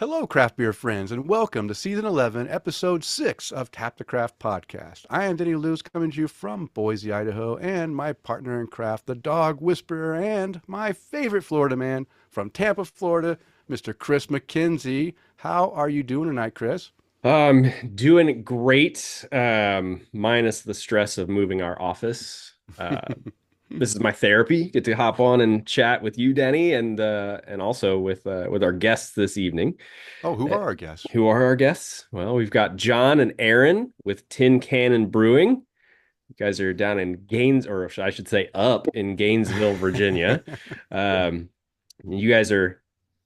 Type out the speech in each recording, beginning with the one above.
Hello, craft beer friends, and welcome to Season 11, Episode 6 of Tap the Craft Podcast. I am Denny Luce, coming to you from Boise, Idaho, and my partner in craft, the dog whisperer, and my favorite Florida man from Tampa, Florida, Mr. Kris McKenzie. How are you doing tonight, Kris? Doing great, minus the stress of moving our office. This is my therapy. Get to hop on and chat with you, Denny, and also with our guests this evening. Oh, who Uh, are our guests? who are our guests? Well, we've got John and Aaron with Tin Cannon Brewing. You guys are down in or I should say, up in Gainesville, Virginia. Um, you guys are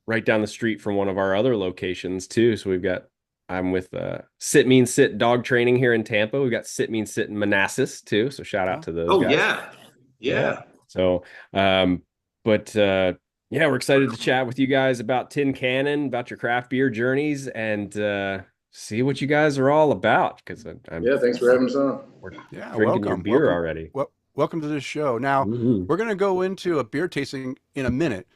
right down the street from one of our other locations too. I'm with Sit Mean Sit dog training here in Tampa. We've got Sit Mean Sit in Manassas too. So shout out Oh, to those Oh guys. yeah, Yeah. yeah. So, but yeah, we're excited to chat with you guys about Tin Cannon, about your craft beer journeys, and see what you guys are all about. Because I'm Yeah, thanks for having us on. we're yeah, drinking your welcome. beer Welcome. already. Welcome to this show. Now, Mhm. we're going to go into a beer tasting in a minute.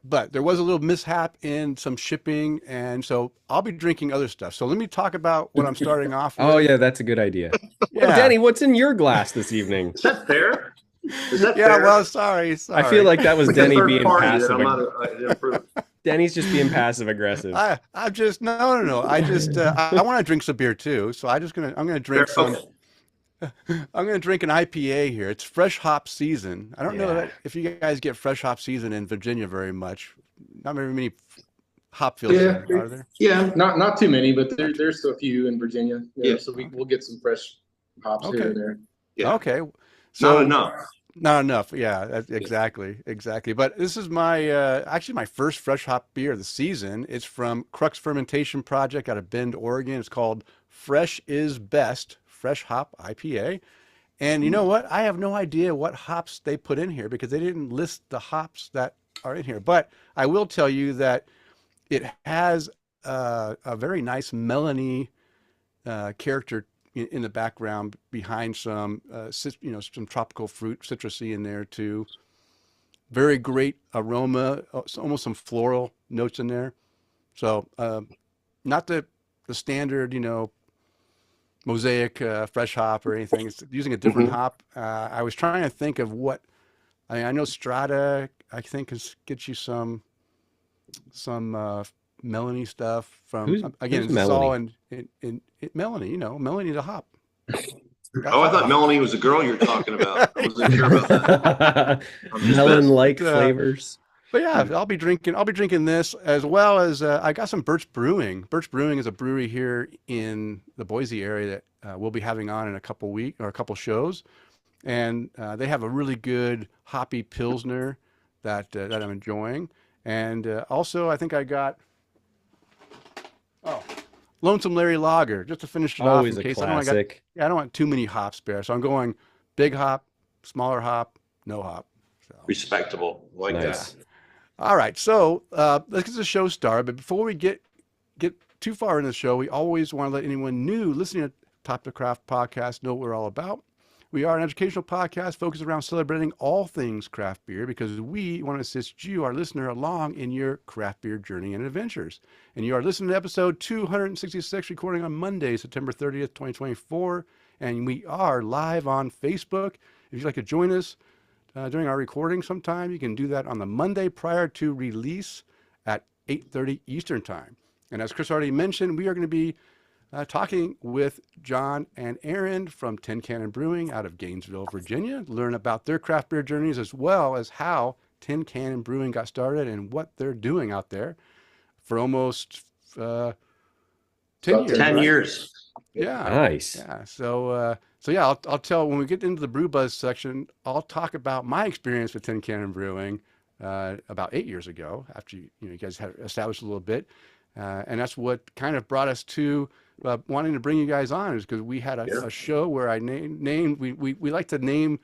But there was a little mishap in some shipping, and so I'll be drinking other stuff. So let me talk about what I'm starting off Oh with. yeah, that's a good idea. Well, Yeah. Denny, what's in your glass this evening? Is that fair? Is that Yeah, well, fair? sorry, I feel sorry. like that was With the Denny third being party that passive. I'm not. I didn't approve. Denny's just being passive aggressive. I'm just no. I just I want to drink some beer too. So I'm gonna drink Fair. some. Okay. I'm gonna drink an IPA here. It's fresh hop season. I don't know Yeah. if you guys get fresh hop season in Virginia very much. Not very many hop fields Yeah, there, are there? yeah. Not too many, but Not too. there's a few in Virginia. Yeah, Yeah. so Okay. we'll get some fresh hops here Okay. and there. Yeah, Okay. not So enough. not enough. Yeah, Yeah. exactly. But this is my actually my first fresh hop beer of the season. It's from Crux Fermentation Project out of Bend, Oregon. It's called Fresh is Best Fresh Hop IPA. And you know what? I have no idea what hops they put in here because they didn't list the hops that are in here. But I will tell you that it has a very nice melony character in the background behind some, some tropical fruit, citrusy in there too. Very great aroma, almost some floral notes in there. So not the standard, mosaic fresh hop or anything. It's using a different Hmm. hop. I was trying to think of what. I know Strata. I think gets you some Melanie stuff from again. Who's This is all Melanie? in Melanie. Melanie the hop. Got Oh, I thought hops. Melanie was the girl you're talking about. I wasn't sure about that. I'm just messing. Melon-like But, uh, flavors. but yeah, I'll be drinking this as well as I got some Birch Brewing. Birch Brewing is a brewery here in the Boise area that we'll be having on in a couple week or a couple shows, and they have a really good hoppy pilsner that I'm enjoying. And also, I think I got oh Lonesome Larry Lager just to finish it off in Always a case I got classic. yeah, I don't want too many hops there. So I'm going big hop, smaller hop, no hop. So. Respectable, like that. Nice. All right, so let's get the show started. But before we get too far in the show, we always want to let anyone new listening to Top the Craft podcast know what we're all about. We are an educational podcast focused around celebrating all things craft beer because we want to assist you, our listener, along in your craft beer journey and adventures. And you are listening to episode 266, recording on Monday, September 30th, 2024. And we are live on Facebook. If you'd like to join us during our recording sometime, you can do that on the Monday prior to release at 8:30 Eastern Time. And as Kris already mentioned, we are going to be talking with John and Aaron from Tin Cannon Brewing out of Gainesville, Virginia, learn about their craft beer journeys as well as how Tin Cannon Brewing got started and what they're doing out there for almost 10 About years, 10 right? years. Yeah, Nice. yeah. So yeah, I'll tell when we get into the brew buzz section, I'll talk about my experience with Tin Cannon Brewing about 8 years ago. After you guys had established a little bit, and that's what kind of brought us to wanting to bring you guys on is because we had Yeah. a show where I named we like to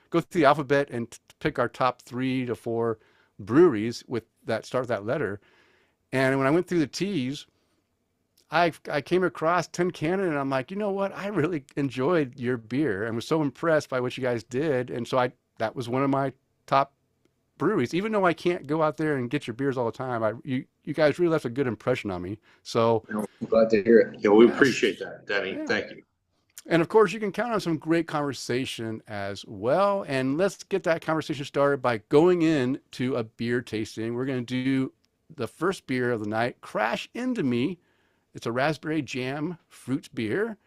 go through the alphabet and pick our top 3 to 4 breweries with that start with that letter. And when I went through the T's, I came across Tin Cannon and I'm like, you know what? I really enjoyed your beer and was so impressed by what you guys did. And so that was one of my top breweries, even though I can't go out there and get your beers all the time. You guys really left a good impression on me. So I'm glad to hear it. Yeah, we Yes. appreciate that, Denny. Yeah. Thank you. And of course, you can count on some great conversation as well. And let's get that conversation started by going into a beer tasting. We're going to do the first beer of the night, Crash Into Me. It's a raspberry jam fruit beer.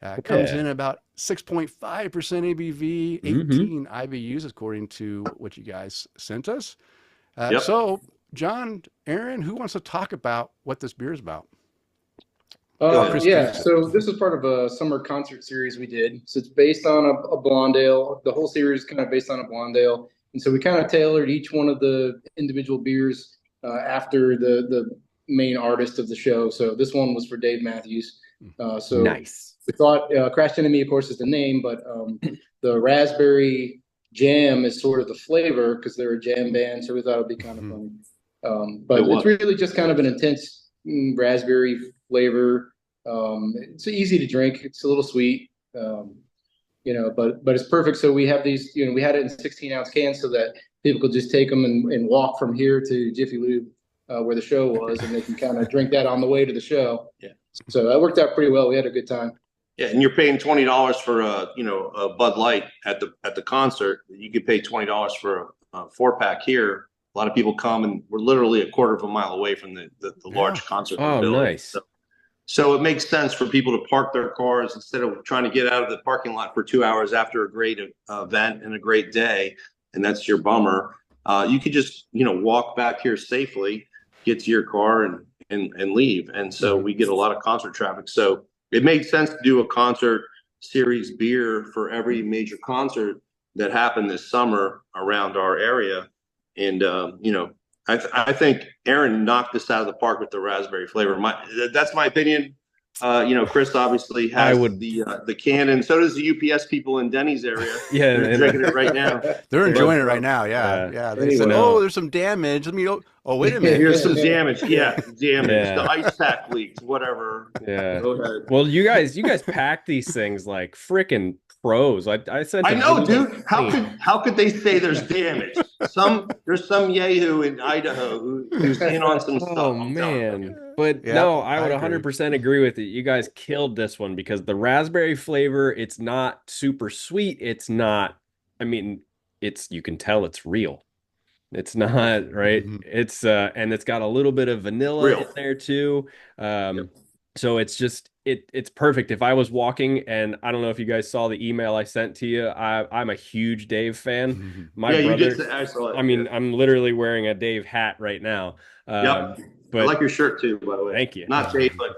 It comes in about 6.5% ABV, 18 IBUs, according to what you guys sent us. Yep. So, John, Aaron, who wants to talk about what this beer is about? So this is part of a summer concert series we did. So it's based on a blonde ale. The whole series is kind of based on a blonde ale. And so we kind of tailored each one of the individual beers after the main artist of the show. So this one was for Dave Matthews. So Nice. we thought Crash Into Me, of course, is the name, but the raspberry jam is sort of the flavor because they're a jam band. So we thought it'd be kind of funny. But it's really just kind of an intense raspberry flavor. It's easy to drink. It's a little sweet, but it's perfect. So we have these, we had it in 16-ounce cans so that people could just take them and walk from here to Jiffy Lube where the show was, and they can kind of drink that on the way to the show. Yeah. So that worked out pretty well. We had a good time. Yeah, and you're paying $20 for a Bud Light at the concert. You could pay $20 for a 4-pack here. A lot of people come, and we're literally a quarter of a mile away from the large concert. Oh, nice. So it makes sense for people to park their cars instead of trying to get out of the parking lot for 2 hours after a great event and a great day, and that's your bummer. You could just walk back here safely, get to your car, and leave. And so we get a lot of concert traffic. So it made sense to do a concert series beer for every major concert that happened this summer around our area. And, I think Aaron knocked this out of the park with the raspberry flavor. That's my opinion. Kris obviously has the can, and so does the UPS people in Denny's area. Yeah, they're drinking it right now. They're enjoying it right now. Yeah. They said, "Oh, there's some damage." Oh, wait a minute. Here's some damage. Yeah, damage. Yeah. The ice pack leaks. Whatever. Yeah. Go ahead. Well, you guys pack these things like freaking pros. I said, I know, dude. How could they say there's damage? There's some yahoo in Idaho who's in on some stuff. Oh man. But no, I would 100% agree with it. You guys killed this one because the raspberry flavor, it's not super sweet. It's not, you can tell it's real. It's not, right? Mm-hmm. It's and it's got a little bit of vanilla in there too. So it's just it's perfect. If I was walking, and I don't know if you guys saw the email I sent to you, I'm a huge Dave fan. My brother, you did. I saw it. I'm literally wearing a Dave hat right now. But I like your shirt too, by the way. Thank you. Not Dave, but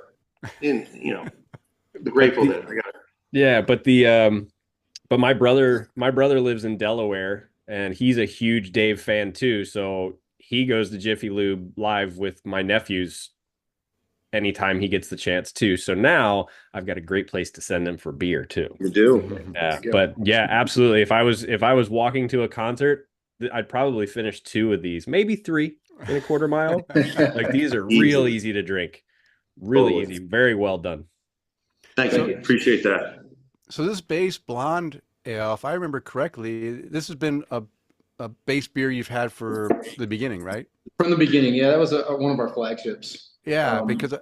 the Grateful Dead. I got it. Yeah, but my brother lives in Delaware, and he's a huge Dave fan too. So he goes to Jiffy Lube live with my nephews anytime he gets the chance too. So now I've got a great place to send them for beer too. You do. Yeah, but yeah, absolutely. If I was walking to a concert, I'd probably finish 2 of these, maybe 3 in a quarter mile. Like these are real easy to drink. Really easy. Very well done. Thank you. Appreciate that. So this base blonde ale, if I remember correctly, this has been a base beer you've had for the beginning, right? From the beginning, yeah. That was one of our flagships. Yeah, because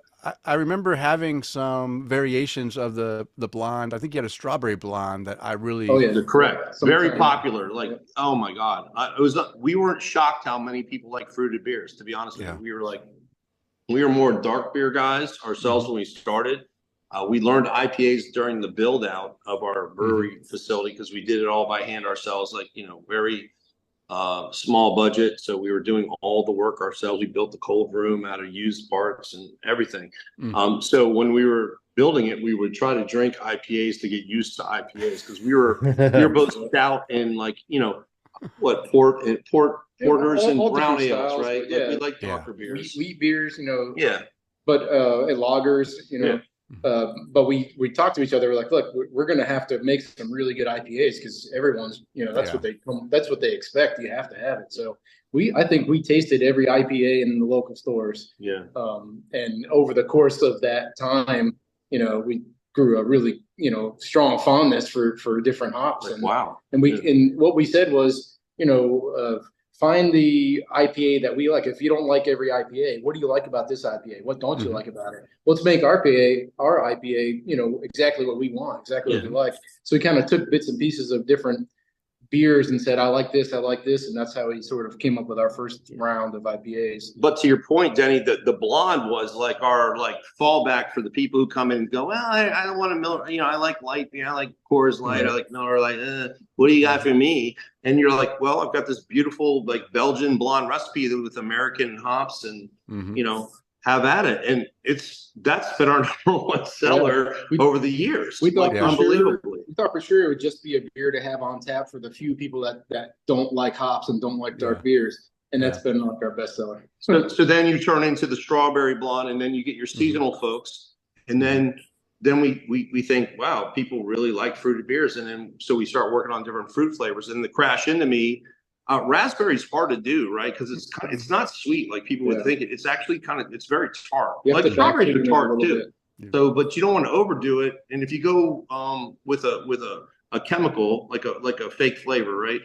I remember having some variations of the blonde. I think you had a strawberry blonde that I really... Oh, yeah. Correct. Very popular. Like, oh, my God. We weren't shocked how many people like fruited beers, to be honest with you. We were more dark beer guys ourselves when we started. We learned IPAs during the build-out of our brewery facility because we did it all by hand ourselves, very... small budget, so we were doing all the work ourselves. We built the cold room out of used parts and everything. So when we were building it, we would try to drink IPAs to get used to IPAs because we were both stout and porters and brown ales, styles, right? Yeah. We like darker beers, wheat beers, but and lagers, but we talked to each other. We're like, look, we're going to have to make some really good IPAs because everyone's, that's what they expect. You have to have it. So I think we tasted every IPA in the local stores. Yeah. And over the course of that time, we grew a really, strong fondness for different hops. And wow. And what we said was, find the IPA that we like. If you don't like every IPA, what do you like about this IPA? What don't you like about it? Let's make our IPA, exactly what we want, exactly what we like. So we kind of took bits and pieces of different beers and said, I like this, and that's how we sort of came up with our first round of IPAs. But to your point, Denny, the blonde was like our fallback for the people who come in and go, well, I don't want a Miller, I like light beer, I like Coors Light, I like Miller Light. What do you got for me? And you're like, well, I've got this beautiful Belgian blonde recipe with American hops, and have at it. And that's been our number one seller over the years. We thought unbelievably. We thought for sure it would just be a beer to have on tap for the few people that don't like hops and don't like dark beers. And that's been like our best seller. So then you turn into the strawberry blonde, and then you get your seasonal folks. And then we think, wow, people really like fruited beers. And then so we start working on different fruit flavors. And the crash into me, raspberry is hard to do, right? Because it's not sweet like people would think. It's actually it's very tart. Like strawberries are tart too. So, but you don't want to overdo it. And if you go with a chemical like a fake flavor, right?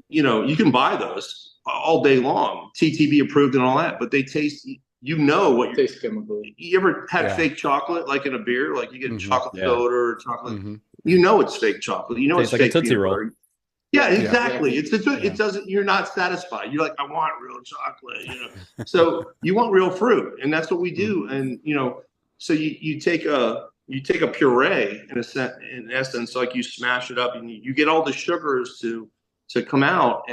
You can buy those all day long, TTB approved and all that, but they taste. What you taste chemical. You ever had fake chocolate like in a beer? Like you get chocolate soda or chocolate. It's fake chocolate. It's like fake a Tootsie Roll. Yeah, exactly. It doesn't. You're not satisfied. You're like, I want real chocolate. So you want real fruit, and that's what we do. And so you take a puree in essence, like you smash it up, and you get all the sugars to come out,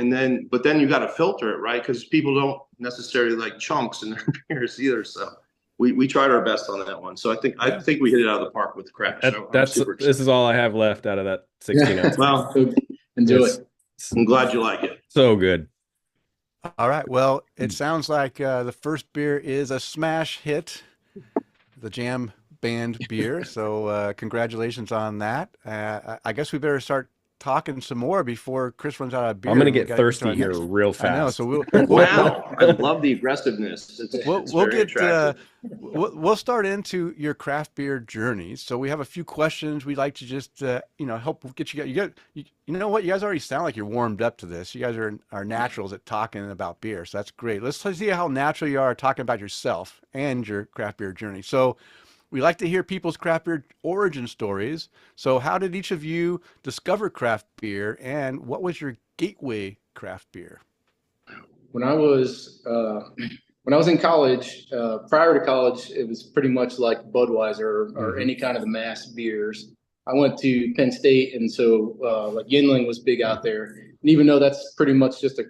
but then you got to filter it, right? Because people don't necessarily like chunks in their beers either. So we tried our best on that one. So I think we hit it out of the park with Crash. This is all I have left out of that 16 ounce. Well. Enjoy it. I'm glad you like it. So good. All right. Well, it sounds like the first beer is a smash hit, the Jam Band beer. So congratulations on that. I guess we better start talking some more before Kris runs out of beer. I'm going to get thirsty here real fast. I know. So wow. I love the aggressiveness. We'll start into your craft beer journey. So we have a few questions. We'd like to just, help get you guys. You know what? You guys already sound like you're warmed up to this. You guys are naturals at talking about beer. So that's great. Let's see how natural you are talking about yourself and your craft beer journey. So we like to hear people's craft beer origin stories. So how did each of you discover craft beer, and what was your gateway craft beer? When I was in college, prior to college, it was pretty much like Budweiser or any kind of the mass beers. I went to Penn State, and so Yuengling was big out there. And even though that's pretty much just a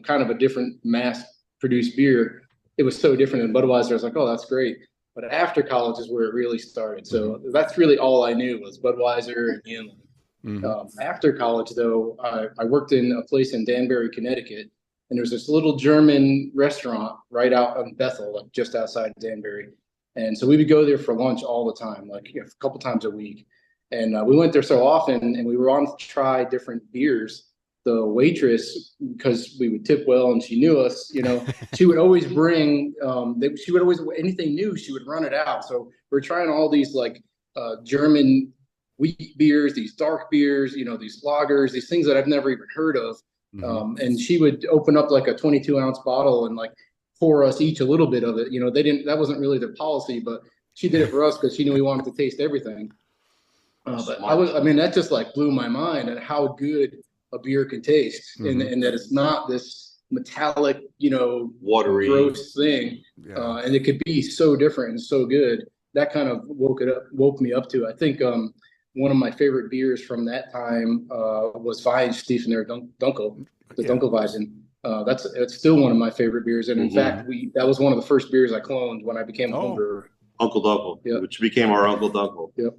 kind of a different mass produced beer, it was so different than Budweiser. I was like, oh, that's great. But after college is where it really started. So that's really all I knew was Budweiser and Yuengling. After college, though, I worked in a place in Danbury, Connecticut, and there was this little German restaurant right out on Bethel, like just outside Danbury. And so we would go there for lunch all the time, a couple times a week. And we went there so often, and we were on to try different beers. The waitress, because we would tip well and she knew us, she would always bring, anything new, she would run it out. So we're trying all these German wheat beers, these dark beers, these lagers, these things that I've never even heard of. And she would open up like a 22-ounce bottle and pour us each a little bit of it. That wasn't really their policy, but she did it for us because she knew we wanted to taste everything. But that just blew my mind at how good a beer can taste, and that it's not this metallic, watery, gross thing. And it could be so different and so good. That kind of woke me up to it. I think one of my favorite beers from that time was Weihenstiefener their Dunkel, the Dunkelweizen. It's still one of my favorite beers, and in fact, that was one of the first beers I cloned when I became a home brewer. Uncle Dunkel, which became our Uncle Dunkel.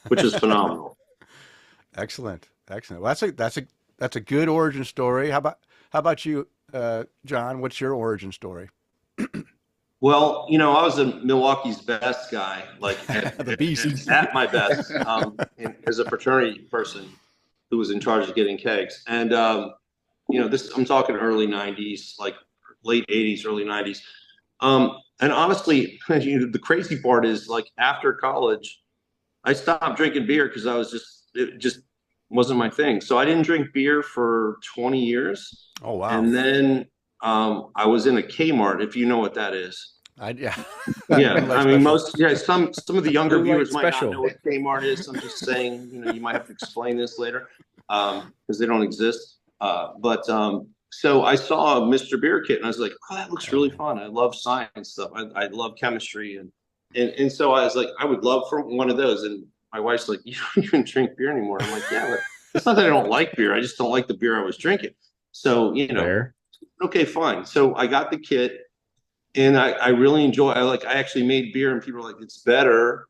Which is phenomenal. Excellent. Well, that's a good origin story. How about you, John? What's your origin story? Well, I was a Milwaukee's best guy, the beast at my best, as a fraternity person who was in charge of getting kegs. And I'm talking early '90s, late '80s, early '90s. And honestly, the crazy part is after college, I stopped drinking beer because I was just wasn't my thing. So I didn't drink beer for 20 years. Oh, wow. And then I was in a Kmart, if you know what that is. Yeah. Yeah. I mean, Special. some of the younger Blue Light viewers might Special. not know what Kmart is. I'm just saying, you might have to explain this later because they don't exist. So I saw a Mr. Beer kit and I was like, oh, that looks really fun. I love science stuff. I love chemistry. And so I was like, I would love for one of those. And my wife's like, you don't even drink beer anymore. I'm like, yeah, but it's not that I don't like beer. I just don't like the beer I was drinking. So, Fair. okay, fine. So I got the kit and I really enjoy, I actually made beer and people are like, it's better.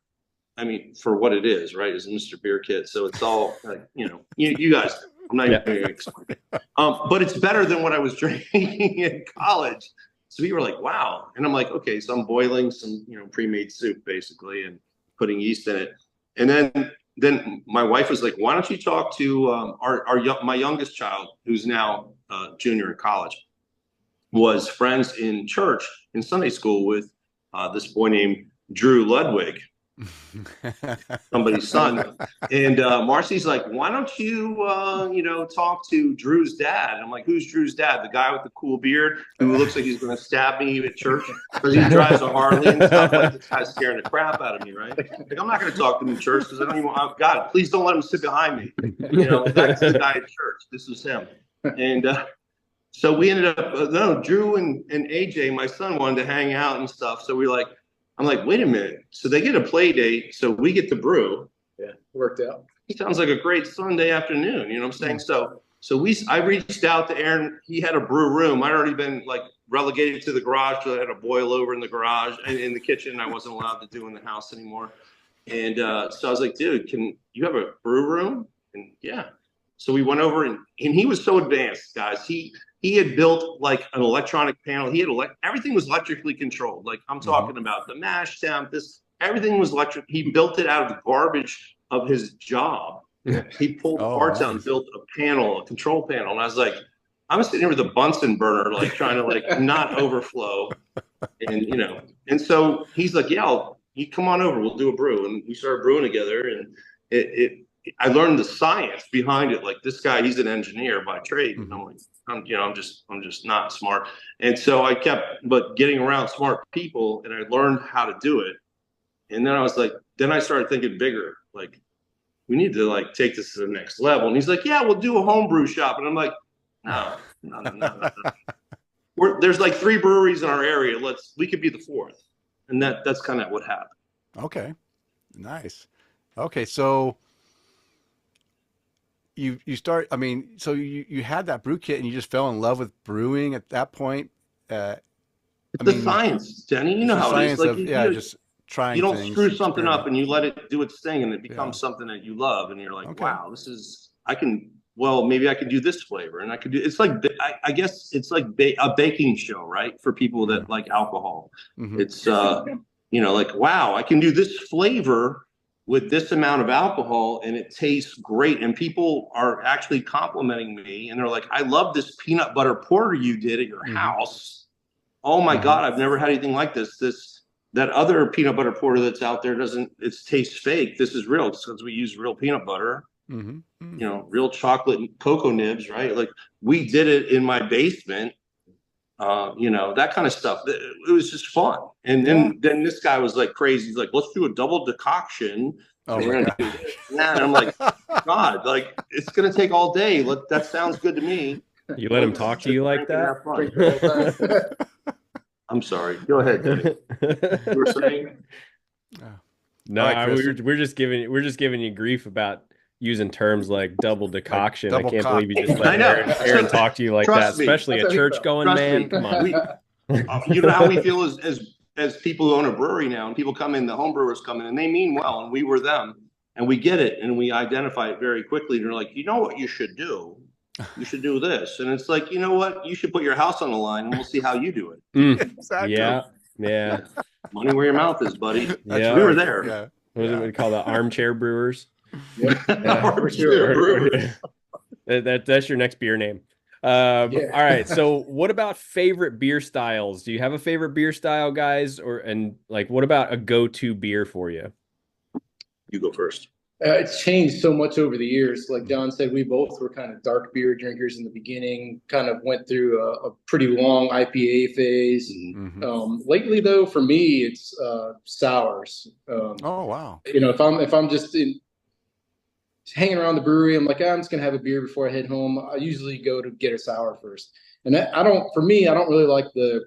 I mean, for what it is, right? It's a Mr. Beer kit. So it's all like, you guys, I'm not even going to explain it. But it's better than what I was drinking in college. So we were like, wow. And I'm like, okay, so I'm boiling some, pre-made soup basically and putting yeast in it. And then my wife was like, why don't you talk to my youngest child, who's now junior in college, was friends in church in Sunday school with this boy named Drew Ludwig, somebody's son. And Marcy's like, why don't you, talk to Drew's dad? And I'm like, who's Drew's dad? The guy with the cool beard who looks like he's going to stab me at church because he drives a Harley and stuff. Like, this guy's scaring the crap out of me, right? Like, I'm not going to talk to him in church because I don't even want, God, please don't let him sit behind me. That's the guy at church. This is him. And so we ended up, Drew and AJ, my son, wanted to hang out and stuff. So I'm like, wait a minute. So they get a play date. So we get to brew. Yeah, worked out. It sounds like a great Sunday afternoon. You know what I'm saying? So I reached out to Aaron. He had a brew room. I'd already been relegated to the garage. So I had a boil over in the garage and in the kitchen. I wasn't allowed to do in the house anymore. And so I was like, dude, can you have a brew room? And yeah. So we went over and he was so advanced, guys. He had built an electronic panel. He had everything was electrically controlled. I'm talking about the mash temp, everything was electric. He built it out of the garbage of his job. He pulled parts out and built a control panel. And I was like, I'm sitting here with a Bunsen burner, trying to not overflow. And so he's like, yeah, you come on over, we'll do a brew. And we started brewing together and I learned the science behind it. This guy, he's an engineer by trade. And I'm like, I'm just not smart. And so I kept getting around smart people and I learned how to do it. And then I was like, then I started thinking bigger, we need to take this to the next level. And he's like, yeah, we'll do a homebrew shop. And I'm like, no. There's 3 breweries in our area. We could be the 4th. And that's kind of what happened. Okay. Nice. Okay. So you start, so you had that brew kit and you just fell in love with brewing at that point. The science, Denny, you know how it is. Just trying. You don't screw something up and you let it do its thing and it becomes something that you love. And you're like, wow, maybe I could do this flavor and I could do, it's I guess it's like a baking show, right? For people that like alcohol. Mm-hmm. It's, wow, I can do this flavor with this amount of alcohol and it tastes great. And people are actually complimenting me and they're like, I love this peanut butter porter you did at your house. Oh my God, I've never had anything like this. That other peanut butter porter that's out there it tastes fake. This is real because we use real peanut butter, real chocolate and cocoa nibs, right? We did it in my basement, that kind of stuff. It was just fun. And then this guy was crazy. He's like, let's do a double decoction. Oh my God. And I'm like, God, it's going to take all day. That sounds good to me. You let him talk to you like that? I'm sorry. Go ahead. You were saying? No, right, we're just giving you grief about using terms like double decoction. Double I can't believe you just let Aaron talk to you like Trust that, me. especially a church-going man. Come on. You know how we feel as people who own a brewery now, and people come in, the home brewers come in, and they mean well, and we were them, and we get it, and we identify it very quickly. And they're like, you know what you should do? You should do this. And it's like, you know what? You should put your house on the line, and we'll see how you do it. Exactly. Yeah. Money where your mouth is, buddy. Yeah. We were there. Yeah. What is it we call the armchair brewers? Armchair brewers. That's your next beer name. All right. So what about favorite beer styles? Do you have a favorite beer style, guys? What about a go-to beer for you? You go first. It's changed so much over the years. Like John said, we both were kind of dark beer drinkers in the beginning, kind of went through a pretty long IPA phase. Lately, though, for me, it's sours. Oh, wow. If I'm just hanging around the brewery, I'm like, I'm just gonna have a beer before I head home. I usually go to get a sour first. And for me, I don't really like the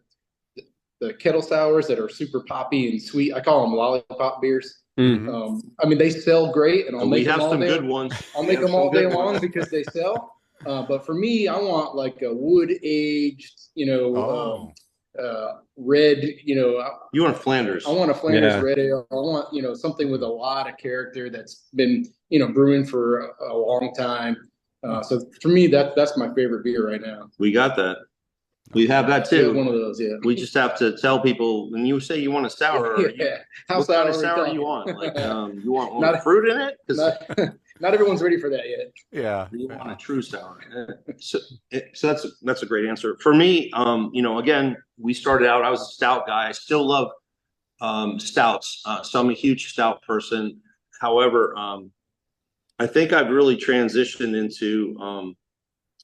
kettle sours that are super poppy and sweet. I call them lollipop beers. They sell great, and I'll make them all day. We have some good ones. I'll make them all day long because they sell. But for me, I want like a wood aged, red. You want Flanders? I want a Flanders red ale. I want something with a lot of character that's been brewing for a long time. So for me, that's my favorite beer right now. We got that. We have that too. One of those, yeah. We just have to tell people when you say you want a sour. What kind of sour do you want? Like, you want fruit in it? Not everyone's ready for that yet. Yeah. You want a true sour. So that's a great answer for me. Again, we started out. I was a stout guy. I still love stouts. So I'm a huge stout person. However, I think I've really transitioned into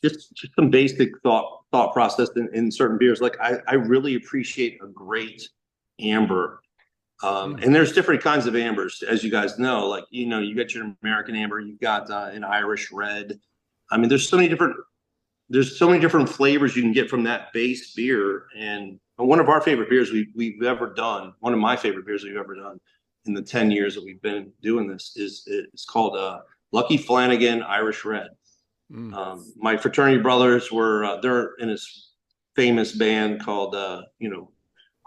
just some basic thought process in certain beers. Like I really appreciate a great amber. And there's different kinds of ambers, as you guys know. Like, you got your American amber, you've got an Irish red. I mean, there's so many different flavors you can get from that base beer. And one of our favorite beers we've ever done, one of my favorite beers we've ever done in the 10 years that we've been doing this it's called Lucky Flanagan Irish Red. My fraternity brothers they're in this famous band called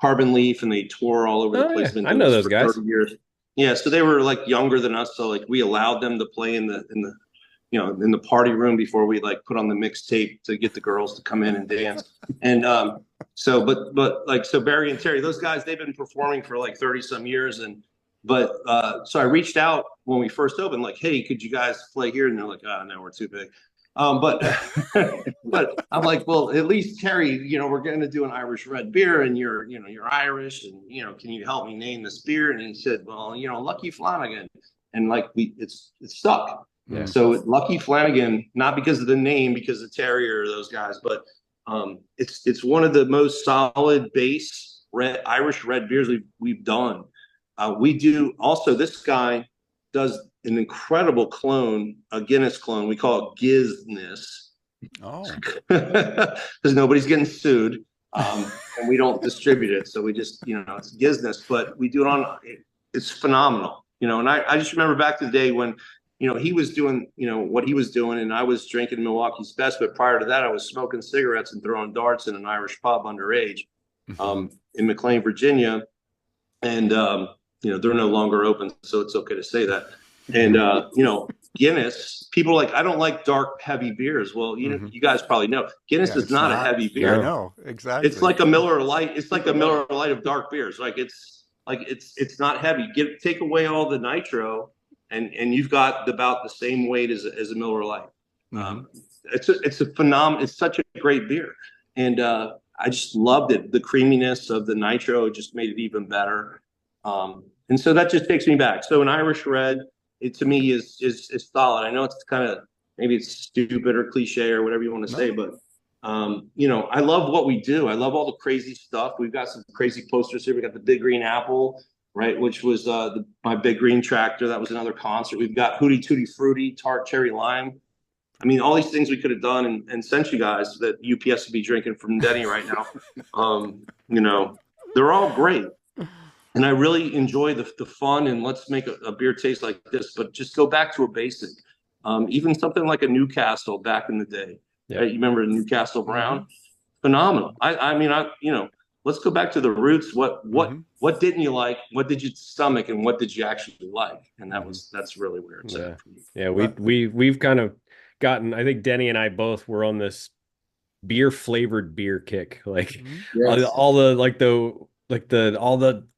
Carbon Leaf, and they tour all over the place. Yeah. I know those guys. 30 years. Yeah, so they were like younger than us, so like we allowed them to play in the party room before we like put on the mixtape to get the girls to come in and dance. And so Barry and Terry, those guys, they've been performing for like 30 some years. So I reached out when we first opened, like, hey, could you guys play here? And they're like, no, we're too big. But I'm like, well, at least Terry, we're going to do an Irish red beer, and you're Irish, and can you help me name this beer? And he said, well, Lucky Flanagan, and like it stuck. Yeah. So Lucky Flanagan, not because of the name, because of Terry or those guys, but it's one of the most solid base Irish red beers we've done. We do also. This guy does an incredible clone, a Guinness clone. We call it Gizness. Oh, because nobody's getting sued, and we don't distribute it, so we just it's Gizness. But we do it it's phenomenal, And I just remember back to the day when he was doing what he was doing, and I was drinking Milwaukee's Best. But prior to that, I was smoking cigarettes and throwing darts in an Irish pub underage in McLean, Virginia, and they're no longer open, so it's okay to say that. And Guinness, people are like, I don't like dark, heavy beers. Well, you guys probably know Guinness is not a heavy beer. I know, exactly. It's like a Miller Lite. It's like a Miller Lite of dark beers. It's not heavy. Take away all the nitro, and you've got about the same weight as a Miller Lite. It's a phenomenal. It's such a great beer, and I just loved it. The creaminess of the nitro just made it even better. And so that just takes me back. So an Irish red, it to me is solid. I know it's kind of, maybe it's stupid or cliche or whatever you want to say, but I love what we do. I love all the crazy stuff. We've got some crazy posters here. We got the Big Green Apple, right, which was my Big Green Tractor. That was another concert. We've got Hootie Tootie Fruity, Tart Cherry Lime. I mean, all these things we could have done and sent you guys that UPS would be drinking from Denny right now. They're all great. And I really enjoy the fun, and let's make a beer taste like this, but just go back to a basic. Even something like a Newcastle back in the day. Yeah. Right? You remember Newcastle Brown? Phenomenal. I mean, let's go back to the roots. What didn't you like? What did you stomach, and what did you actually like? And that's really where it's at for me. Yeah, we've kind of gotten, I think Denny and I both were on this flavored beer kick. Like all the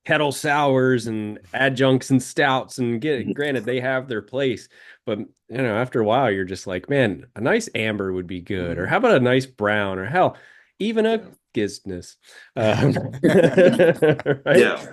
kettle sours and adjuncts and stouts, and granted they have their place, but after a while you're just like, man, a nice amber would be good, or how about a nice brown, or hell, even a Gizness. Right? Yeah,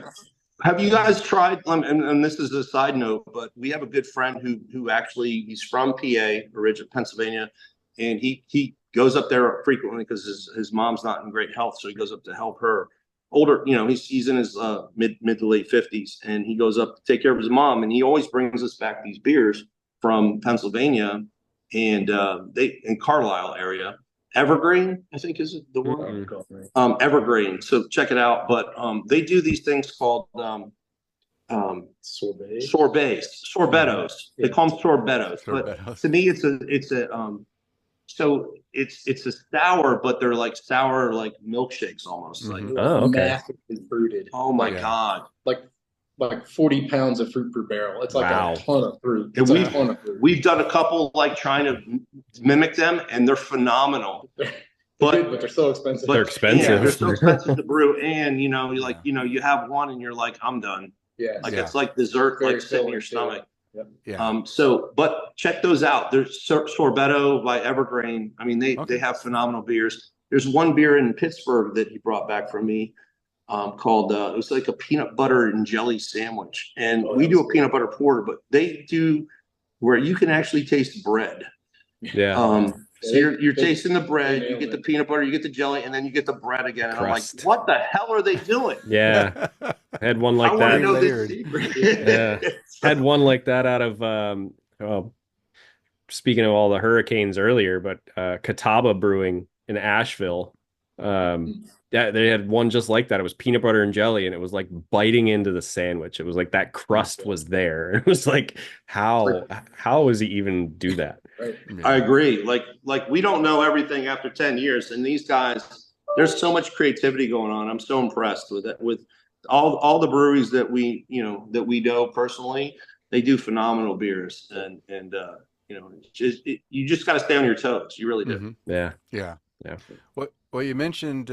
Have you guys tried? And this is a side note, but we have a good friend who actually he's from PA, original Pennsylvania, and he goes up there frequently because his mom's not in great health, so he goes up to help her. Older, he's in his mid to late 50s, and he goes up to take care of his mom, and he always brings us back these beers from Pennsylvania and they in Carlisle area. Evergreen, I think is the one. Evergreen. So check it out. But they do these things called sorbets. They call them sorbettos. But to me, it's a sour, but they're like sour like milkshakes almost. Like massively fruited. Oh my God. Like 40 pounds of fruit per barrel. It's like a ton of fruit. We've done a couple like trying to mimic them, and they're phenomenal. But they're so expensive. They're expensive. Yeah, they're so expensive to brew, and you have one, and you're like, I'm done. Yeah, it's like dessert, very like sitting in your stomach. Yep. Yeah. But check those out. There's Sorbetto by Evergreen. I mean, they have phenomenal beers. There's one beer in Pittsburgh that he brought back from me. Called it was like a peanut butter and jelly sandwich, and we do a peanut butter porter, but they do where you can actually taste bread. Yeah. So you're tasting the bread, you get the peanut butter, you get the jelly, and then you get the bread again. And Crust. I'm like, what the hell are they doing? Yeah. I had one like I that. want to know this secret. Yeah. Had one like that out of speaking of all the hurricanes earlier, but Catawba Brewing in Asheville. Yeah, they had one just like that. It was peanut butter and jelly, and it was like biting into the sandwich. It was like that crust was there. It was like, how does he even do that? Right. I agree. Like we don't know everything after 10 years, and these guys, there's so much creativity going on. I'm so impressed with it. With all the breweries that we know personally, they do phenomenal beers, and you just got to stay on your toes. You really do. Mm-hmm. Yeah. Yeah. Well, you mentioned,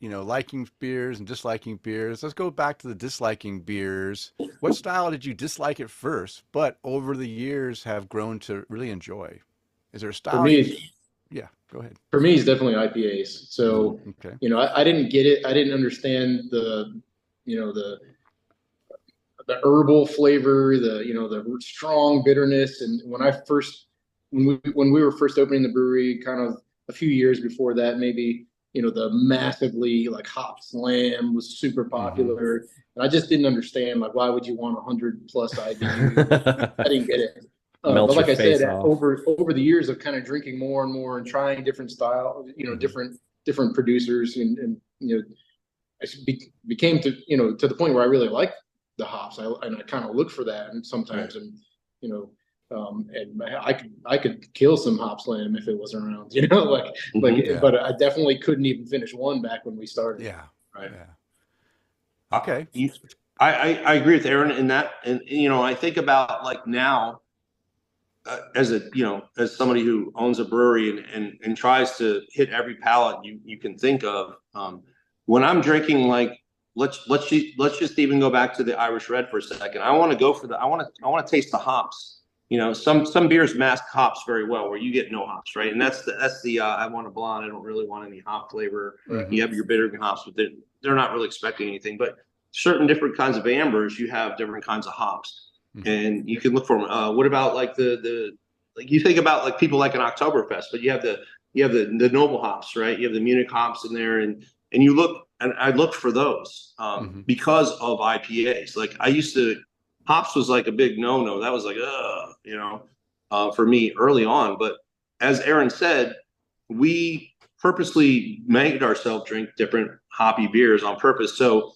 liking beers and disliking beers. Let's go back to the disliking beers. What style did you dislike at first, but over the years have grown to really enjoy? Is there a style? For me, yeah, go ahead. For me, it's definitely IPAs. So, okay. I didn't get it. I didn't understand the herbal flavor, the strong bitterness. And when we were first opening the brewery, kind of a few years before that, maybe, the massively like hop slam was super popular. And I just didn't understand, like, why would you want 100+ IBU? I didn't get it. But like I said, over the years of kind of drinking more and more and trying different style, different producers, and I became to the point where I really liked the hops. I kind of look for that, and sometimes, and and I could kill some hop slam if it wasn't around, but I definitely couldn't even finish one back when we started. Yeah. Right. Yeah. Okay. I agree with Aaron in that, and I think about like now, as somebody who owns a brewery and tries to hit every palate you can think of. When I'm drinking, like let's just even go back to the Irish Red for a second. I want to go for I want to taste the hops. Some beers mask hops very well, where you get no hops, right? And that's the I want a blonde. I don't really want any hop flavor. Right. You have your bitter hops, but they're not really expecting anything. But certain different kinds of ambers, you have different kinds of hops, and you can look for them. What about like the you think about like people like an Oktoberfest, but you have the noble hops, right? You have the Munich hops in there, and you look, and I look for those because of IPAs. Like hops was like a big no. That was like, for me early on. But as Aaron said, we purposely made ourselves drink different hoppy beers on purpose. So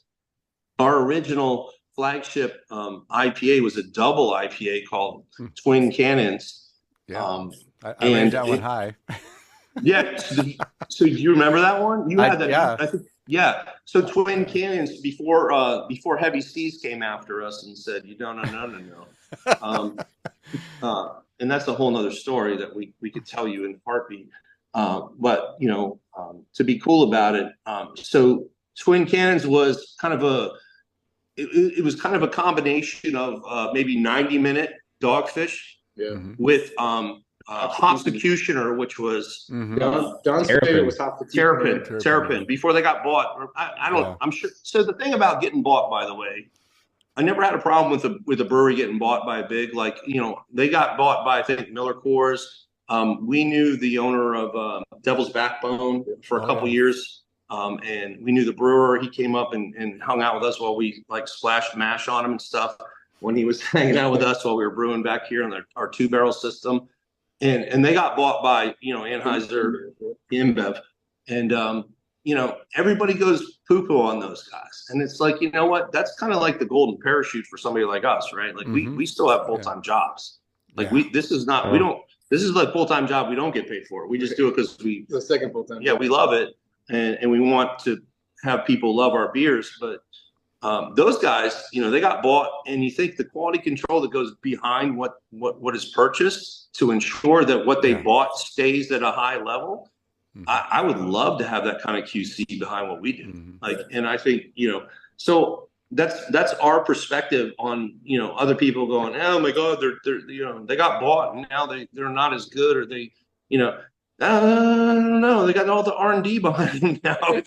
our original flagship IPA was a double IPA called Twin Cannons. Yeah, I rated that one high. Yeah. So do you remember that one? You had that. Yeah. I think. Yeah. So Twin Cannons before Heavy Seas came after us and said, no. And that's a whole nother story that we could tell you in a heartbeat. But to be cool about it. So Twin Cannons was kind of it was kind of a combination of maybe 90-minute Dogfish with Hopsecutioner, which was Don Spirit was Terrapin. Before they got bought, I don't. I'm sure. So the thing about getting bought, by the way, I never had a problem with a brewery getting bought by a big, like, they got bought by, I think, Miller Coors. We knew the owner of Devil's Backbone for a couple years, and we knew the brewer. He came up and hung out with us while we like splashed mash on him and stuff when he was hanging out with us while we were brewing back here in our 2-barrel system. And they got bought by, Anheuser InBev. And, everybody goes poo-poo on those guys. And it's like, you know what? That's kind of like the golden parachute for somebody like us, right? Like we still have full-time jobs. Like this is not, this is like full-time job. We don't get paid for it. We just do it because the second full-time. Yeah, we love it. And we want to have people love our beers. But those guys, they got bought, and you think the quality control that goes behind what is purchased to ensure that what they bought stays at a high level. I would love to have that kind of QC behind what we do. And I think, so that's our perspective on, other people going, oh my God, they're they got bought and now they're not as good, or they, I don't know, they got all the R&D behind them now. I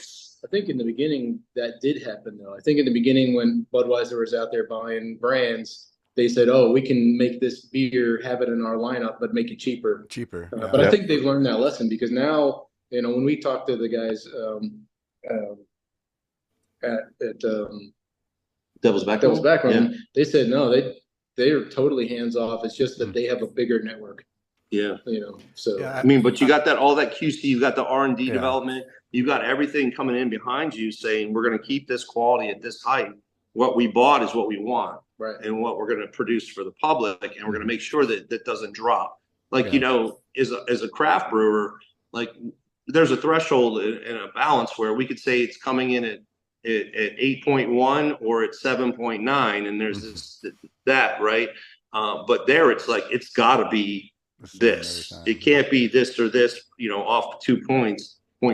think in the beginning that did happen, though. I think in the beginning when Budweiser was out there buying brands, they said, "Oh, we can make this beer, have it in our lineup, but make it cheaper." But I think they've learned that lesson, because now, when we talk to the guys at Devil's Backbone, they said no, they are totally hands off. It's just that they have a bigger network. Yeah. So I mean, but you got all that QC, you got the R&D development, you've got everything coming in behind you saying we're going to keep this quality at this height. What we bought is what we want, right? And what we're going to produce for the public, and we're going to make sure that that doesn't drop. Like, as a craft brewer, like there's a threshold and a balance where we could say it's coming in at 8.1 or at 7.9, and there's that, right? But there it's like, it's got to be this. It can't be this or this, off 2 points or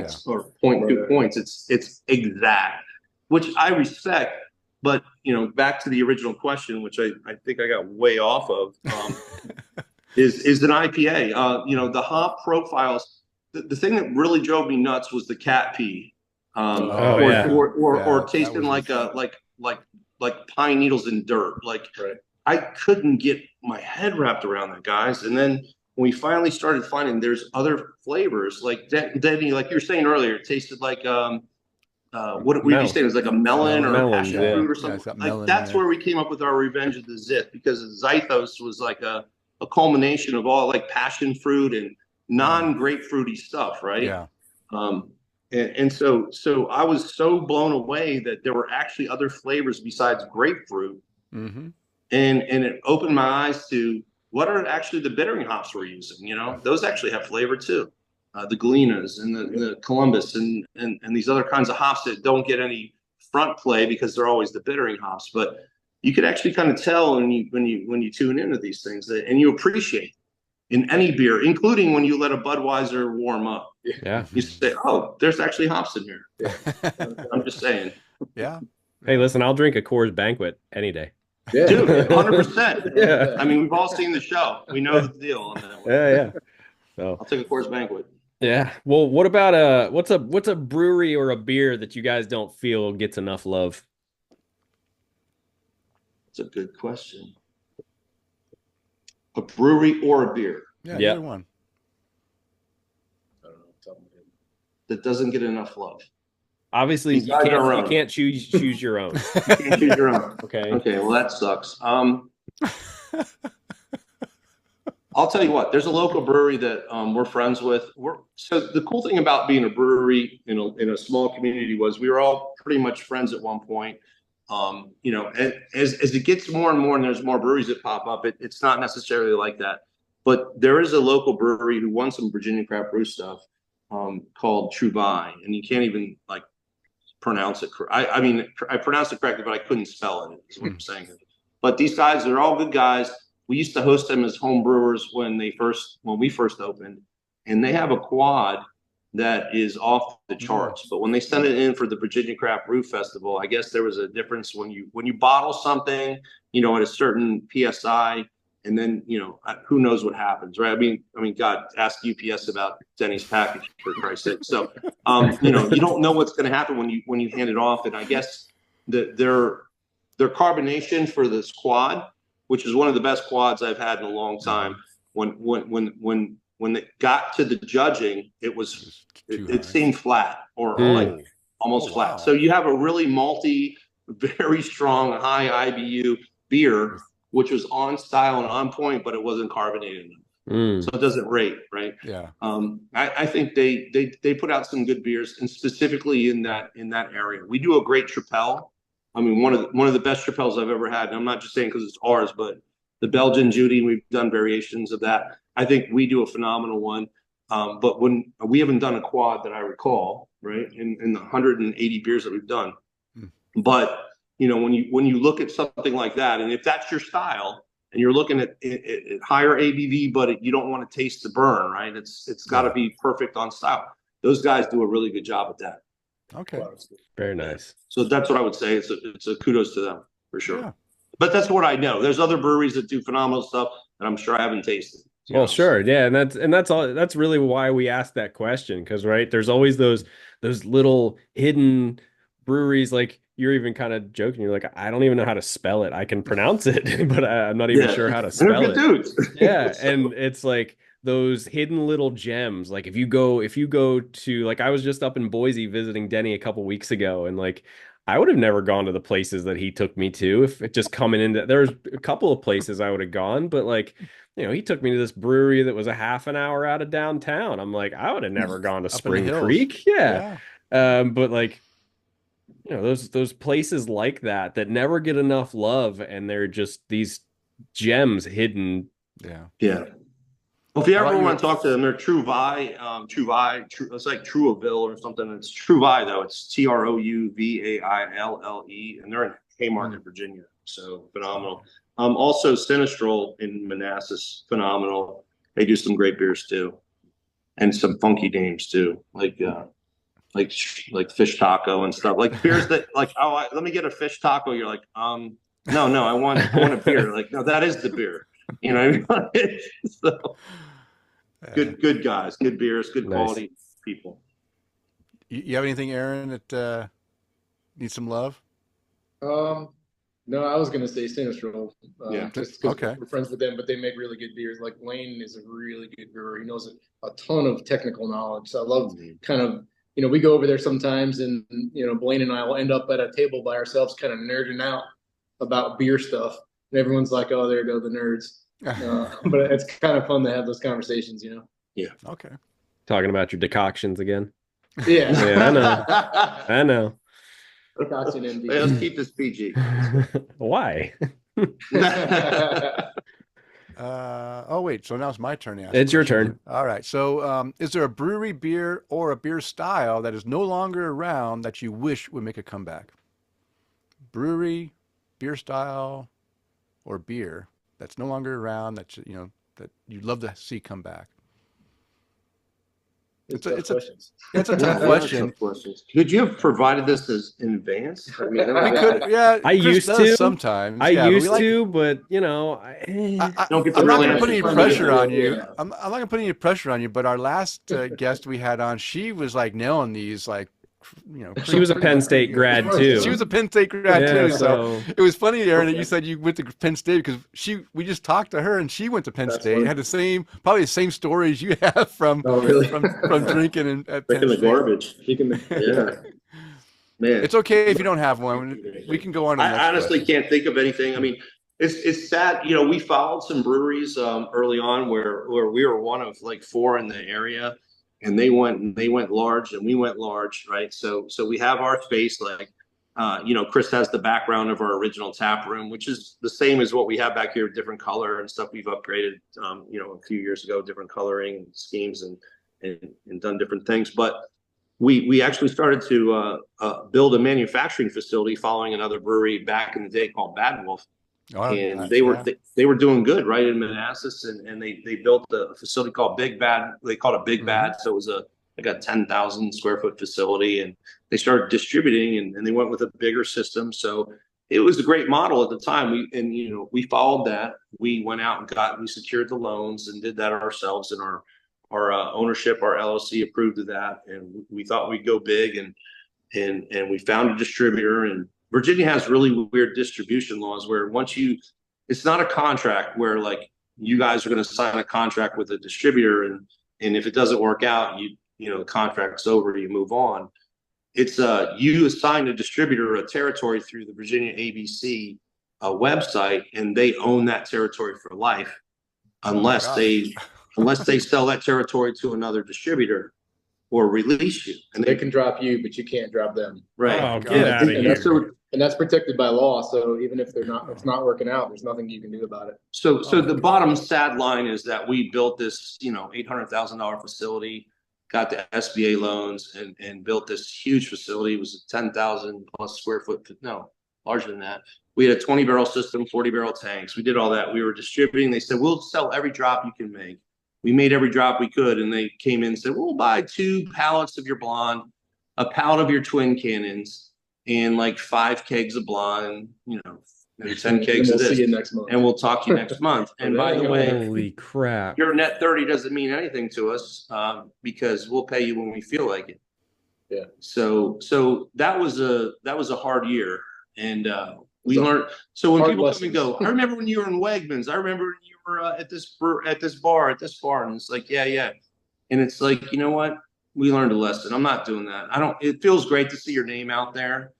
0.2 points. It's exact, which I respect. But, back to the original question, which I think I got way off of, is an IPA. The hop profiles. The thing that really drove me nuts was the cat pee, or tasting like pine needles in dirt. Like, I couldn't get my head wrapped around that, guys. And then when we finally started finding there's other flavors, like Denny, like you were saying earlier, it tasted like what were you saying? It was like a melon or passion fruit or something. Like that's where we came up with our Revenge of the Zyth, because Zythos was like a culmination of all like passion fruit and non-grapefruity stuff, right? Yeah. And so I was so blown away that there were actually other flavors besides grapefruit, and it opened my eyes to what are actually the bittering hops we're using. Those actually have flavor too. The Galenas and the Columbus and these other kinds of hops that don't get any front play because they're always the bittering hops. But you could actually kind of tell when you tune into these things and you appreciate in any beer, including when you let a Budweiser warm up. Yeah, you say, "Oh, there's actually hops in here." I'm just saying. Yeah. Hey, listen, I'll drink a Coors Banquet any day. Yeah. Dude, 100%. Yeah. I mean, we've all seen the show. We know the deal on that one. Yeah. So I'll take a Coors Banquet. Yeah. Well, what about what's a brewery or a beer that you guys don't feel gets enough love? That's a good question. A brewery or a beer? Yeah, either one. I don't know. That doesn't get enough love. Obviously, you can't choose your own. You can't choose your own. Okay. Okay. Well, that sucks. I'll tell you what. There's a local brewery that we're friends with. So the cool thing about being a brewery in a small community was we were all pretty much friends at one point. As it gets more and more, and there's more breweries that pop up, it's not necessarily like that. But there is a local brewery who won some Virginia craft brew stuff called True Vine, and you can't even like pronounce it. I mean, I pronounced it correctly, but I couldn't spell it. Is what I'm saying. But these guys, they're all good guys. We used to host them as home brewers when we first opened, and they have a quad that is off the charts. But when they sent it in for the Virginia Craft Brew Festival, I guess there was a difference when you bottle something, at a certain PSI, and then who knows what happens, right? I mean, God, ask UPS about Denny's package for Christ's sake. So, you don't know what's going to happen when you hand it off, and I guess their carbonation for this quad, which is one of the best quads I've had in a long time. When it got to the judging, it seemed flat or like almost flat. Wow. So you have a really malty, very strong, high IBU beer, which was on style and on point, but it wasn't carbonated enough. So it doesn't rate, right? Yeah. I think they put out some good beers, and specifically in that area. We do a great Tripel. I mean, one of the best Tripels I've ever had. And I'm not just saying because it's ours, but the Belgian Judy, we've done variations of that. I think we do a phenomenal one. But when we haven't done a quad that I recall, right, in the 180 beers that we've done. But when you look at something like that, and if that's your style, and you're looking at higher ABV, but you don't want to taste the burn, right? It's got to be perfect on style. Those guys do a really good job at that. Okay. Very nice. So that's what I would say. It's a kudos to them for sure. Yeah. But that's what I know. There's other breweries that do phenomenal stuff that I'm sure I haven't tasted. Well, sure. Yeah. And that's all. That's really why we asked that question. Because, right, there's always those little hidden breweries. Like, you're even kind of joking. You're like, I don't even know how to spell it. I can pronounce it, but I'm not even sure how to spell it. Dudes. Yeah. And it's like those hidden little gems. Like if you go to, like, I was just up in Boise visiting Denny a couple weeks ago, and like, I would have never gone to the places that he took me to if it just coming into, there's a couple of places I would have gone, but like, he took me to this brewery that was a half an hour out of downtown. I'm like, I would have never gone to Spring Creek. Yeah. But like, those places like that never get enough love, and they're just these gems hidden. Yeah. Well, if you ever want to talk to them, they're Trouvaille. It's like Trouville or something. It's Trouvaille, though. It's Trouvaille, and they're in Haymarket, Virginia. So phenomenal. Also, Sinistrol in Manassas, phenomenal. They do some great beers too, and some funky names too, like fish taco and stuff. Like beers that let me get a fish taco. You're like, no, I want a beer. Like, no, that is the beer. You know what I mean? So, good guys, good beers, good quality people. You have anything, Aaron, that needs some love? No, I was gonna say Sinistrol. Just because okay. We're friends with them, but they make really good beers. Like Wayne is a really good brewer. He knows a ton of technical knowledge. So I love kind of, we go over there sometimes, and Blaine and I will end up at a table by ourselves, kind of nerding out about beer stuff, and everyone's like, "Oh, there go the nerds." But it's kind of fun to have those conversations, Yeah. Okay. Talking about your decoctions again. Yeah. Yeah, I know. Decoction envy. Let's keep this PG. Why? Oh wait, so now it's my turn to ask. It's your turn. All right. So, is there a brewery beer or a beer style that is no longer around that you wish would make a comeback? Brewery, beer style, or beer that's no longer around that that you'd love to see come back? It's a tough question. Could you have provided this in advance? I mean, we could, yeah. I used to sometimes. I used to, but don't get I'm not going to really put any pressure on you. I'm not going to put any pressure on you. But our last guest we had on, she was like nailing these, like, she was a Penn State grad too. She was a Penn State grad too. So it was funny, Aaron, that you said you went to Penn State, because we just talked to her and she went to Penn State. Funny. Had probably the same stories you have from from drinking at Penn State. The garbage. Yeah. Man, it's okay if you don't have one. We can go on to the next I honestly question. can't think of anything. I mean, it's sad. We followed some breweries early on where we were one of like 4 in the area. And they went large, and we went large, right? So we have our space. Like, Kris has the background of our original tap room, which is the same as what we have back here, different color and stuff. We've upgraded, a few years ago, different coloring schemes and done different things. But we actually started to build a manufacturing facility following another brewery back in the day called Bad Wolf. And they were doing good, right, in Manassas, and they built a facility called Big Bad. They called it Big Bad, so it was a 10,000 square foot facility, and they started distributing, and they went with a bigger system. So it was a great model at the time. We followed that. We went out and we secured the loans and did that ourselves, and our ownership, our LLC approved of that, and we thought we'd go big, and we found a distributor. And Virginia has really weird distribution laws where it's not a contract where like you guys are going to sign a contract with a distributor, and if it doesn't work out, the contract's over, you move on. It's you assign a distributor a territory through the Virginia ABC website, and they own that territory for life, unless they sell that territory to another distributor or release you. And they can drop you, but you can't drop them. Right. Oh, get out of here. And that's protected by law. So even if it's not working out, there's nothing you can do about it. So the bottom sad line is that we built this, $800,000 facility, got the SBA loans, and built this huge facility. It was a 10,000 plus square foot. No, larger than that. We had a 20-barrel system, 40-barrel tanks. We did all that. We were distributing. They said, we'll sell every drop you can make. We made every drop we could, and they came in and said, we'll buy 2 pallets of your blonde, a pallet of your twin cannons, and like 5 kegs of blonde, maybe 10 kegs of this. See you next month. And we'll talk to you next month. And by the way, holy crap, your net 30 doesn't mean anything to us because we'll pay you when we feel like it. Yeah. So that was a hard year, and we learned. So when people come and go, I remember when you were in Wegmans. I remember when you were at this bar, and it's like, yeah, and it's like, you know what? We learned a lesson. I'm not doing that. It feels great to see your name out there.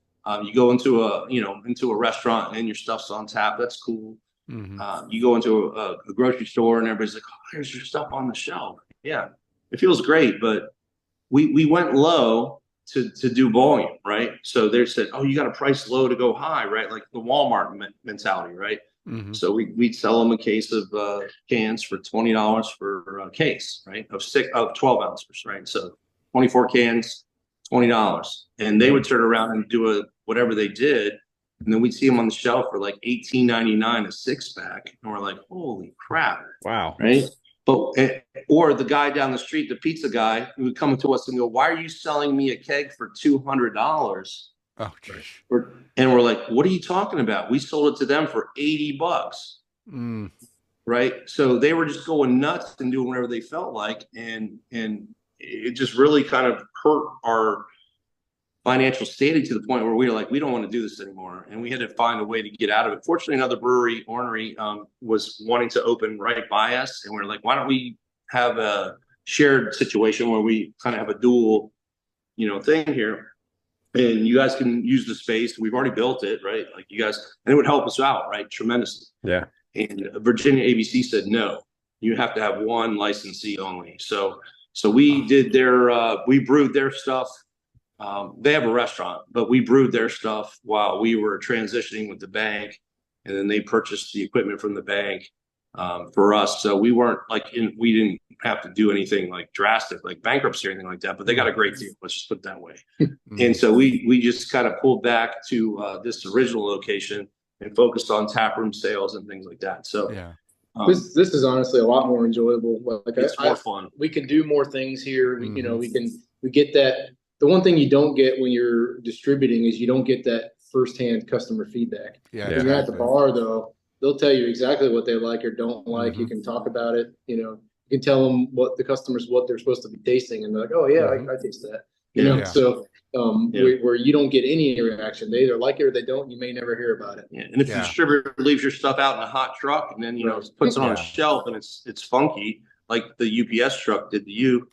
You go into a restaurant and your stuff's on tap. That's cool. Mm-hmm. You go into a grocery store and everybody's like, oh, here's your stuff on the shelf. Yeah, it feels great, but we went low to do volume, right? So they said, oh, you got to price low to go high, right? Like the Walmart mentality, right? Mm-hmm. So we'd sell them a case of cans for $20 for a case, right? Of 12 ounces, right? So 24 cans, $20, and they would turn around and do whatever they did, and then we'd see them on the shelf for like $18.99 a 6-pack, and we're like, holy crap! Wow, right? But or the guy down the street, the pizza guy, who would come to us and go, "Why are you selling me a keg for $200?" Oh, gosh. And we're like, "What are you talking about? We sold it to them for $80." Mm. Right? So they were just going nuts and doing whatever they felt like, and it just really kind of hurt our financial standing to the point where we were like, we don't want to do this anymore, and we had to find a way to get out of it. Fortunately, another ornery, was wanting to open right by us, and we we're like, why don't we have a shared situation where we kind of have a dual, thing here, and you guys can use the space. We've already built it, right? Like you guys, and it would help us out, right? Tremendously. Yeah. And Virginia ABC said, no, you have to have one licensee only. So we did we brewed their stuff. They have a restaurant, but we brewed their stuff while we were transitioning with the bank, and then they purchased the equipment from the bank for us. So we weren't we didn't have to do anything like drastic, like bankruptcy or anything like that. But they got a great deal. Let's just put it that way. And so we just kind of pulled back to this original location and focused on taproom sales and things like that. So yeah. This is honestly a lot more enjoyable. Like it's more fun. We can do more things here. We get that. The one thing you don't get when you're distributing is you don't get that firsthand customer feedback. Yeah. When you're at the bar, though, they'll tell you exactly what they like or don't like. Mm-hmm. You can talk about it. You can tell them what they're supposed to be tasting, and they're like, "Oh yeah, I taste that." So where you don't get any reaction, they either like it or they don't. You may never hear about it. Yeah. And if the distributor leaves your stuff out in a hot truck and then puts it on a shelf and it's funky, like the UPS truck did to you,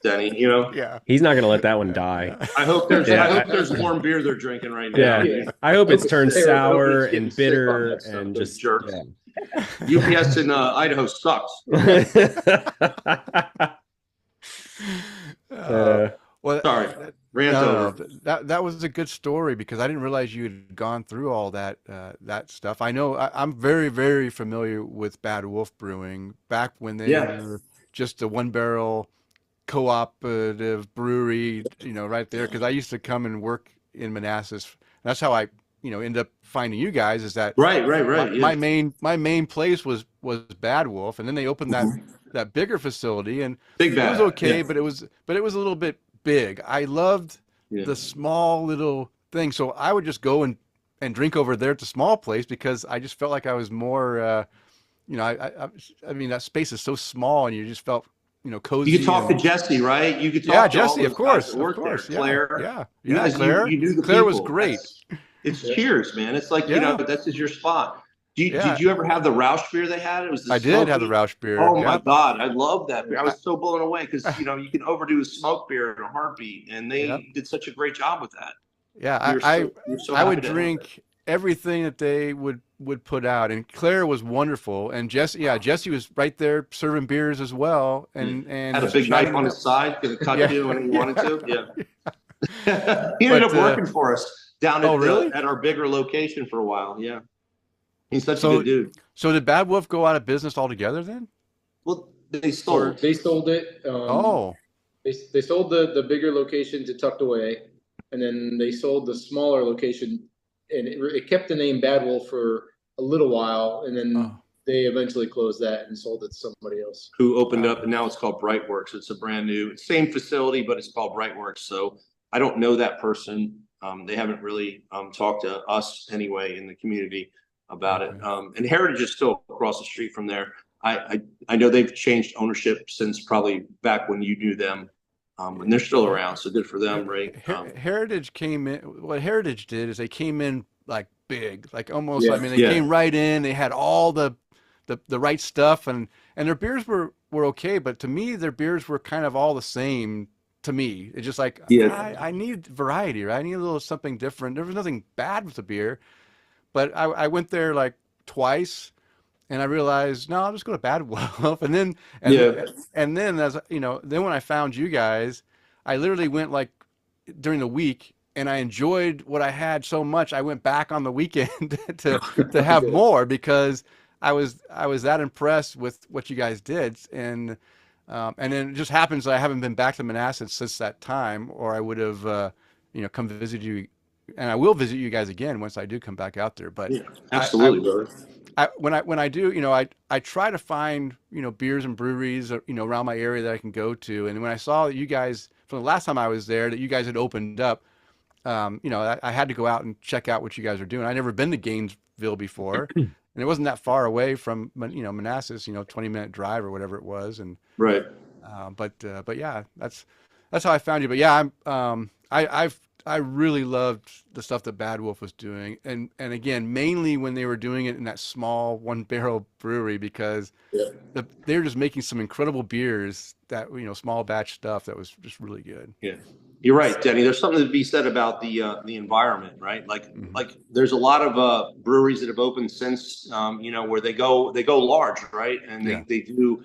Denny, Yeah. He's not going to let that one die. I hope there's warm beer they're drinking right now. Yeah. I hope it's turned sour and bitter and just jerks. Yeah. UPS in Idaho sucks. Well, sorry. That was a good story because I didn't realize you had gone through all that stuff. I know I'm very, very familiar with Bad Wolf Brewing back when they were just a 1-barrel cooperative brewery, right there. Because I used to come and work in Manassas. That's how I, end up finding you guys. Is that right? My main place was Bad Wolf, and then they opened that bigger facility, and Big Bad. It was okay, but it was a little bit big. I loved the small little thing, so I would just go and and drink over there at the small place because I just felt like I was more, I mean, that space is so small and you just felt, cozy. You could talk to and, Jesse, right? You could talk yeah, to all Jesse, of those guys course, that work there. yeah, Claire, yeah, you yeah. guys, Claire, you knew the Claire was people. great. It's cheers, man. It's like, Yeah. this is your spot. Yeah. Did you ever have the Rausch beer they had? It was the I did have the smoky- Rausch beer. Oh my Yep. God, I love that beer. I was so blown away because you can overdo a smoke beer in a heartbeat, and they Yep. did such a great job with that. Yeah, You're so I happy would to have drink everything that they would put out, and Claire was wonderful, and Jesse was right there serving beers as well, and had a just big knife chatting on up. his side, could have cut Yeah. you when he wanted to. Yeah. He ended But, up working for us down Oh, really? at our bigger location for a while. Yeah, he's such a good dude. So did Bad Wolf go out of business altogether then? Well, they sold. They sold it. Oh, They sold the bigger location to Tucked Away, and then they sold the smaller location, and it kept the name Bad Wolf for a little while, and then they eventually closed that and sold it to somebody else. Who opened up, and now it's called Brightworks. It's a brand new, same facility, but it's called Brightworks. So I don't know that person. They haven't really talked to us anyway in the community about it. And Heritage is still across the street from there. I know they've changed ownership since probably back when you knew them, and they're still around. So good for them, right? Heritage came in. What Heritage did is they came in like big, like almost. Yeah. I mean, they came right in. They had all the right stuff, and their beers were okay. But to me, their beers were kind of all the same. To me, it's just like I need variety, right? I need a little something different. There was nothing bad with the beer, but I went there like twice. And I realized, no, I'll just go to Bad Wolf. And then, as you know, then when I found you guys, I literally went like during the week, and I enjoyed what I had so much. I went back on the weekend to have more because I was that impressed with what you guys did. And then it just happens that I haven't been back to Manassas since that time, or I would have, come visit you, and I will visit you guys again once I do come back out there. But absolutely, brother. When I do, I try to find, beers and breweries, around my area that I can go to. And when I saw that you guys, from the last time I was there, that you guys had opened up, I had to go out and check out what you guys are doing. I'd never been to Gainesville before, and it wasn't that far away from, Manassas, 20-minute drive or whatever it was. And right. But yeah, that's how I found you. But yeah, I really loved the stuff that Bad Wolf was doing, and again, mainly when they were doing it in that small 1-barrel brewery, because they were just making some incredible beers that small batch stuff that was just really good. Yeah, you're right, Denny. There's something to be said about the environment, right? Like there's a lot of breweries that have opened since where they go large, right? And they do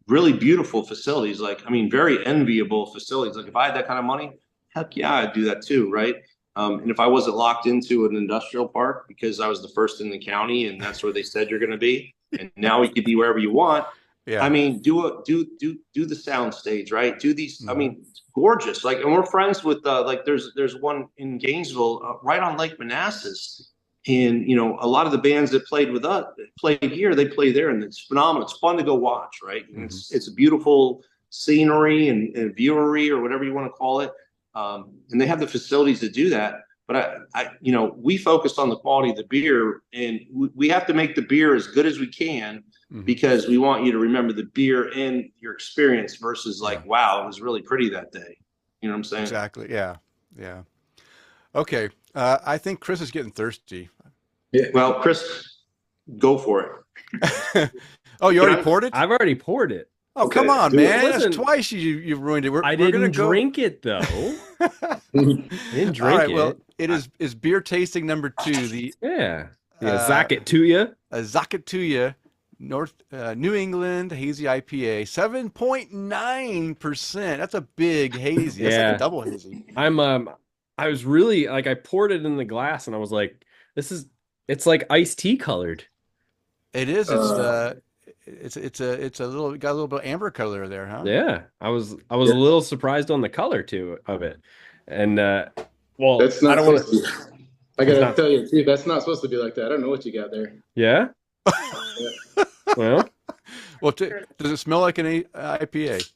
really beautiful facilities. Like, I mean, very enviable facilities. Like if I had that kind of money, heck yeah, I'd do that too, right? And if I wasn't locked into an industrial park because I was the first in the county and that's where they said you're going to be, and now you could be wherever you want. Yeah. I mean, do the sound stage, right? Do these. I mean, gorgeous. Like, and we're friends with there's one in Gainesville right on Lake Manassas, and a lot of the bands that played with us played here, they play there, and it's phenomenal. It's fun to go watch, right? And it's a beautiful scenery and viewery or whatever you want to call it. And they have the facilities to do that, but we focus on the quality of the beer, and we have to make the beer as good as we can because we want you to remember the beer and your experience versus wow, it was really pretty that day. You know what I'm saying? Exactly. Yeah. Yeah. Okay. I think Kris is getting thirsty. Yeah. Well, Kris, go for it. Oh, you already poured it? I've already poured it. Oh, okay. Come on, man. That's twice you've ruined it. I didn't drink it, though. I didn't drink it. Well, it is beer tasting number 2. The Azaccit-To-Ya. Azaccit-To-Ya, New England Hazy IPA, 7.9%. That's a big hazy. That's like a double hazy. I was really like, I poured it in the glass, and I was like, it's like iced tea colored. It is. It's a little got a little bit of amber color there, huh? Yeah, I was a little surprised on the color too of it, and well, that's not supposed to be. I gotta tell you, too, that's not supposed to be like that. I don't know what you got there. Yeah. Well, does it smell like an IPA?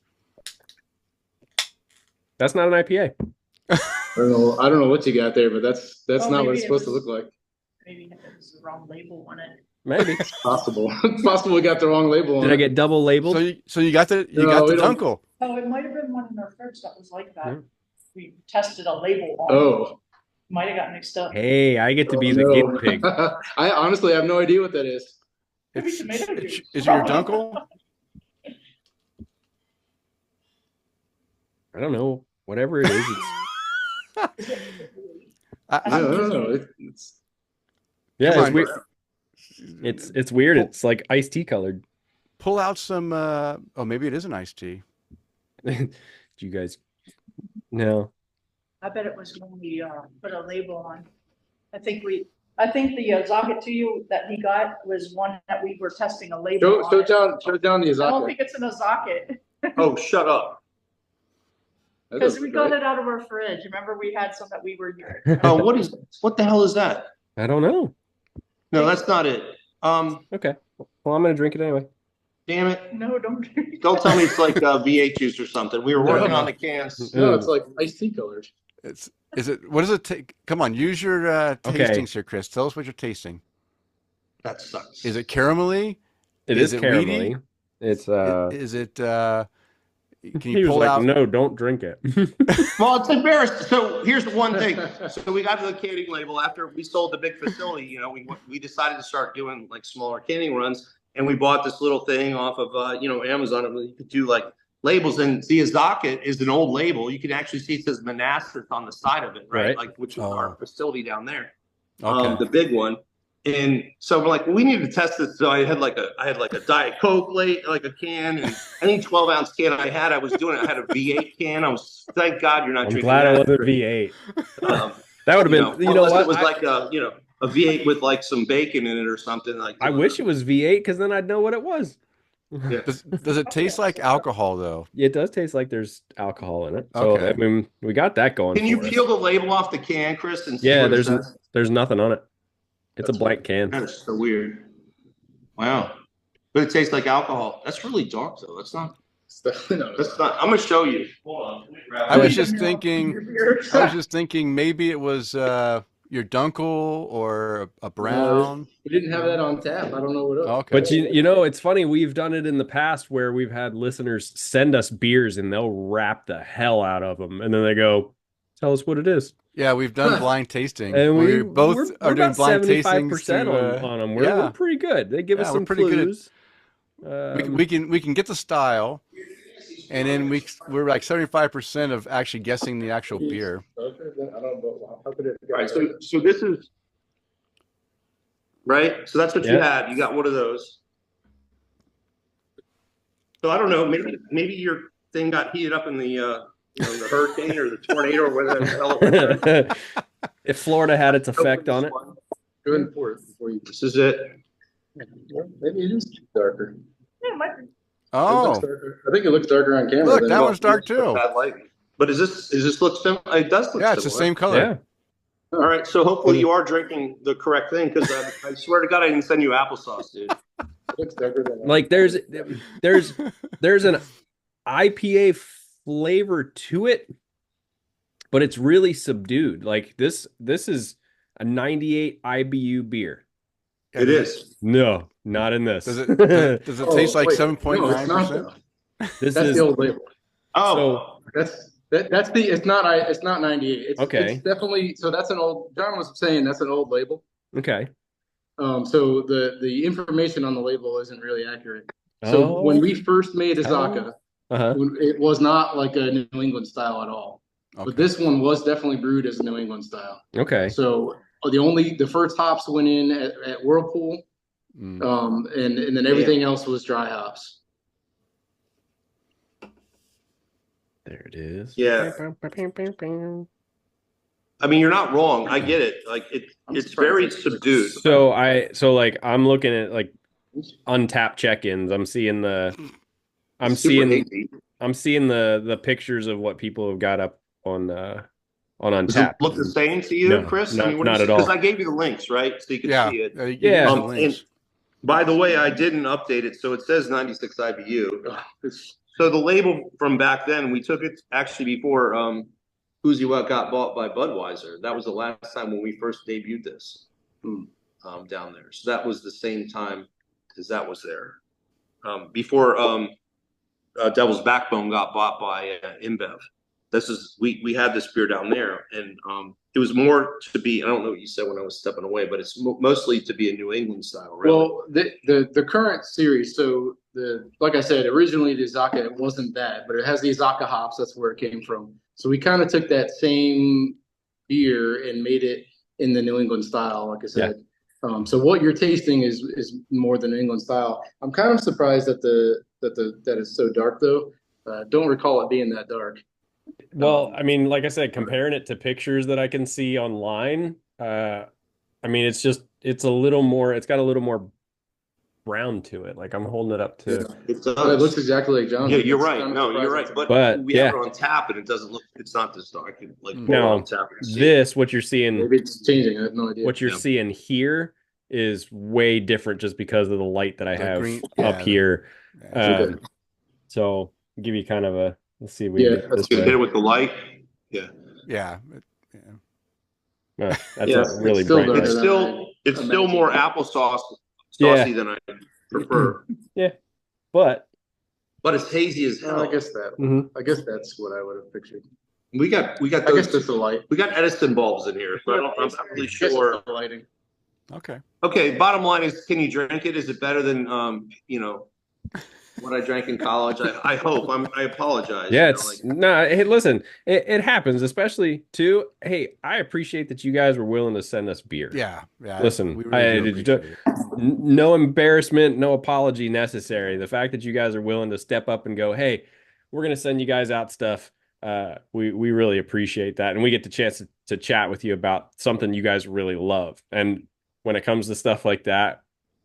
That's not an IPA. I don't know what you got there, but that's Oh, not what maybe it's it supposed to was- look like. Maybe it was the wrong label on it. Maybe. Possible. It's possible we got the wrong label on Did I it. get double labeled? So you got the No, we don't- dunkel. Oh, it might have been one in our fridge that was like that. Yeah. We tested a label on it. Oh. Might have got mixed up. Hey, I get to be Oh, the no. guinea pig. I honestly have no idea what that is. Maybe It's, tomato it's, juice. is it your dunkel? I don't know. Whatever it is, it's I don't know. It's yeah, Come it's on. weird. It's weird. It's like iced tea colored. Pull out some. Oh, maybe it is an iced tea. Do you guys? No. I bet it was when we put a label on. I think the Azaccit-To-Ya that he got was one that we were testing a label on. show it. down the I don't Azaccit. think it's an Azaccit Oh, shut up. because we got it out of our fridge. Remember, we had some that we were. Oh, what the hell is that? I don't know. No, that's not it. Okay. Well, I'm gonna drink it anyway. Damn it. No, don't. Don't tell me it's like V8 juice or something. We were working on the cans. No, it's like iced tea colors. Is it? What does it take? Come on, use your Okay. tastings here, Kris. Tell us what you're tasting. That sucks. Is it caramelly? It Is is it weedy? caramelly. It's Is it? Can he you was pull like, out? no, don't drink it. Well, it's embarrassing. So here's the one thing. So we got to the canning label after we sold the big facility. You know, we decided to start doing like smaller canning runs, and we bought this little thing off of Amazon. And you could do like labels, and the Azaccit is an old label. You can actually see it says Manassas on the side of it, right? Right. Like which is our facility down there, Okay. the big one. And so we're like, well, we need to test this. So I had like a Diet Coke like a can, and any 12-ounce can I had, I was doing it. I had a V8 can. Thank God you're not I'm drinking glad that. I wasn't V8. That would have been, unless what? it was like a V8 with like some bacon in it or something like that. I wish it was V8 because then I'd know what it was. Yeah. Does it taste like alcohol though? It does taste like there's alcohol in it. So Okay. I mean, we got that going. Can you for us. peel the label off the can, Kris? And see Yeah, what it says? there's nothing on it. It's a blank can. That is so weird. Wow. But it tastes like alcohol. That's really dark though. That's not. That's not. I'm gonna show you. Hold on. I was just thinking maybe it was your dunkel or a brown. We didn't have that on tap. I don't know what else. Okay. But it's funny. We've done it in the past where we've had listeners send us beers and they'll wrap the hell out of them, and then they go, "Tell us what it is." Yeah, we've done blind tasting. And we both we're are doing about blind 75% tastings on them. We're pretty good. They give us some pretty good clues. we can get the style, and then we're like 75% of actually guessing the actual beer. I don't know. How could it? All right. So this is right. So that's what you had. You got one of those. So I don't know. Maybe your thing got heated up in the hurricane or the tornado or whatever the hell it was. If Florida had its effect on it. Go ahead and pour it before you. This is it. Maybe it is darker. Yeah, it might be. Oh, I think it looks darker on camera. look, than that it one's dark too. Bad lighting. But does this look similar? It does look Yeah, it's the similar. same color. Yeah. All right. So hopefully you are drinking the correct thing because I swear to God I didn't send you applesauce, dude. It looks darker than Like there's an IPA flavor to it, but it's really subdued. Like this is a 98 IBU beer. It is. No, not in this. Does it taste like wait. 7.9%? No, it's not, though. This That's is the old label. Oh, That's the. It's not 98. It's, Okay. It's definitely. So that's an old. John was saying that's an old label. okay. So the information on the label isn't really accurate. So when we first made Azacca, it was not like a New England style at all. Okay. But this one was definitely brewed as a New England style. Okay. So the first hops went in at Whirlpool, and then everything else was dry hops. There it is. Yeah. I mean, you're not wrong. I get it. Like it's very subdued. So I'm looking at like untapped check-ins. I'm seeing the pictures of what people have got up on Does it Untapped. look the same to you, No, Kris? not at all. Because I gave you the links, right? So you can see it. Yeah. And by the way, I didn't update it, so it says 96 IBU. So the label from back then, we took it actually before Who's got bought by Budweiser. That was the last time when we first debuted this down there. So that was the same time as that was there. Before Devil's Backbone got bought by InBev. We had this beer down there, and it was more to be. I don't know what you said when I was stepping away, but it's mostly to be a New England style. Really. Well, the current series. So like I said, originally the Azacca, it wasn't that, but it has the Azacca hops. That's where it came from. So we kind of took that same beer and made it in the New England style, like I said. Yeah. So what you're tasting is more the New England style. I'm kind of surprised that that it's so dark though. Don't recall it being that dark. Well, I mean, like I said, comparing it to pictures that I can see online, I mean, it's got a little more brown to it. Like I'm holding it up to. Yeah, it looks exactly like John's. Yeah, you're right. No, you're right. But we have it on tap, and it doesn't look. It's not this dark. Like no, on tap, what you're seeing. Maybe it's changing. I have no idea. What you're seeing here is way different, just because of the light that I have up here. Yeah. So give you kind of a. Let's see. Let's hit it with the light. Yeah. Yeah. That's a really bright. It's still more applesauce saucy than I prefer. Yeah, but it's hazy as hell. I guess that's what I would have pictured. We got. I guess that's the light. We got Edison bulbs in here, but I'm not really sure. Lighting. Okay. Bottom line is, can you drink it? Is it better than what I drank in college? I hope. I apologize. Yeah, hey, listen, it happens, especially too. Hey, I appreciate that you guys were willing to send us beer. Yeah. Listen, really no embarrassment, no apology necessary. The fact that you guys are willing to step up and go, hey, we're going to send you guys out stuff. We really appreciate that. And we get the chance to chat with you about something you guys really love. And when it comes to stuff like that,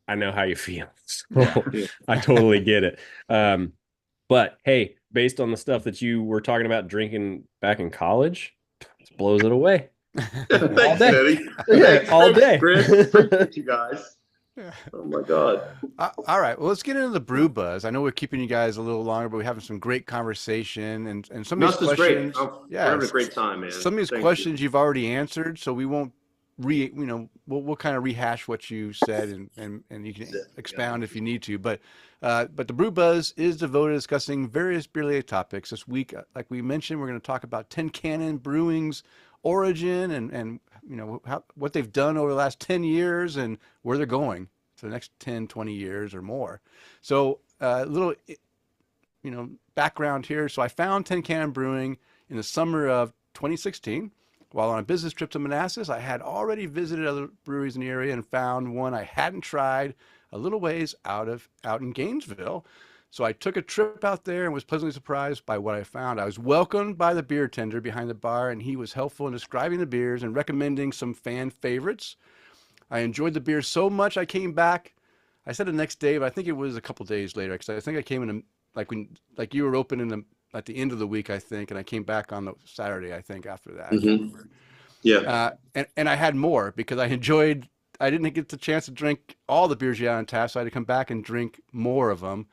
I know how you feel. So I totally get it. But hey, based on the stuff that you were talking about drinking back in college, it blows it away. Thanks, Denny. All day. Chris. Thank you guys. Oh my God. All right. Well, let's get into the brew buzz. I know we're keeping you guys a little longer, but we're having some great conversation and some of these questions. We're having a great time, man. Some of these questions you've already answered, so we won't we'll kind of rehash what you said and you can expound if you need to. But the Brew Buzz is devoted to discussing various beer-related topics. This week, like we mentioned, we're going to talk about Tin Cannon Brewing's origin and what they've done over the last 10 years and where they're going for the next 10, 20 years or more. So a little background here. So I found Tin Cannon Brewing in the summer of 2016. While on a business trip to Manassas, I had already visited other breweries in the area and found one I hadn't tried a little ways out in Gainesville. So I took a trip out there and was pleasantly surprised by what I found. I was welcomed by the beer tender behind the bar, and he was helpful in describing the beers and recommending some fan favorites. I enjoyed the beer so much I came back. I said the next day, but I think it was a couple days later, because I think I came in like you were open at the end of the week, I think, and I came back on the Saturday, I think, after that. Mm-hmm. Yeah. And I had more because I didn't get the chance to drink all the beers you had on tap, so I had to come back and drink more of them.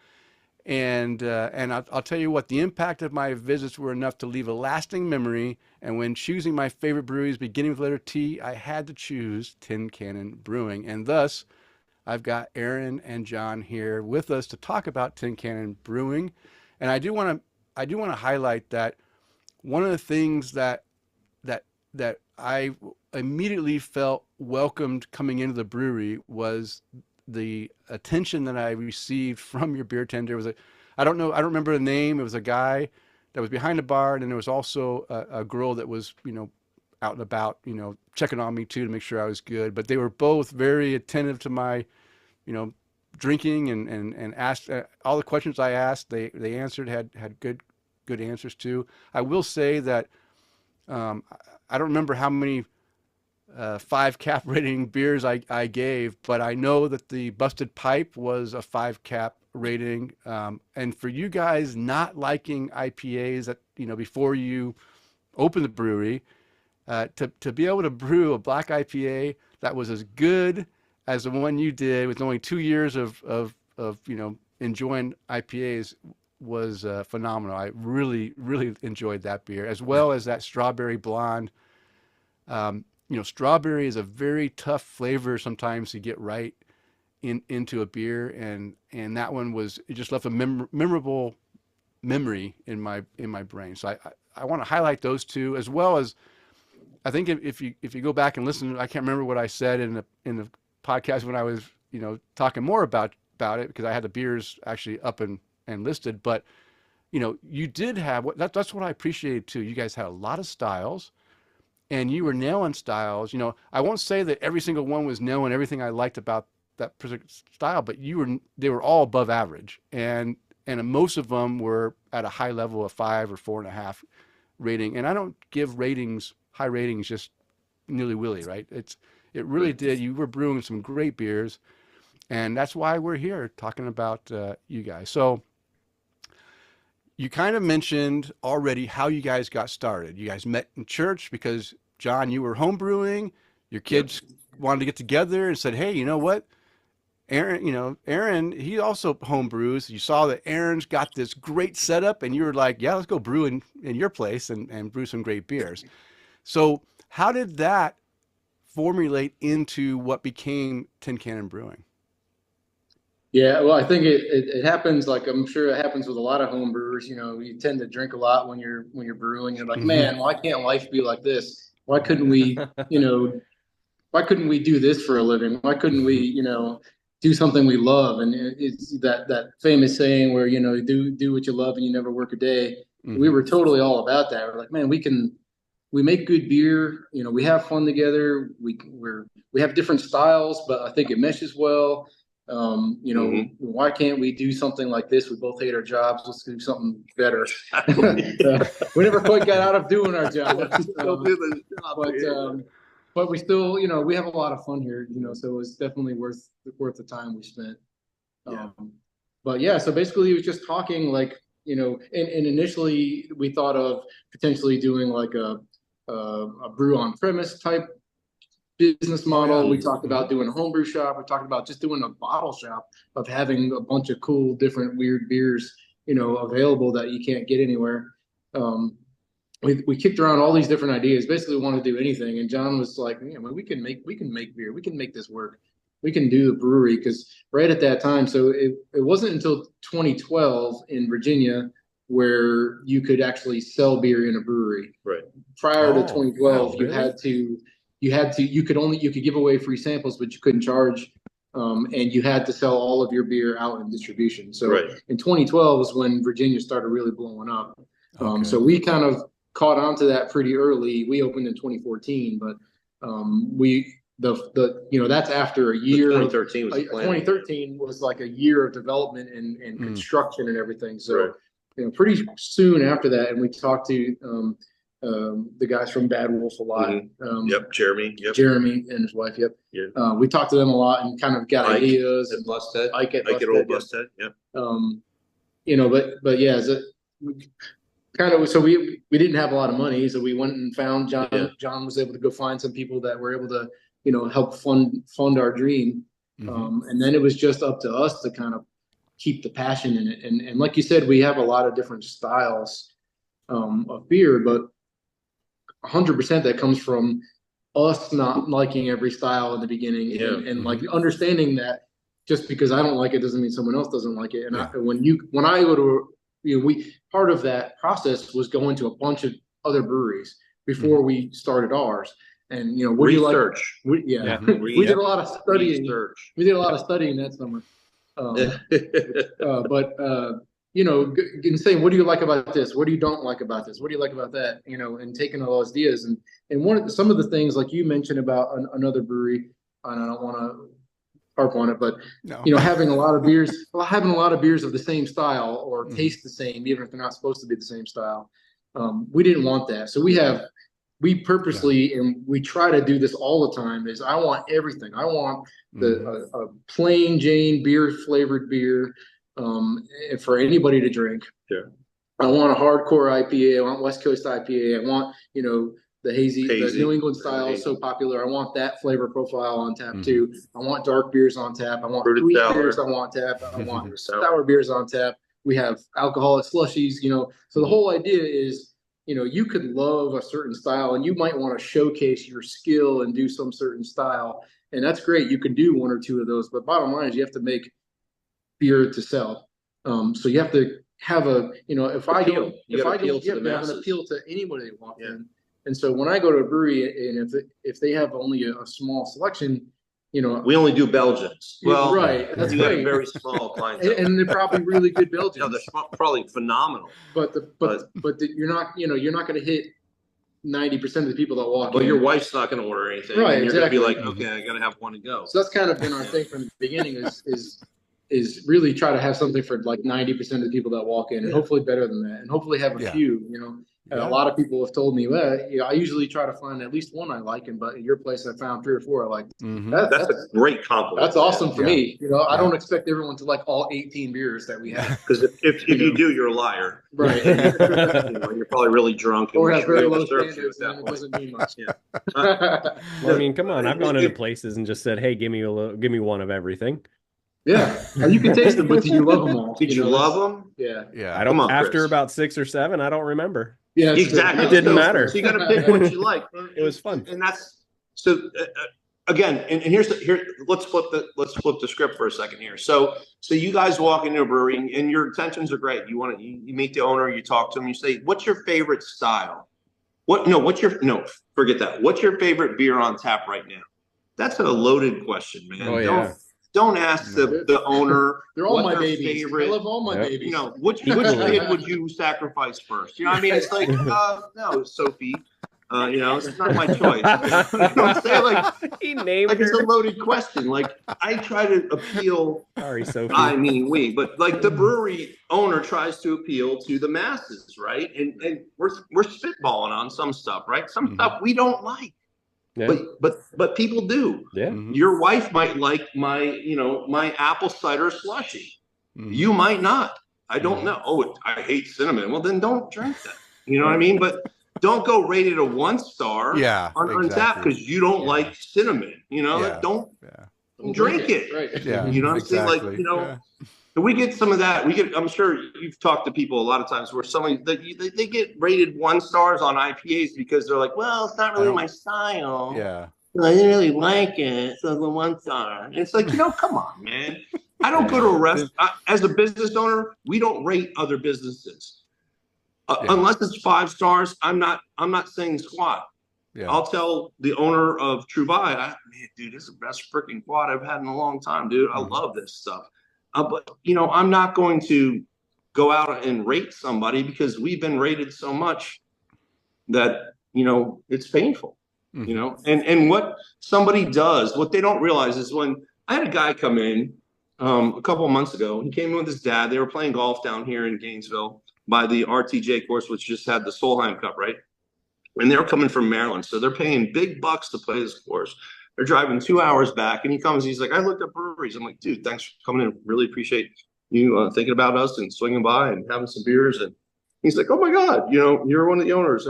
And I'll tell you what, the impact of my visits were enough to leave a lasting memory. And when choosing my favorite breweries beginning with letter T, I had to choose Tin Cannon Brewing. And thus, I've got Aaron and John here with us to talk about Tin Cannon Brewing. And I do want to highlight that one of the things that I immediately felt welcomed coming into the brewery was the attention that I received from your beer tender. I don't remember the name. It was a guy that was behind the bar, and then there was also a girl that was, out and about, checking on me too to make sure I was good. But they were both very attentive to my, drinking and asked all the questions I asked. They answered, had good answers too. I will say that I don't remember how many 5 cap rating beers I gave, but I know that the Busted Pipe was a 5 cap rating. And for you guys not liking IPAs that, before you open the brewery, to be able to brew a black IPA that was as good as the one you did with only 2 years of enjoying IPAs was phenomenal. I really, really enjoyed that beer, as well as that strawberry blonde. Strawberry is a very tough flavor sometimes to get right into a beer, and that one it just left a memorable memory in my brain. So I want to highlight those two, as well as I think if you go back and listen, I can't remember what I said in the podcast when I was talking more about it, because I had the beers actually up and listed, but you did have that's what I appreciated too. You guys had a lot of styles, and you were nailing styles. I won't say that every single one was nailing everything I liked about that particular style, but they were all above average, and most of them were at a high level of 5 or 4.5 rating. And I don't give high ratings just nilly-willy, right? It really did. You were brewing some great beers, and that's why we're here talking about you guys. So you kind of mentioned already how you guys got started. You guys met in church because, John, you were home brewing. Your kids wanted to get together and said, hey, you know what? Aaron, he also home brews. You saw that Aaron's got this great setup, and you were like, yeah, let's go brew in your place and brew some great beers. So how did that formulate into what became Tin Cannon Brewing? Yeah, well, I think it happens, like I'm sure it happens with a lot of home brewers. You tend to drink a lot when you're brewing. You're like, man, why can't life be like this? Why couldn't we, why couldn't we do this for a living? Why couldn't we, do something we love? And it's that famous saying where, do what you love and you never work a day. We were totally all about that. We're like, man, we make good beer. We have fun together. We have different styles, but I think it meshes well. Why can't we do something like this? We both hate our jobs. Let's do something better. We never quite got out of doing our job. But we still, we have a lot of fun here, so it was definitely worth the time we spent. But yeah, so basically it was just talking like, and initially we thought of potentially doing like a brew on premise type business model. We talked about doing a homebrew shop. We talked about just doing a bottle shop, of having a bunch of cool, different, weird beers, available that you can't get anywhere. We kicked around all these different ideas. Basically, we wanted to do anything, and John was like, "Yeah, well, we can make beer. We can make this work. We can do the brewery." Because right at that time, so it wasn't until 2012 in Virginia where you could actually sell beer in a brewery. Right. Prior to 2012, wow, really? you could give away free samples, but you couldn't charge, and you had to sell all of your beer out in distribution. So in 2012 was when Virginia started really blowing up. So we kind of caught on to that pretty early. We opened in 2014, but that's after a year. 2013 was 2013 was like a year of development and construction and everything. So pretty soon after that, and we talked to the guys from Bad Wolf a lot. Jeremy. Jeremy and his wife. We talked to them a lot and kind of got ideas. And Busted. Ike at Busted. But yeah, kind of, so we didn't have a lot of money, so we went and found John. John was able to go find some people that were able to, help fund our dream. And then it was just up to us to kind of keep the passion in it. And like you said, we have a lot of different styles of beer, but 100% that comes from us not liking every style in the beginning, and like understanding that just because I don't like it doesn't mean someone else doesn't like it. And when I go to part of that process was going to a bunch of other breweries before we started ours. And what research. do you like? We did a lot of studying. We did a lot of studying that summer. And saying, what do you like about this? What do you don't like about this? What do you like about that? And taking all those ideas and some of the things like you mentioned about another brewery, and I don't want to harp on it, but having a lot of beers of the same style or taste the same, even if they're not supposed to be the same style. We didn't want that. So we purposely, and we try to do this all the time, is I want everything. I want a plain Jane beer flavored beer for anybody to drink. I want a hardcore IPA. I want West Coast IPA. I want, the hazy, the New England style is so popular. I want that flavor profile on tap too. I want dark beers on tap. I want sweet beers on tap. I want sour beers on tap. We have alcoholic slushies, so the whole idea is, you could love a certain style and you might want to showcase your skill and do some certain style. And that's great. You can do one or two of those, but bottom line is you have to make beer to sell. So you have to have if I go, you have to have an appeal to anybody that walks in. And so when I go to a brewery and if they have only a small selection, we only do Belgians. Well, right. That's you got great. a very small clientele. And they're probably really good Belgians. No, they're probably phenomenal. But you're not going to hit 90% of the people that walk in. Well, your wife's not going to order anything. Right, and you're exactly. going to be like, okay, I got to have one to go. So that's kind of been our thing from the beginning is really try to have something for like 90% of the people that walk in, and hopefully better than that, and hopefully have a few. A lot of people have told me, well, I usually try to find at least one I like, but at your place I found 3 or 4 I like. That's a great compliment. That's awesome for me. I don't expect everyone to like all 18 beers that we have. Because if you do, you're a liar. Right. You're probably really drunk. Or have very low standards, and it doesn't mean much. Well, I mean, come on. I've gone into places and just said, hey, give me one of everything. Yeah, and you can taste them, but do you love them all? Did you love them? Yeah. I don't. Come on, after Kris. about 6 or 7, I don't remember. Yeah, exactly. It didn't matter. So you got to pick what you like. It was fun, and that's so. Again, and here's let's flip the script for a second here. So you guys walk into a brewery and your intentions are great. You meet the owner, you talk to him, you say, "What's your favorite style?" Forget that. What's your favorite beer on tap right now? That's a loaded question, man. Oh, yeah. Don't ask the owner. They're all my their babies. Favorite. I love all my babies. Which kid would you sacrifice first? I mean, it's like, no, Sophie. It's not my choice. You know what I'm saying? Like, he named like her. It's a loaded question. Like, I try to appeal. Sorry, Sophie. I mean, but like the brewery owner tries to appeal to the masses, right? And we're spitballing on some stuff, right? Some stuff we don't like. Yeah. But people do. Yeah. Your wife might like my apple cider slushy. You might not. I don't know. Oh, I hate cinnamon. Well, then don't drink that. You know what I mean? But don't go rate it a 1-star on Untappd because you don't like cinnamon. Don't drink it. Right. Yeah. You know what I'm saying? Like, we get some of that. I'm sure you've talked to people a lot of times where they get rated 1-stars on IPAs because they're like, well, it's not really my style. Yeah. I didn't really like it, so the 1-star. And it's like, come on, man. I don't go to a restaurant. As a business owner, we don't rate other businesses. Unless it's 5 stars, I'm not saying squat. Yeah. I'll tell the owner of Truvai, man, dude, this is the best freaking quad I've had in a long time, dude. I love this stuff. But I'm not going to go out and rate somebody because we've been rated so much that, it's painful, and what somebody does, what they don't realize is when I had a guy come in a couple of months ago, he came in with his dad. They were playing golf down here in Gainesville by the RTJ course, which just had the Solheim Cup, right? And they're coming from Maryland. So they're paying big bucks to play this course. They're driving 2 hours back, and he comes. He's like, I looked up breweries. I'm like, dude, thanks for coming in. Really appreciate you thinking about us and swinging by and having some beers. And he's like, oh my God, you're one of the owners.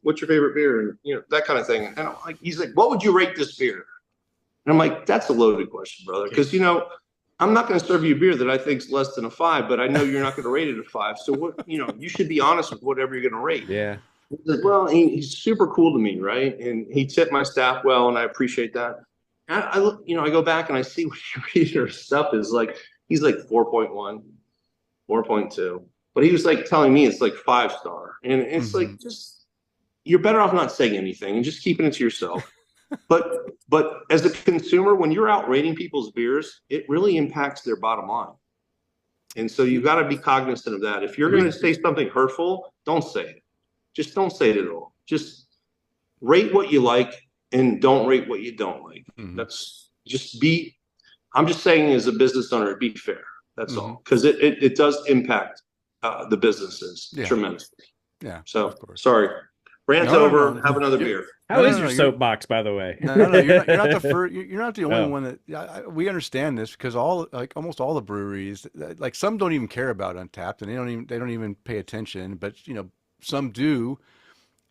What's your favorite beer? And that kind of thing. And I'm like, he's like, what would you rate this beer? And I'm like, that's a loaded question, brother, because I'm not going to serve you a beer that I think is less than a 5, but I know you're not going to rate it a 5. So what? You should be honest with whatever you're going to rate. Yeah. Well, he's super cool to me, right? And he tipped my staff well, and I appreciate that. I look, I go back and I see what you read or stuff is like. He's like 4.1, 4.2, but he was like telling me it's like 5-star, and it's like just you're better off not saying anything and just keeping it to yourself. But as a consumer, when you're out rating people's beers, it really impacts their bottom line, and so you've got to be cognizant of that. If you're going to say something hurtful, don't say it. Just don't say it at all. Just rate what you like and don't rate what you don't like. That's I'm just saying as a business owner, be fair. That's all. Because it does impact the businesses tremendously. Yeah. So sorry. Rant over. No. Have another beer. How is your soapbox, by the way? No, you're not the first. You're not the only one that. We understand this because almost all the breweries, like some don't even care about Untappd, and they don't even pay attention. But some do,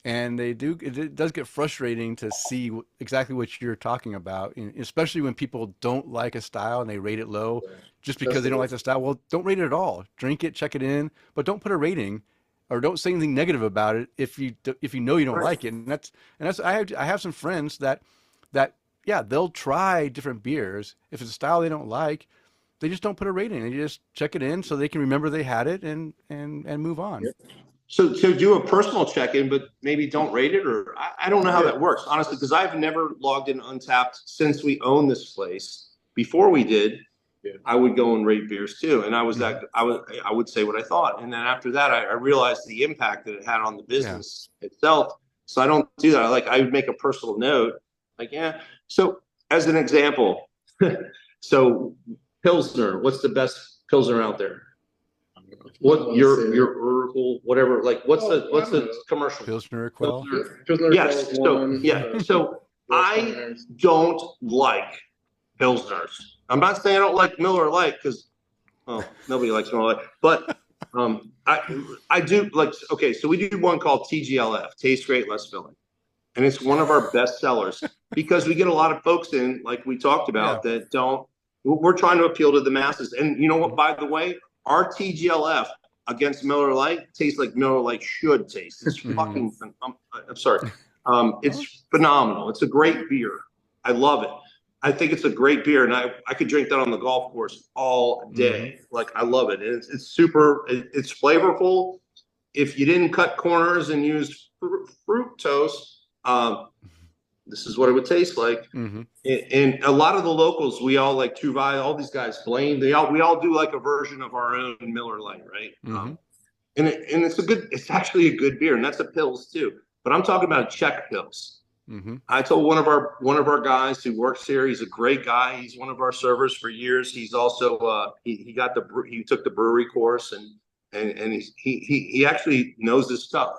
And it does get frustrating to see exactly what you're talking about, especially when people don't like a style and they rate it low just because they don't like the style. Well, don't rate it at all. Drink it, check it in, but don't put a rating or don't say anything negative about it if you know you don't like it. And that's I have some friends that yeah, they'll try different beers. If it's a style they don't like, they just don't put a rating. They just check it in so they can remember they had it and move on. Yep. So do a personal check-in, but maybe don't rate it, or I don't know how that works, honestly, because I've never logged in Untapped since we owned this place. Before we did, I would go and rate beers too, and I would say what I thought, and then after that, I realized the impact that it had on the business itself. So I don't do that. I would make a personal note, So as an example, so Pilsner, what's the best Pilsner out there? What your Oracle, whatever, what's the commercial? Pilsner Quell. Yes. So I don't like Pilsners. I'm not saying I don't like Miller Lite because nobody likes Miller Lite, but I do like. Okay, so we do one called TGLF, Taste Great, Less Filling, and it's one of our best sellers because we get a lot of folks in, like we talked about, that don't. We're trying to appeal to the masses, and you know what? By the way, our TGLF against Miller Lite tastes like Miller Lite should taste. It's fucking. I'm sorry. It's phenomenal. It's a great beer. I love it. I think it's a great beer, and I could drink that on the golf course all day. I love it. It's super. It's flavorful. If you didn't cut corners and use fructose, this is what it would taste like. And a lot of the locals, we all like Truvai, all these guys, Blaine, we all do like a version of our own Miller Lite, right? And it's actually a good beer, and that's a Pils too. But I'm talking about Czech Pils. I told one of our guys who works here, he's a great guy. He's one of our servers for years. He's also he took the brewery course and he actually knows his stuff.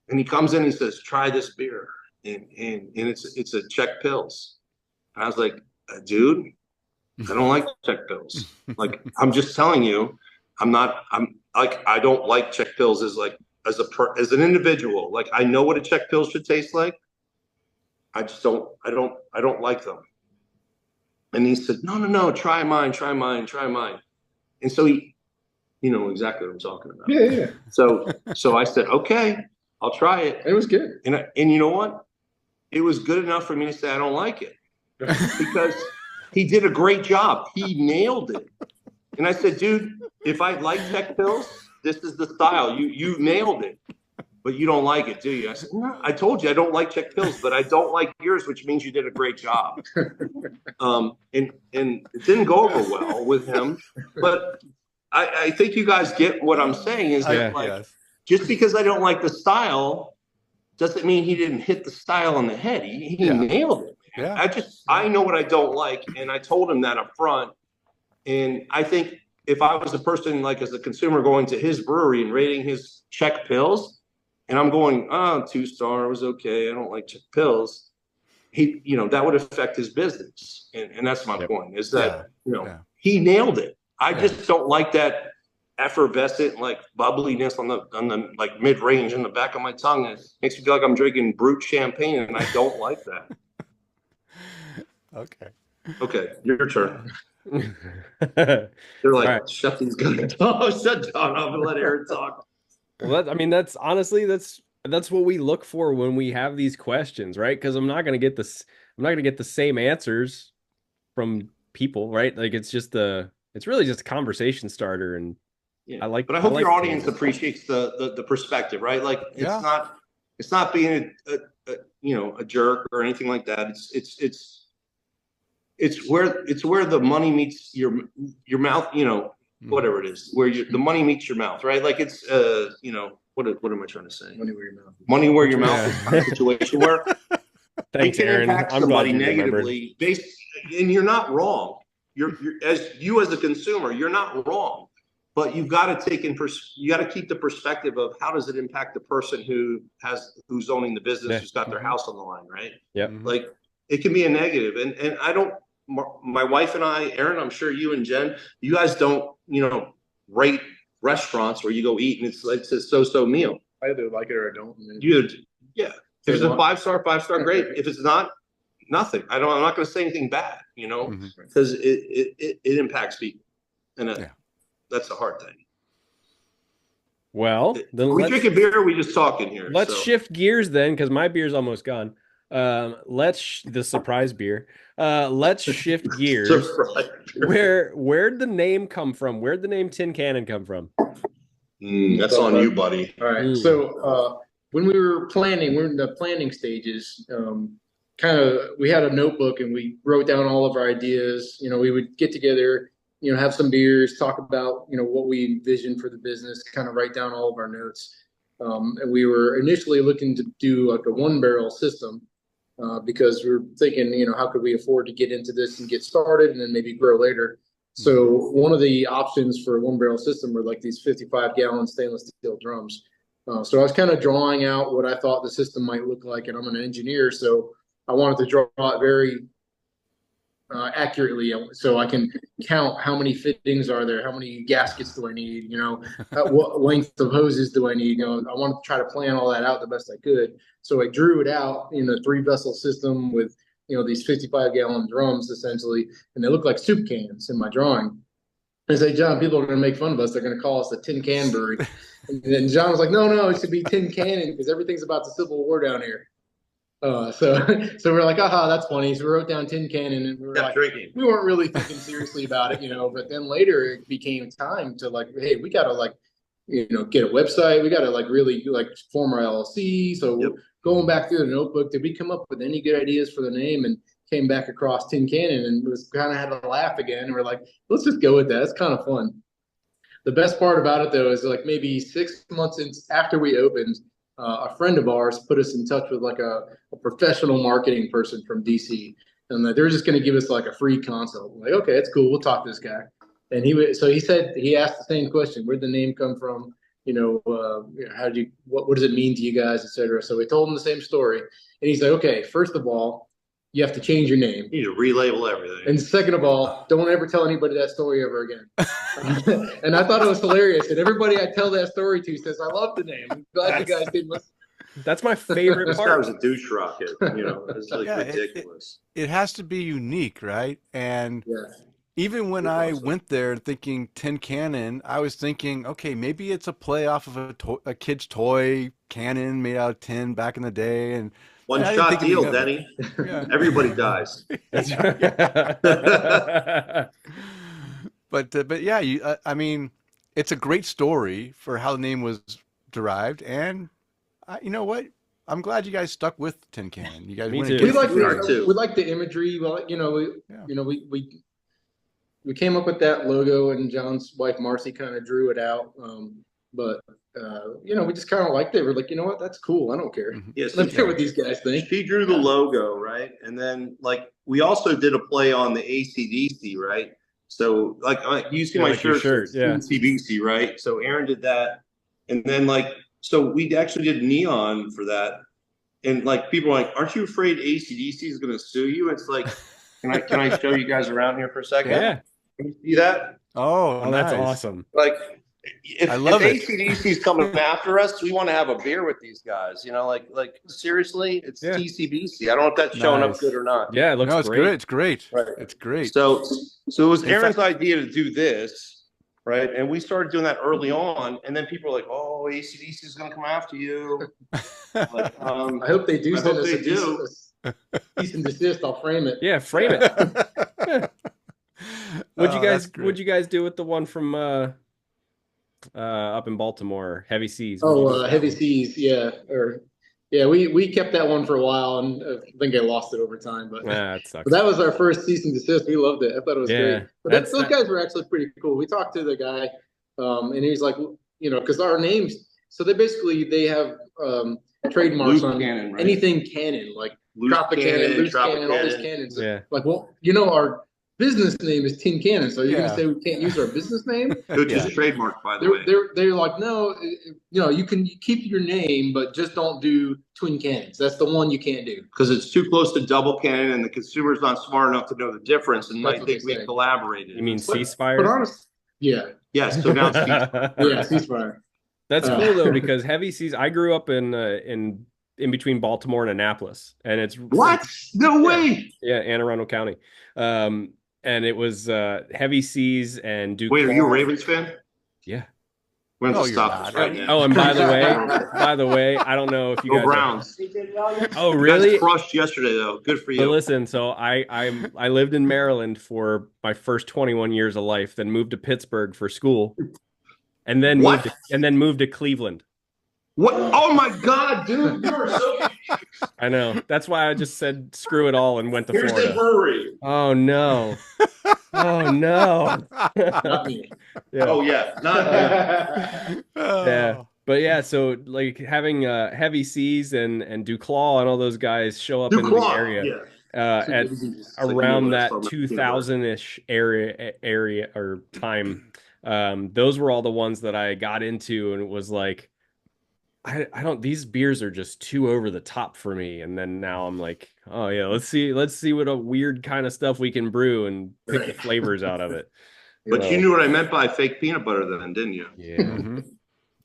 And he comes in and he says, "Try this beer." And it's a Czech Pils. And I was like, dude, I don't like Czech Pils. I'm just telling you, I don't like Czech Pils as an individual. I know what a Czech Pils should taste like. I just don't like them. And he said, no, try mine. And so you know exactly what I'm talking about. Yeah. So I said, okay, I'll try it. It was good. And you know what? It was good enough for me to say I don't like it because he did a great job. He nailed it. And I said, dude, if I like Czech Pils, this is the style. You nailed it, but you don't like it, do you? I said, no, I told you I don't like Czech Pils, but I don't like yours, which means you did a great job. And it didn't go over well with him, but I think you guys get what I'm saying is that just because I don't like the style doesn't mean he didn't hit the style on the head. He nailed it. Man. I know what I don't like, and I told him that up front. And I think if I was a person, as a consumer, going to his brewery and rating his Czech Pils, and I'm going, 2-star was okay, I don't like Czech Pils, that would affect his business. And that's my point, is that he nailed it. I just don't like that effervescent bubbliness on the mid range in the back of my tongue. It makes me feel like I'm drinking brut champagne, and I don't like that. Okay, your turn. They're like, right. Shut these guys off. Shut down up and let Aaron talk. Well, that's honestly that's what we look for when we have these questions, right? Because I'm not gonna get the same answers from people, right? It's really just a conversation starter, and but I hope your audience appreciates the perspective, right? It's not being a jerk or anything like that. It's where the money meets your mouth, whatever it is, where the money meets your mouth, right? What am I trying to say? Money where your mouth is kind of situation where Thanks, it can Aaron. impact somebody negatively. And you're not wrong. You're as a consumer, you're not wrong. But you've got to you got to keep the perspective of how does it impact the person who's owning the business, who's got their house on the line, right? Yeah. It can be a negative, and I don't. My wife and I, Aaron, I'm sure you and Jen, you guys don't, rate restaurants where you go eat and it's a so-so meal. I either like it or I don't. Yeah. If it's a 5-star, 5-star, great. If it's not, nothing. I'm not going to say anything bad, because it impacts people, and that's the hard thing. Well, then we drink a beer. We just talk in here. Let's shift gears then, because my beer's almost gone. The surprise beer. Let's shift gears. Where'd the name come from? Where'd the name Tin Cannon come from? That's on you, buddy. All right. So when we were in the planning stages. We had a notebook and we wrote down all of our ideas. We would get together, have some beers, talk about, what we envisioned for the business, kind of write down all of our notes. And we were initially looking to do like a 1-barrel system because we were thinking, how could we afford to get into this and get started and then maybe grow later. So one of the options for a 1-barrel system were like these 55-gallon stainless steel drums. So I was kind of drawing out what I thought the system might look like, and I'm an engineer, so I wanted to draw it very accurately so I can count how many fittings are there, how many gaskets do I need, what length of hoses do I need. I wanted to try to plan all that out the best I could. So I drew it out in a 3-vessel system with, these 55-gallon drums essentially, and they look like soup cans in my drawing. I say, John, people are going to make fun of us. They're going to call us the Tin Can Brewery. And then John was like, no, it should be Tin Cannon because everything's about the Civil War down here. So we're like, aha, that's funny. So we wrote down Tin Cannon, and we were like, we weren't really thinking seriously about it, But then later it became time to like, hey, we got to get a website. We got to really form our LLC. So going back through the notebook, did we come up with any good ideas for the name? And came back across Tin Cannon and was kind of had a laugh again. And we're like, let's just go with that. It's kind of fun. The best part about it though is maybe 6 months after we opened. A friend of ours put us in touch with a professional marketing person from DC, and they're just going to give us a free consult. Like, okay, it's cool. We'll talk to this guy. And he asked the same question: where'd the name come from? What does it mean to you guys, et cetera? So we told him the same story, and he's like, okay, first of all, you have to change your name. You need to relabel everything. And second of all, don't ever tell anybody that story ever again. And I thought it was hilarious. And everybody I tell that story to says, I love the name. I'm glad you guys didn't listen. That's my favorite this part. guy was a douche rocket. It's ridiculous. It has to be unique, right? And even when I went there thinking Tin Cannon, I was thinking, okay, maybe it's a play off of a kid's toy cannon made out of tin back in the day. And one-shot deal, Denny. Yeah. Everybody dies. But yeah, I mean, it's a great story for how the name was derived, and you know what? I'm glad you guys stuck with Tin Can. You guys, Me too. We like the imagery. Well, we came up with that logo, and John's wife Marcy kind of drew it out. But we just kind of liked it. We're like, you know what? That's cool. I don't care. Yes, let's hear what these guys think. She drew the logo, right? And then we also did a play on the AC/DC, right? So you see my shirt, CBC, right? So Aaron did that, and then so we actually did neon for that, and people are like, aren't you afraid AC/DC is going to sue you? It's like, can I show you guys around here for a second? Yeah. Can you see that? Oh, that's nice. awesome. If AC/DC is coming after us, we want to have a beer with these guys. Seriously, it's TCBC. I don't know if that's showing up good or not. Yeah, it looks great. It's great. Right. It's great. So it was Aaron's idea to do this, right? And we started doing that early on, and then people are like, "Oh, AC/DC is going to come after you." I hope they do. I hope they do. Cease and desist. I'll frame it. Yeah, frame it. What'd you guys do with the one from up in Baltimore, Heavy Seas? Heavy Seas, we kept that one for a while, and I think I lost it over time. But that sucks. But that was our first cease and desist. We loved it. I thought it was great. But those guys were actually pretty cool. We talked to the guy, and he's like, because our names. So they have trademarks on cannon, right? Anything cannon, like Tropicana, Luce cannon, all these cannons. Yeah. Our business name is Tin Cannon, so you're gonna say we can't use our business name? Which is trademark, by the way. They're like, no, you can keep your name, but just don't do twin cannons. That's the one you can't do because it's too close to double cannon, and the consumer's not smart enough to know the difference, and might think we collaborated. You mean ceasefire? But honestly, yes. So now it's ceasefire. That's cool though, because Heavy Seas. I grew up in in between Baltimore and Annapolis, and it's What? No way. Yeah, Anne Arundel County. And it was heavy seas and Duke. Wait, are you a Ravens fan? Yeah. We're going No, to you're stop not. this right now. Oh, and by the way, I don't know if you Go guys Browns. They did well yesterday. Oh, You really? guys crushed yesterday, though. Good for But you. listen, so I lived in Maryland for my first 21 years of life, then moved to Pittsburgh for school, and then What? moved to Cleveland. What? Oh my God, dude! You are so. I know. That's why I just said screw it all and went to Here's Florida. the brewery. Oh no. Oh no. Not me. Yeah. Oh yeah, not Yeah. But yeah, so like having Heavy Seas and Duclaw and all those guys show up in the Duclaw, area yeah. at like around that's that from the 2000-ish area or time. Those were all the ones that I got into, and it was like, I don't, these beers are just too over the top for me. And then now I'm like, oh yeah, let's see what a weird kind of stuff we can brew and pick the flavors out of it. But you knew what I meant by fake peanut butter then, didn't you? Yeah. Mhm.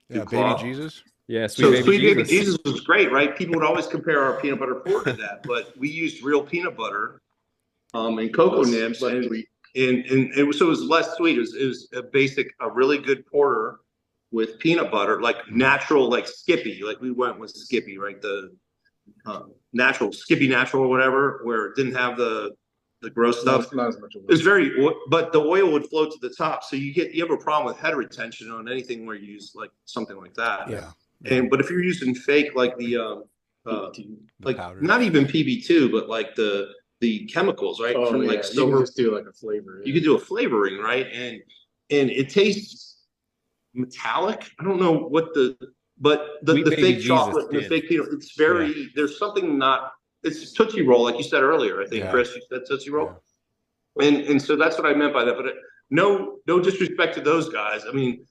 Yeah, Duclaw. baby Jesus. Yeah, So Sweet Baby Jesus. was great, right? People would always compare our peanut butter porter to that, but we used real peanut butter, and cocoa nibs, and it was, so it was less sweet. It was a really good porter with peanut butter, like natural, like Skippy. Like we went with Skippy, right? The natural Skippy natural or whatever, where it didn't have the gross stuff. Not as much. It was but the oil would float to the top, so you have a problem with head retention on anything where you use like something like that. Yeah. But if you're using fake, like the like powder. not even PB2, but like the chemicals, right? Oh, From yeah. like You silver, can just do like a flavor. you could do a flavoring, right? And it tastes metallic. I don't know what but the Sweet Baby fake Jesus chocolate and the did. fake peanut, it's very, there's something not, it's Tootsie Roll, like you said earlier, I think, Yeah. Kris, you said Tootsie Roll. And so that's what I meant by that. But no disrespect to those guys. I mean,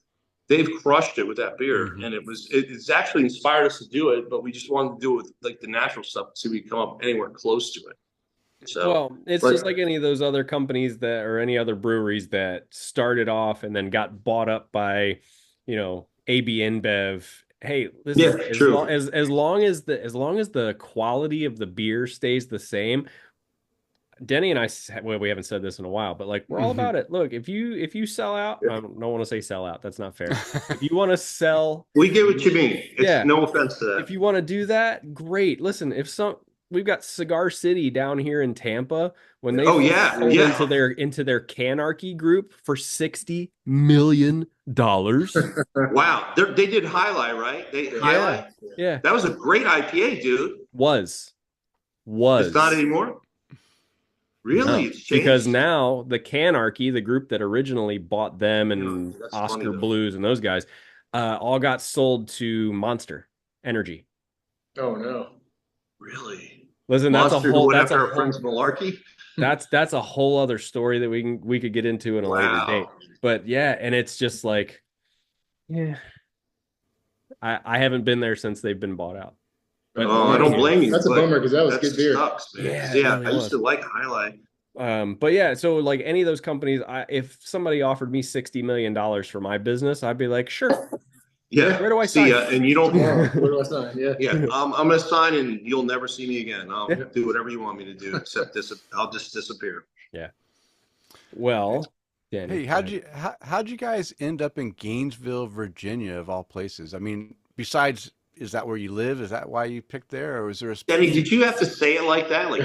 they've crushed it with that beer, Mhm. and it's actually inspired us to do it, but we just wanted to do it with like the natural stuff so we come up anywhere close to it. So Well, it's just like any of those other companies that, or any other breweries that started off and then got bought up by, AB InBev. Hey, listen, true. as long as the quality of the beer stays the same. Denny and I, well, we haven't said this in a while, but like, we're all about it. Look, if you sell out, I don't want to say sell out. That's not fair. If you want to sell, we get what you mean. It's no offense to that. if you want to do that, great. Listen, we've got Cigar City down here in Tampa when they sold into their Canarchy group for $60 million. Wow, they did Highlight, right? Highlight. Yeah, that was a great IPA, dude. Was it's not anymore. Really? No, it's changed? because now the Canarchy, the group that originally bought them and that's Oscar funny, Blues and those guys, all got sold to Monster Energy. Oh no! Really? Listen, Monster that's a whole. That's our friends malarkey. That's a whole other story that we could get into in a later date. But yeah, and it's just like, yeah, I haven't been there since they've been bought out. But I don't blame you. That's a bummer because that was good beer. Sucks, man. Yeah, Yeah, really I used to was. like Highlight. But yeah, so like any of those companies, if somebody offered me $60 million for my business, I'd be like, sure. Yeah. Where do I see sign? ya, and you don't. Where do I sign? Yeah. Yeah, I'm gonna sign, and you'll never see me again. I'll do whatever you want me to do, except I'll just disappear. Yeah. Well, Denny, Hey, how'd you guys end up in Gainesville, Virginia, of all places? I mean, besides, is that where you live? Is that why you picked there, or was there a? Denny, did you have to say it like that? Like,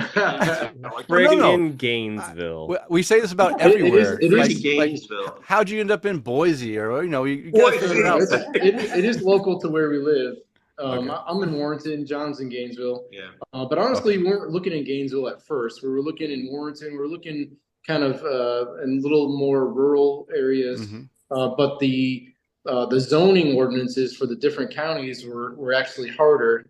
friggin' in Gainesville. We say this about everywhere. It is Gainesville. How'd you end up in Boise, or you gotta figure it out. It is local to where we live. I'm in Warrenton. John's in Gainesville. Yeah. But honestly, we weren't looking in Gainesville at first. We were looking in Warrenton. We were looking kind of in little more rural areas. Mm-hmm. But the zoning ordinances for the different counties were actually harder.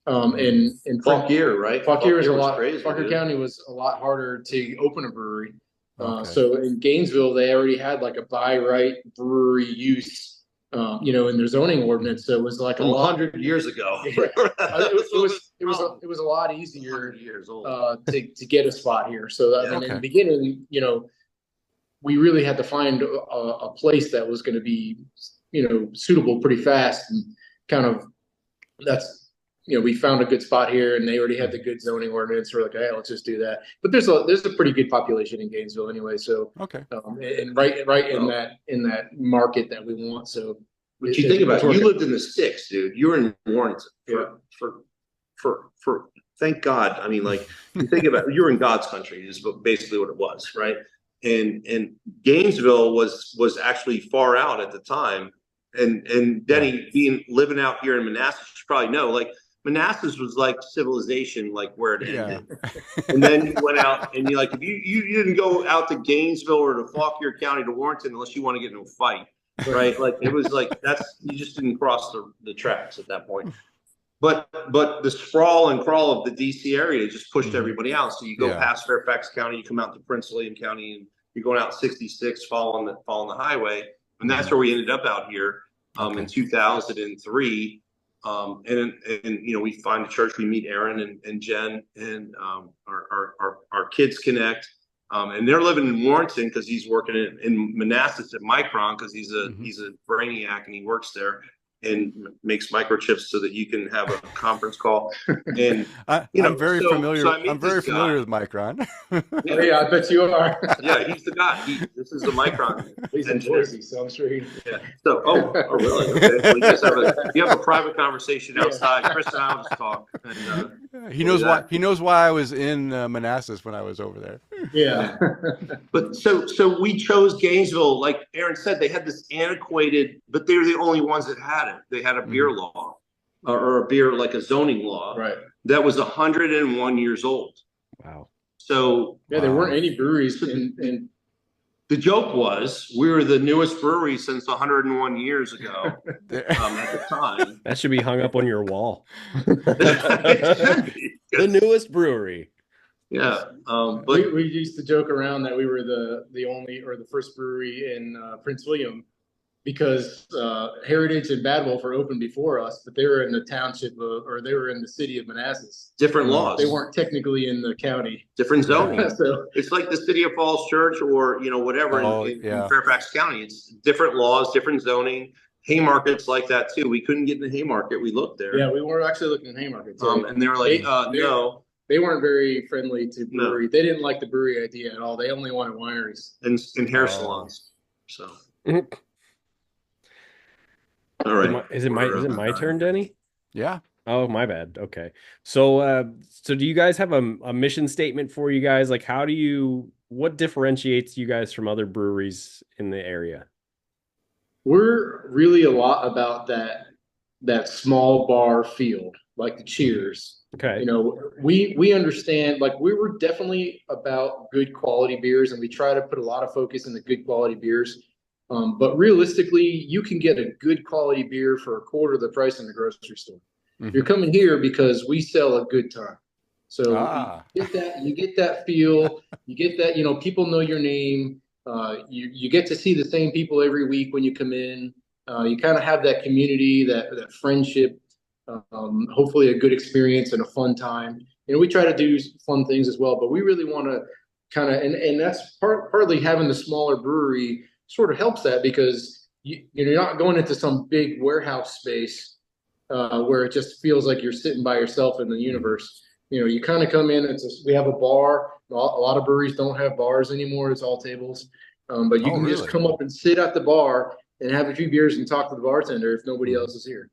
In Fauquier, right? Fauquier is a lot. Crazy, Fauquier dude. County was a lot harder to open a brewery. Okay. So in Gainesville, they already had like a by right brewery use, in their zoning ordinance. So it was like 100 years ago. Yeah. It was a lot easier 100 years old. to get a spot here. So in the beginning, we really had to find a place that was going to be, suitable pretty fast, and kind of that's we found a good spot here, and they already had the good zoning ordinance. We're like, hey, let's just do that. But there's a pretty good population in Gainesville anyway. So Okay. And right in that market that we want. So But you think about it, you lived in the sticks, dude. You were in Warrington for thank God. I mean, like you think about it, you were in God's country is basically what it was, right? And Gainesville was actually far out at the time. And Denny living out here in Manassas, you should probably know, like Manassas was like civilization, like where it ended. And then you went out and if you didn't go out to Gainesville or to Fauquier County to Warrington unless you want to get in a fight. Right. Like it was like you just didn't cross the tracks at that point. But the sprawl and crawl of the DC area just pushed everybody out. So you go past Fairfax County, you come out to Prince William County, and you're going out 66 following the highway. And that's where we ended up out here in 2003. And we find a church, we meet Aaron and Jen, and our kids connect. And they're living in Warrington because he's working in Manassas at Micron because he's a brainiac and he works there and makes microchips so that you can have a conference call. And I'm very familiar. I'm very familiar with Micron. Yeah, I bet you are. Yeah, he's the guy. This is the Micron. He's in Boise, so I'm sure he. Yeah. So, oh, really? Okay. Well, you have a private conversation outside. Chris and I will just talk. And, he knows why. He knows why I was in Manassas when I was over there. Yeah. But so we chose Gainesville. Like Aaron said, they had this antiquated, but they were the only ones that had it. They had a beer law or a beer, like a zoning law that was 101 years old. Wow. So there weren't any breweries in the joke was we were the newest brewery since 101 years ago at the time. That should be hung up on your wall. The newest brewery. Yeah. But we used to joke around that we were the only or the first brewery in Prince William because Heritage and Bad Wolf were open before us, but they were in the township or they were in the city of Manassas. Different laws. They weren't technically in the county. Different zoning. So it's like the City of Falls Church or whatever in Fairfax County. It's different laws, different zoning. Haymarket's like that too. We couldn't get in the Haymarket. We looked there. Yeah, we were actually looking at Haymarket too. And they were like, no. They weren't very friendly to brewery. No. They didn't like the brewery idea at all. They only wanted wineries and hair salons. So. All right. Is it my turn, Denny? Yeah. Oh, my bad. Okay. So do you guys have a mission statement for you guys? Like, what differentiates you guys from other breweries in the area? We're really a lot about that small bar feel, like the Cheers. Okay. We understand, like we were definitely about good quality beers and we try to put a lot of focus in the good quality beers. But realistically, you can get a good quality beer for a quarter of the price in the grocery store. Mm-hmm. You're coming here because we sell a good time. So you get that feel, you get that, people know your name. You get to see the same people every week when you come in. You kind of have that community, that friendship, hopefully a good experience and a fun time. We try to do fun things as well, but we really want to kind of, and that's partly having the smaller brewery sort of helps that because you're not going into some big warehouse space where it just feels like you're sitting by yourself in the universe. You kind of come in, we have a bar. A lot of breweries don't have bars anymore. It's all tables. But you can just come up and sit at the bar and have a few beers and talk to the bartender if nobody else is here.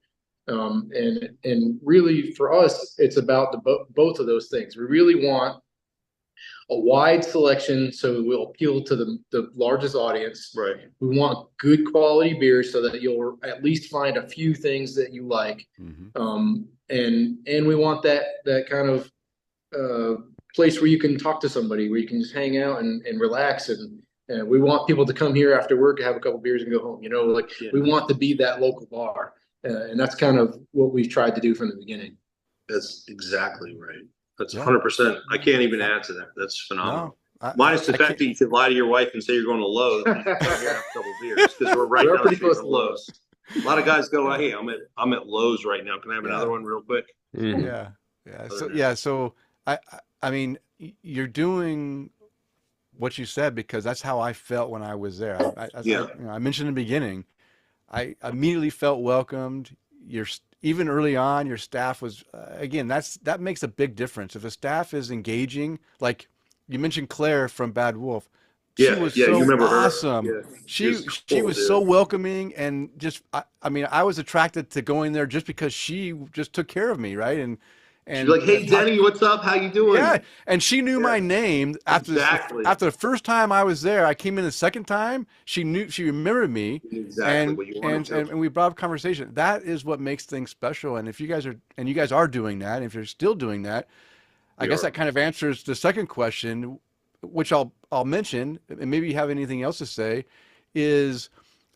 And really for us, it's about both of those things. We really want a wide selection so we'll appeal to the largest audience. Right. We want good quality beer so that you'll at least find a few things that you like. Mm-hmm. And we want that kind of place where you can talk to somebody, where you can just hang out and relax. And we want people to come here after work, have a couple beers and go home. We want to be that local bar. And that's kind of what we've tried to do from the beginning. That's exactly right. That's 100%. I can't even add to that. That's phenomenal. No, minus the fact that you could lie to your wife and say you're going to Lowe's and you come here and have a couple beers because we're right now pretty close to Lowe's. A lot of guys go, hey, I'm at Lowe's right now. Can I have another one real quick? Mm-hmm. Yeah. So I mean, you're doing what you said because that's how I felt when I was there. I mentioned in the beginning, I immediately felt welcomed. even early on, your staff was, again, that makes a big difference. If a staff is engaging, like you mentioned Claire from Bad Wolf, she was you so remember awesome. her? Yeah, She cool, was dude. so welcoming, and just I mean, I was attracted to going there just because she just took care of me, right? And She's like, "Hey, talked. Denny, what's up? How you doing?" Yeah, and she knew my Yeah. name Exactly. after the first time I was there. I came in the second time. She remembered me, Exactly what you wanted to. and we brought up conversation. That is what makes things special. And if you guys are doing that, and if you're still doing that, I guess that kind of answers the second question, which I'll mention, and maybe you have anything else to say, is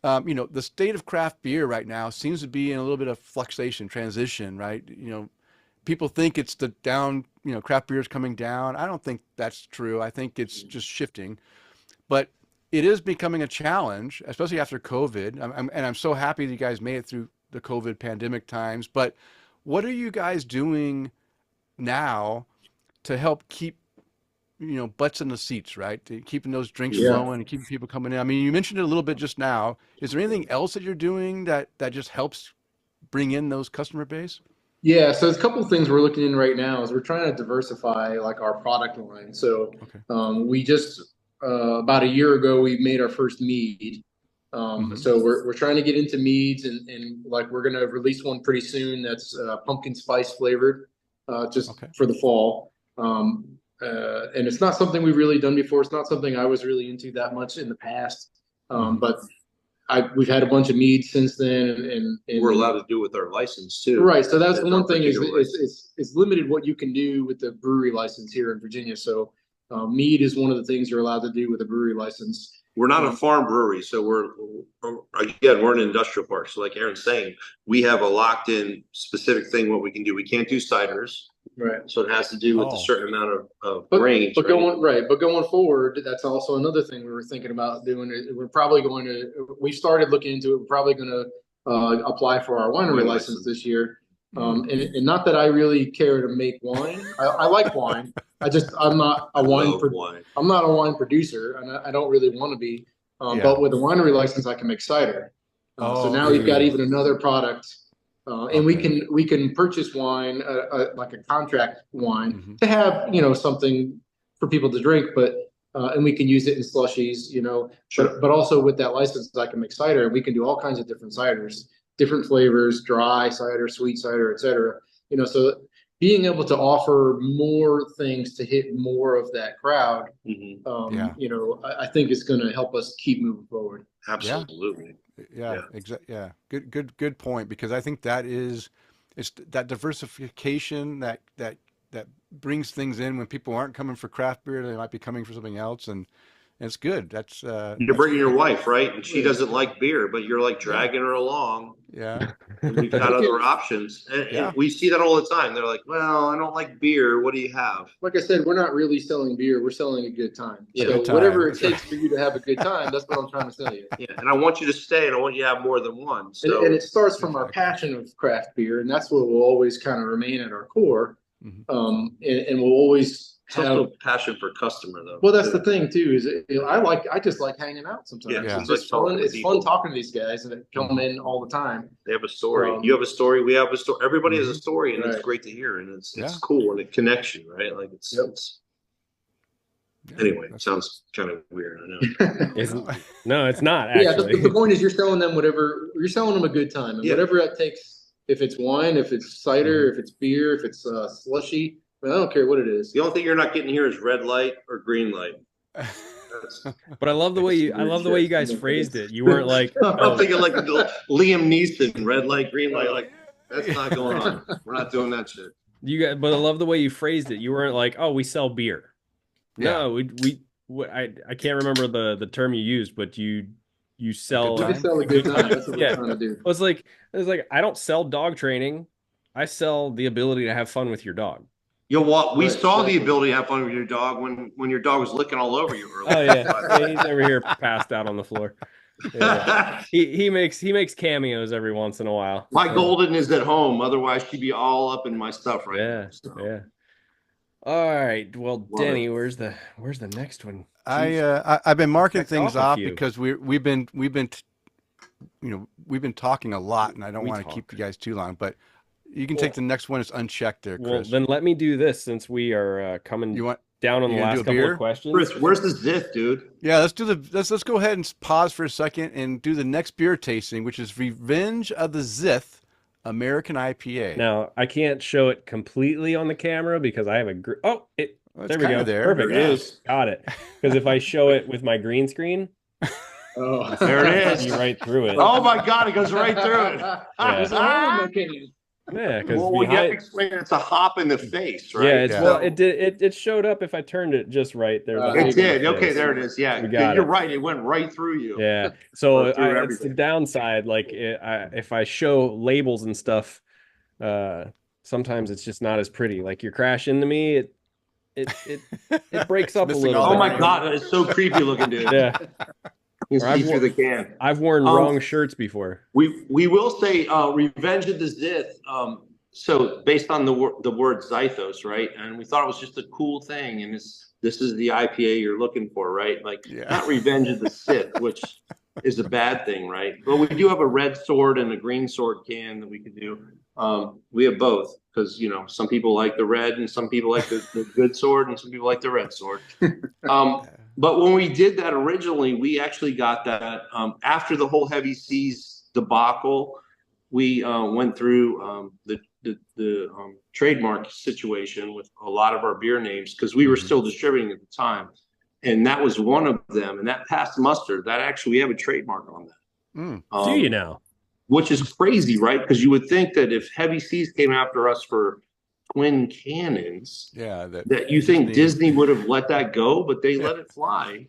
the state of craft beer right now seems to be in a little bit of fluctuation, transition, right? People think it's the down, craft beer is coming down. I don't think that's true. I think it's just shifting, but it is becoming a challenge, especially after COVID. I'm so happy that you guys made it through the COVID pandemic times. But what are you guys doing now to help keep, butts in the seats, right? Keeping those drinks flowing and keeping people coming in. I mean, you mentioned it a little bit just now. Is there anything else that you're doing that just helps bring in those customer base? Yeah, so there's a couple of things we're looking in right now is we're trying to diversify like our product line. So we just about a year ago we made our first mead. So we're trying to get into meads and like we're gonna release one pretty soon that's pumpkin spice flavored, for the fall. And it's not something we've really done before. It's not something I was really into that much in the past. But we've had a bunch of meads since then, and we're allowed to do with our license too. Right. So that's the one thing is it's limited what you can do with the brewery license here in Virginia. So mead is one of the things you're allowed to do with a brewery license. We're not a farm brewery, so we're an industrial park. So like Aaron's saying, we have a locked in specific thing what we can do. We can't do ciders. Right. So it has to do with a certain amount of range. But going forward, that's also another thing we were thinking about doing. We started looking into it. We're probably going to apply for our winery license this year. And not that I really care to make wine. I like wine. I'm not a I'm not a wine producer, and I don't really want to be. But with a winery license, I can make cider. So now we've got even another product. And we can purchase wine, like a contract wine, to have something for people to drink, but and we can use it in slushies, But also with that license, I can make cider. We can do all kinds of different ciders, different flavors, dry cider, sweet cider, etc. So being able to offer more things to hit more of that crowd, I think is going to help us keep moving forward. Absolutely. Yeah. Exactly. Yeah. Good point. Because I think it's that diversification that brings things in when people aren't coming for craft beer, they might be coming for something else, and it's good. That's you're bringing your wife, right? And she doesn't like beer, but you're like dragging her along. Yeah. And we've got other options. And we see that all the time. They're like, well, I don't like beer. What do you have? Like I said, we're not really selling beer. We're selling a good time. Yeah. So whatever it takes for you to have a good time, that's what I'm trying to sell you. Yeah. And I want you to stay, and I want you to have more than one. So. And it starts from our passion of craft beer, and that's what will always kind of remain at our core. And we'll always have also passion for customer though. Well, that's the thing too. Is I just like hanging out sometimes. Yeah. It's just fun. It's fun talking to these guys that come in all the time. They have a story. You have a story. We have a story. Everybody has a story, and it's great to hear. And it's cool, and it connects you, right? Like it's anyway. It sounds kind of weird. I know. No, it's not. Actually, the point is you're selling them whatever. You're selling them a good time, and whatever that takes. If it's wine, if it's cider, if it's beer, if it's slushy. I don't care what it is. The only thing you're not getting here is red light or green light. But I love the way you guys phrased it. You weren't like I'm thinking like Liam Neeson, red light, green light. Like that's not going on. We're not doing that shit. But I love the way you phrased it. You weren't like, oh, we sell beer. Yeah. No, I can't remember the term you used, but you sell. We sell a good time. That's what we're trying to do. It's like I don't sell dog training. I sell the ability to have fun with your dog. You know what? We saw the ability to have fun with your dog when your dog was licking all over you earlier. Oh yeah, he's over here passed out on the floor. Yeah. He makes cameos every once in a while. My golden is at home. Otherwise, she'd be all up in my stuff right now. So. Yeah. All right. Well, Denny, where's the next one? I've been marking things off because we've been talking a lot, and I don't want to keep you guys too long, but You can take the next one. It's unchecked there, Chris. Well, then let me do this since we are coming down on the last couple of questions. Chris, where's the Zyth, dude? Yeah, let's go ahead and pause for a second and do the next beer tasting, which is Revenge of the Zyth American IPA. Now, I can't show it completely on the camera because I have a there we go. There. Perfect. There it is. Got it. Because if I show it with my green screen, there it is. see right through it. Oh my God, it goes right through it. Yeah, because we have to explain it's a hop in the face, right? Yeah, well, it showed up if I turned it just right there. It did. Okay, there it is. Yeah, you're right. It went right through you. Yeah. So it's the downside. Like if I show labels and stuff, sometimes it's just not as pretty. Like you're crashing into me, it breaks up a little. Oh my God, it's so creepy looking, dude. Yeah. You see through the can. I've worn wrong shirts before. We will say Revenge of the Zyth. So based on the word Zythos, right? And we thought it was just a cool thing, and this is the IPA you're looking for, right? Like not Revenge of the Sith, which is a bad thing, right? But we do have a red sword and a green sword can that we could do. We have both because some people like the red and some people like the good sword and some people like the red sword. But when we did that originally, we actually got that after the whole Heavy Seas debacle. We went through the trademark situation with a lot of our beer names because we were still distributing at the time, and that was one of them. And that passed muster. That actually we have a trademark on that. Do you now? Which is crazy, right? Because you would think that if Heavy Seas came after us for twin cannons, that you think Disney would have let that go, but they let it fly.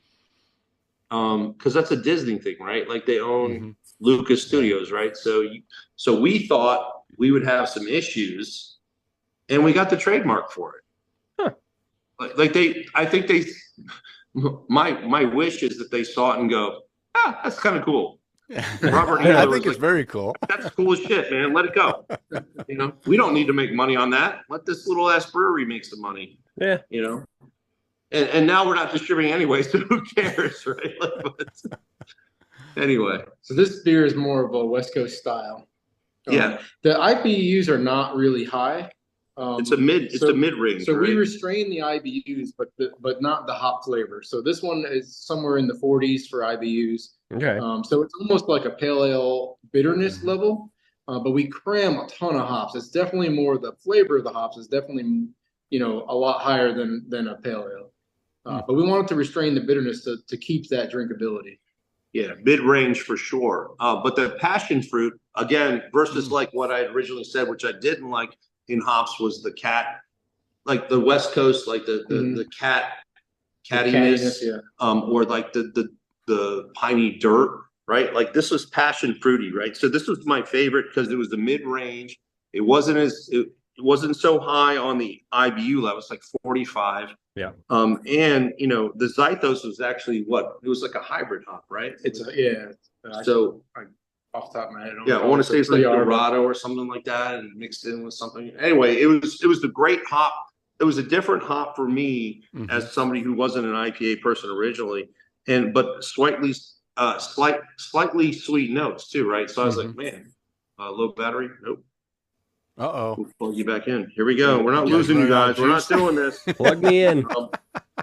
Because that's a Disney thing, right? Like they own Lucas Studios, right? So we thought we would have some issues, and we got the trademark for it. I think my wish is that they saw it and go, that's kind of cool. Robert, I think it's very cool. That's cool as shit, man. Let it go. We don't need to make money on that. Let this little ass brewery make some money. Yeah. And now we're not distributing anyway, so who cares, right? But anyway. So this beer is more of a West Coast style. Yeah. The IBUs are not really high. It's a mid-range. So we restrain the IBUs, but not the hop flavor. So this one is somewhere in the 40s for IBUs. Okay. So it's almost like a pale ale bitterness level, but we cram a ton of hops. It's definitely more the flavor of the hops is definitely a lot higher than a pale ale. But we wanted to restrain the bitterness to keep that drinkability. Yeah, mid-range for sure. But the passion fruit again versus like what I originally said, which I didn't like in hops, was the cat, like the West Coast, like the cattiness, or like the piney dirt, right? Like this was passion fruity, right? So this was my favorite because it was the mid-range. It wasn't so high on the IBU level. It's like 45. Yeah. And the Zythos was actually it was like a hybrid hop, right? So off the top of my head, I want to say it's like Dorado or something like that, and mixed in with something. Anyway, it was the great hop. It was a different hop for me as somebody who wasn't an IPA person originally, but slightly sweet notes too, right? So I was like, man, low battery, nope. We'll plug you back in. Here we go. We're not losing you guys. We're not doing this. Plug me in.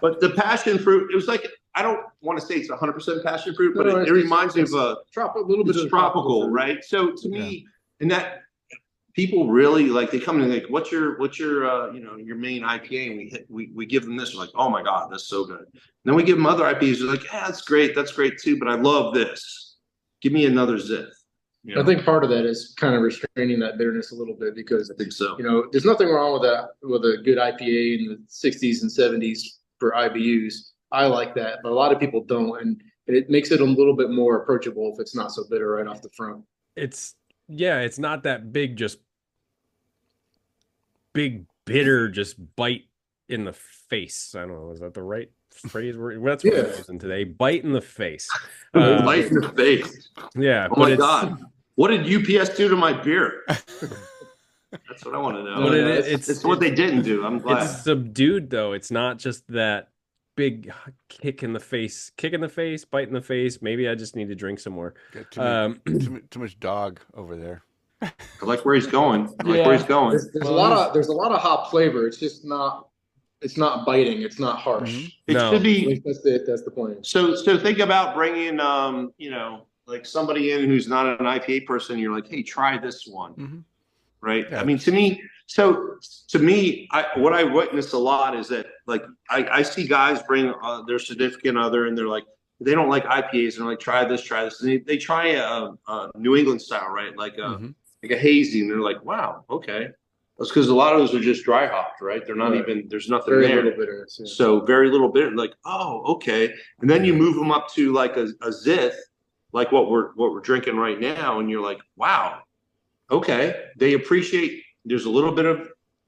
But the passion fruit, it was like, I don't want to say it's 100% passion fruit, but it reminds me of a little bit of tropical, right? So to me, and that people really like, they come in and like, what's your your main IPA? And we give them this. We're like, oh my God, that's so good. And then we give them other IPAs. They're like, yeah, that's great too, but I love this. Give me another Zyth. I think part of that is kind of restraining that bitterness a little bit because I think so. There's nothing wrong with a good IPA in the 60s and 70s for IBUs. I like that, but a lot of people don't, and it makes it a little bit more approachable if it's not so bitter right off the front. It's not that big, just big bitter, just bite in the face. I don't know, is that the right phrase? That's what we're using today. Bite in the face. Bite in the face. Yeah. Oh my God. What did UPS do to my beer? That's what I want to know. But it's what they didn't do. I'm glad. It's subdued though. It's not just that big kick in the face, bite in the face. Maybe I just need to drink some more. Too much dog over there. I like where he's going. I like where he's going. There's a lot of hop flavor. It's just not. It's not biting. It's not harsh. It No. should I be. think that's the point. So think about bringing, like somebody in who's not an IPA person. You're like, hey, try this one, right? Yeah. I mean, to me, what I witness a lot is that, like, I see guys bring their significant other, and they're like, they don't like IPAs, and they're like, try this, and they try a New England style, right? Like a hazy, and they're like, wow, okay. That's because a lot of those are just dry hopped, right? They're not even, there's nothing Very there. little bitterness. Yeah. So very little bitter, like, oh, okay. And then you move them up to like a Zyth, like what we're drinking right now, and you're like, wow, okay. They appreciate, there's a little bit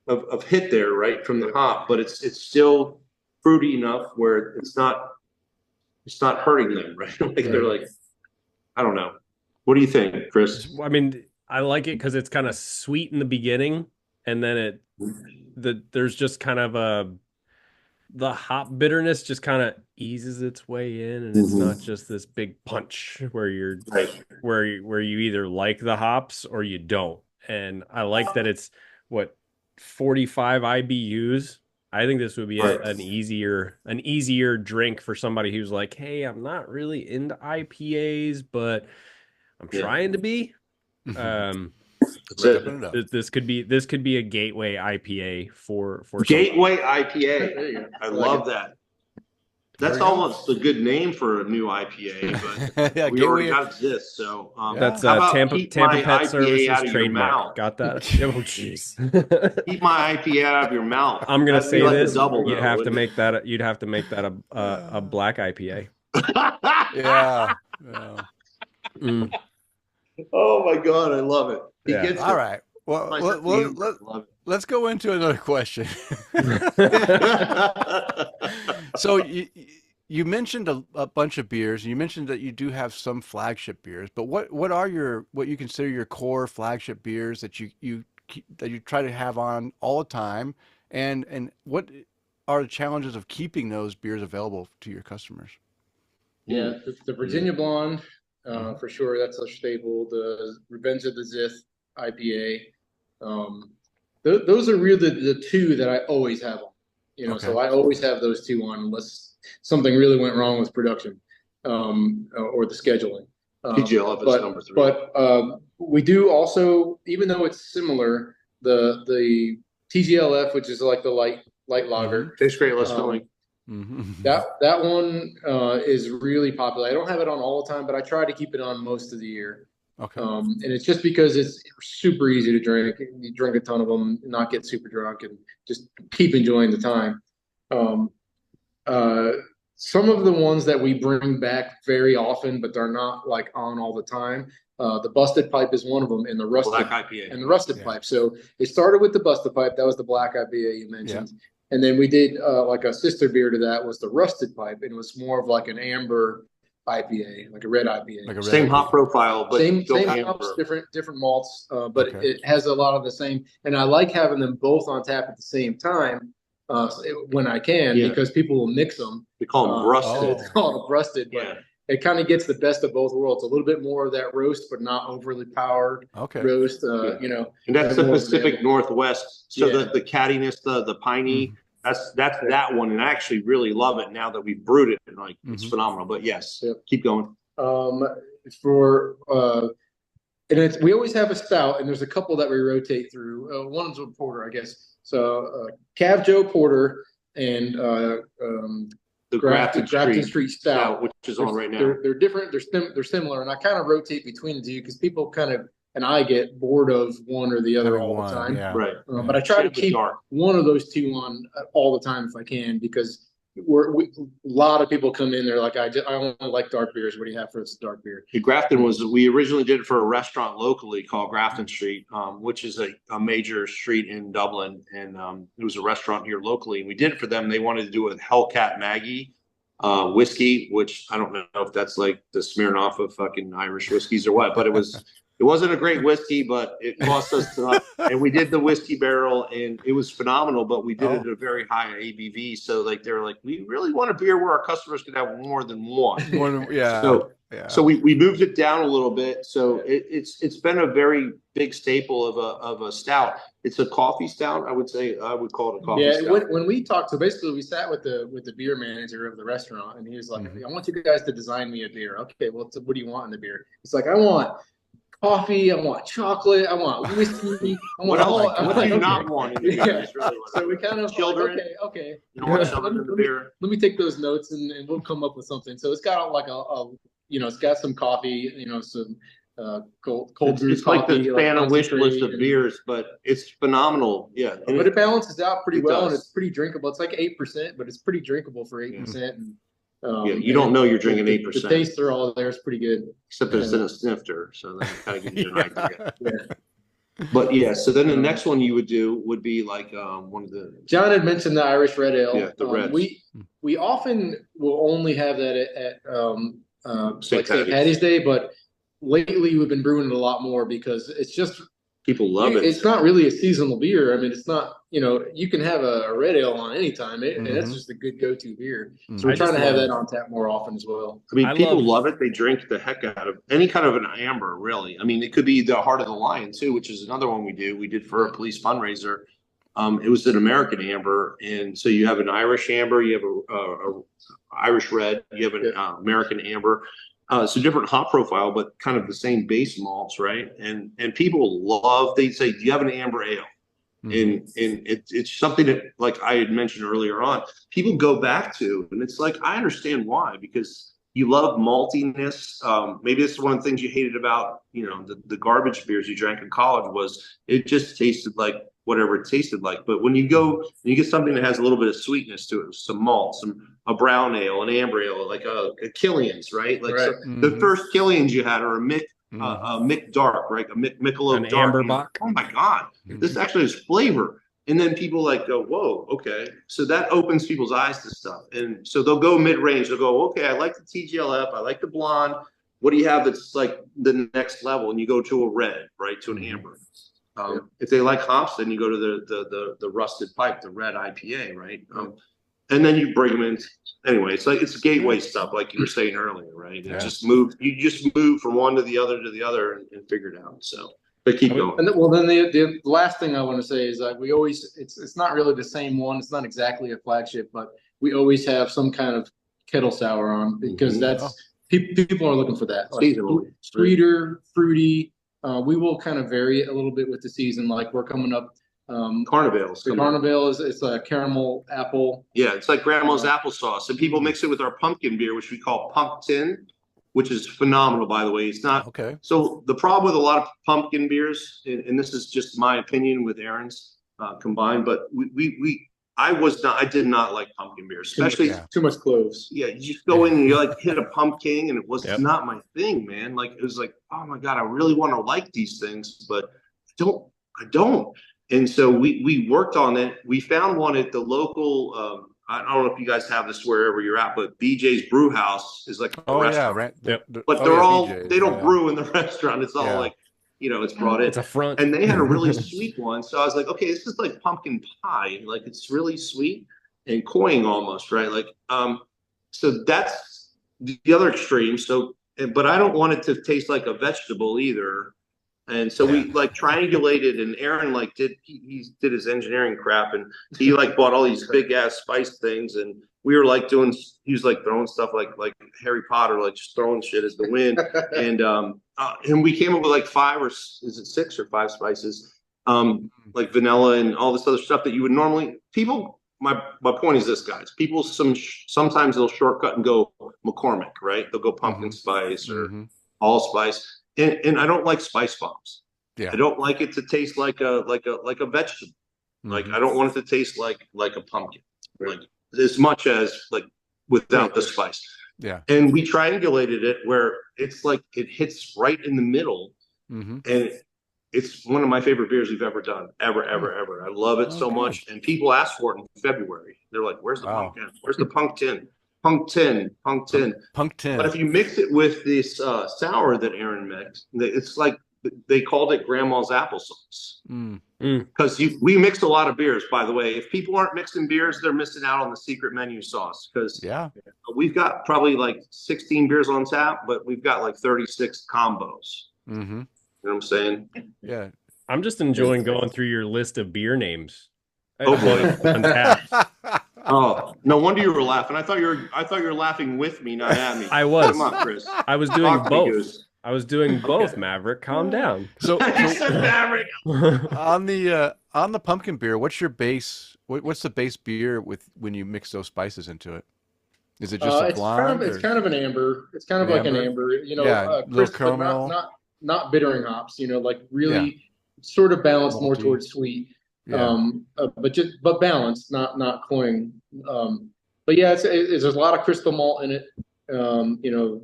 of hit there, right, from the hop, but it's still fruity enough where it's not hurting them, right? Like they're like, I don't know. What do you think, Kris? I mean, I like it because it's kind of sweet in the beginning, and then there's just kind of the hop bitterness just kind of eases its way in, and it's not just this big punch where you're where you either like the hops or you don't. And I like that it's 45 IBUs. I think this would be an easier drink for somebody who's like, hey, I'm not really into IPAs, but I'm trying to be. This could be a gateway IPA for gateway IPA. I love that. That's almost a good name for a new IPA, but we already got this. So that's Tampa Pet Services trademark. Got that? Oh, jeez. Keep my IPA out of your mouth. I'm gonna say like this. Double, you'd have to make that a black IPA. Yeah. Oh my God, I love it. All right. Well, let's go into another question. So you mentioned a bunch of beers, and you mentioned that you do have some flagship beers, but what are what you consider your core flagship beers that you try to have on all the time, and what are the challenges of keeping those beers available to your customers? Yeah, the Virginia Blonde, for sure, that's a staple. The Revenge of the Zyth IPA. Those are really the two that I always have on. So I always have those two on unless something really went wrong with production or the scheduling. TGLF is number 3. But we do also, even though it's similar, the TGLF, which is like the light lager, tastes great. Less filling. That one is really popular. I don't have it on all the time, but I try to keep it on most of the year. Okay. And it's just because it's super easy to drink. You drink a ton of them, not get super drunk, and just keep enjoying the time. Some of the ones that we bring back very often, but they're not like on all the time. The Busted Pipe is one of them, and the Rusted Black IPA. And the Rusted Pipe. So it started with the Busted Pipe. That was the Black IPA you mentioned. Yeah. And then we did like a sister beer to that was the Rusted Pipe, and it was more of like an amber IPA, like a red IPA. Like same hop profile, but same hops, different malts, but it has a lot of the same. And I like having them both on tap at the same time when I can, because people will mix them. We call them rusted. It's called a rusted, but it kind of gets the best of both worlds. A little bit more of that roast, but not overly powered roast. And that's the Pacific Northwest. So the cattiness, the piney. That's that one, and I actually really love it now that we've brewed it. And it's phenomenal. But yes, keep going. We always have a stout, and there's a couple that we rotate through. One's a porter, I guess. So Cav Joe Porter and the Grafton Street Stout, which is on right now. They're different. They're similar, and I kind of rotate between the two because people kind of and I get bored of one or the other all the time. Yeah. Right. But I try to keep one of those two on all the time if I can, because a lot of people come in there like, I only like dark beers. What do you have for this dark beer? Grafton we originally did it for a restaurant locally called Grafton Street, which is a major street in Dublin. And it was a restaurant here locally. And we did it for them. They wanted to do it with Hellcat Maggie whiskey, which I don't know if that's like the Smirnoff of fucking Irish whiskeys or what, but it was It wasn't a great whiskey, but it cost us enough. And we did the whiskey barrel, and it was phenomenal. But we did it at a very high ABV. So like they were like, we really want a beer where our customers could have more than one. So we moved it down a little bit. So it's been a very big staple of a stout. It's a coffee stout. I would say I would call it a coffee stout. When we talked, so basically we sat with the beer manager of the restaurant, and he was like, I want you guys to design me a beer. Okay, well, what do you want in the beer? It's like, I want coffee, I want chocolate, I want whiskey, I want what do you not want in the beer? Really so we kind of children. Like, okay. You don't want children in the beer. Let me take those notes and we'll come up with something. So it's got like it's got some coffee, some cold brew it's coffee. Like the fan wish list of beers, but it's phenomenal. Yeah, but it balances out pretty well, and it's pretty drinkable. It's like 8%, but it's pretty drinkable for 8%. And you don't know you're drinking 8%. The tastes are all there. It's pretty good. Except it's in a snifter, so that kind of gives you an idea. But so then the next one you would do would be like one of the. John had mentioned the Irish Red Ale. Yeah, the red. We often will only have that at St. Patty's Day, but lately we've been brewing it a lot more because it's just. People love it. It's not really a seasonal beer. I mean, it's not, you can have a red ale on any time, and that's just a good go-to beer. So we're trying to have that on tap more often as well. I mean, people love it. They drink the heck out of any kind of an amber, really. I mean, it could be the Heart of the Lion, too, which is another one we do. We did for a police fundraiser. It was an American amber. And so you have an Irish amber, you have a Irish red, you have an American amber. It's a different hop profile, but kind of the same base malts, right? And people love. They say, "Do you have an amber ale?" And it's something that, like I had mentioned earlier on, people go back to, and it's like I understand why, because you love maltiness. Maybe this is one of the things you hated about the garbage beers you drank in college was it just tasted like whatever it tasted like. But when you get something that has a little bit of sweetness to it, some malt, a brown ale, an amber ale, like a Killian's, right? Like so the first Killian's you had are a Mick Dark, right? A Michelob Dark. Amber. Oh my God, this actually has flavor. And then people like go, whoa, okay. So that opens people's eyes to stuff. And so they'll go mid-range. They'll go, okay, I like the TGLF. I like the blonde. What do you have that's like the next level? And you go to a red, right? To an amber. If they like hops, then you go to the rusted pipe, the red IPA, right? And then you bring them in. Anyway, it's gateway stuff, like you were saying earlier, right? You just move from one to the other and figure it out. So, but keep going. And then the last thing I want to say is that we always it's not really the same one. It's not exactly a flagship, but we always have some kind of kettle sour on because that's people are looking for that. Like, sweeter, fruity. We will kind of vary it a little bit with the season. Like we're coming up. Carnival. The Carnival is a caramel apple. Yeah, it's like grandma's applesauce. And people mix it with our pumpkin beer, which we call Pumpkin, which is phenomenal, by the way. It's not okay. So the problem with a lot of pumpkin beers, and this is just my opinion with Aaron's combined, but I did not like pumpkin beer, especially too much cloves. Yeah, you just go in and you like hit a pumpkin, and it was not my thing, man. Like it was like, oh my God, I really want to like these things, but I don't. And so we worked on it. We found one at the local. I don't know if you guys have this wherever you're at, but BJ's Brew House is like a restaurant. But they're all BJ's, they don't brew in the restaurant. It's all like it's brought in. It's a front. And they had a really sweet one. So I was like, okay, this is like pumpkin pie. Like it's really sweet and cloying almost, right? Like so that's the other extreme. So but I don't want it to taste like a vegetable either. And so we like triangulated, and Aaron like he did his engineering crap, and he like bought all these big ass spice things, and we were like he was like throwing stuff like Harry Potter, like just throwing shit as the wind, and we came up with like 5 or is it 6 or 5 spices, like vanilla and all this other stuff that you would normally people. My point is this, guys. People sometimes they'll shortcut and go McCormick, right? They'll go pumpkin spice or allspice. And I don't like spice bombs. Yeah. I don't like it to taste like a vegetable. Like I don't want it to taste like a pumpkin. Like as much as like without the spice. Yeah. And we triangulated it where it's like it hits right in the middle. And it's one of my favorite beers we've ever done. Ever. I love it so much. And people ask for it in February. They're like, where's the pumpkin? Where's the pumpkin? Punk tin. But if you mix it with this sour that Aaron mixed, it's like they called it Grandma's applesauce. Mm. Because we mixed a lot of beers, by the way. If people aren't mixing beers, they're missing out on the secret menu sauce. Because Yeah. we've got probably like 16 beers on tap, but we've got like 36 combos. Mm-hmm. You know what I'm saying? Yeah. I'm just enjoying going through your list of beer names. Oh, boy. Untapped. Oh, no wonder you were laughing. I thought you were laughing with me, not at me. I was. Come on, Kris. I was doing Talk to me, both. Goose. I was doing both, Maverick. Calm down. So He said Maverick. on the pumpkin beer, what's your base? What's the base beer with when you mix those spices into it? Is it just a blonde? It's kind of an amber. It's kind of An like an amber? amber. You know, Yeah, little crisp, but caramel. not bittering hops. You know, like really sort of balanced more Malty. towards sweet. Yeah. But balanced, not cloying. But yeah, there's a lot of crystal malt in it. You know,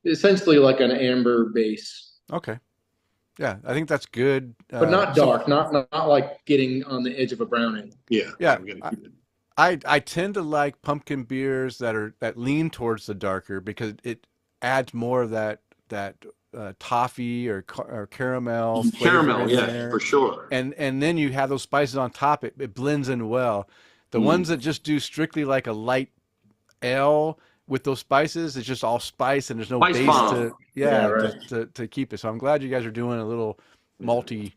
essentially like an amber base. Okay. Yeah, I think that's good. But not dark, not like getting on the edge of a brown ale. Yeah. Yeah. I'm gonna keep it. I tend to like pumpkin beers that lean towards the darker because it adds more of that toffee or caramel flavor Caramel, in yeah, there. for sure. And then you have those spices on top. It blends in well. The ones that just do strictly like a light ale with those spices, it's just all spice and there's no Spice base bomb. to keep it. So I'm glad you guys are doing a little maltiness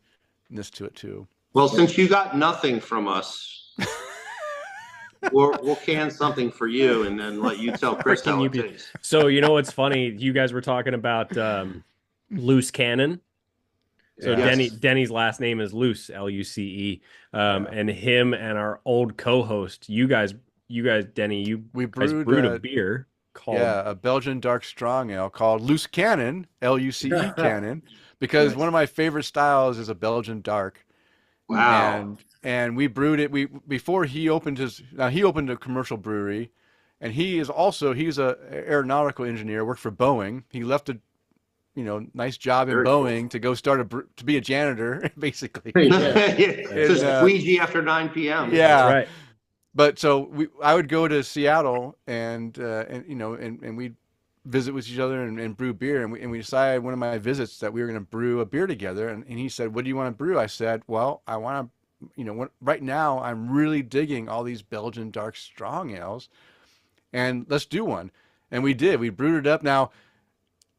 to it too. Well, since you got nothing from us, we'll can something for you and then let you tell Kris how it tastes. So you know what's funny? You guys were talking about Luce Cannon. So Yes. Denny's last name is Luce, Luce. And him and our old co-host, you guys, Denny, We guys brewed brewed a beer called a Belgian dark strong ale called Luce Cannon, Luce Cannon, because one of my favorite styles is a Belgian dark. Wow. And we brewed it. Before he opened he opened a commercial brewery, and he's a aeronautical engineer, worked for Boeing. He left a nice job in Very Boeing to go to be a janitor, basically. Just squeegee after 9 p.m. Yeah. That's right. But so I would go to Seattle and we'd visit with each other and brew beer. And we decided one of my visits that we were going to brew a beer together. And he said, "What do you want to brew?" I said, "Well, I want to, right now I'm really digging all these Belgian dark strong ales, and let's do one." And we did. We brewed it up. Now,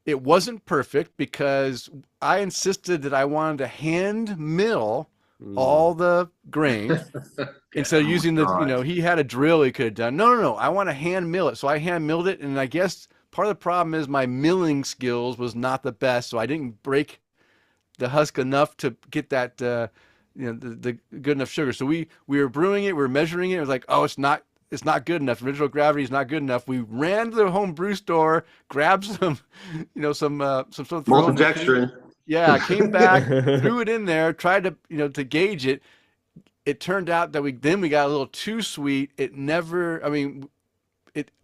it wasn't perfect because I insisted that I wanted to hand mill all the grain instead of using he had a drill he could have done. No. I want to hand mill it. So I hand milled it. And I guess part of the problem is my milling skills was not the best. So I didn't break the husk enough to get that, the good enough sugar. So we were brewing it, we were measuring it. It was like, oh, it's not good enough. Original gravity is not good enough. We ran to the home brew store, grabbed some maltodextrin. Yeah, came back, threw it in there, tried to to gauge it. It turned out that we got a little too sweet.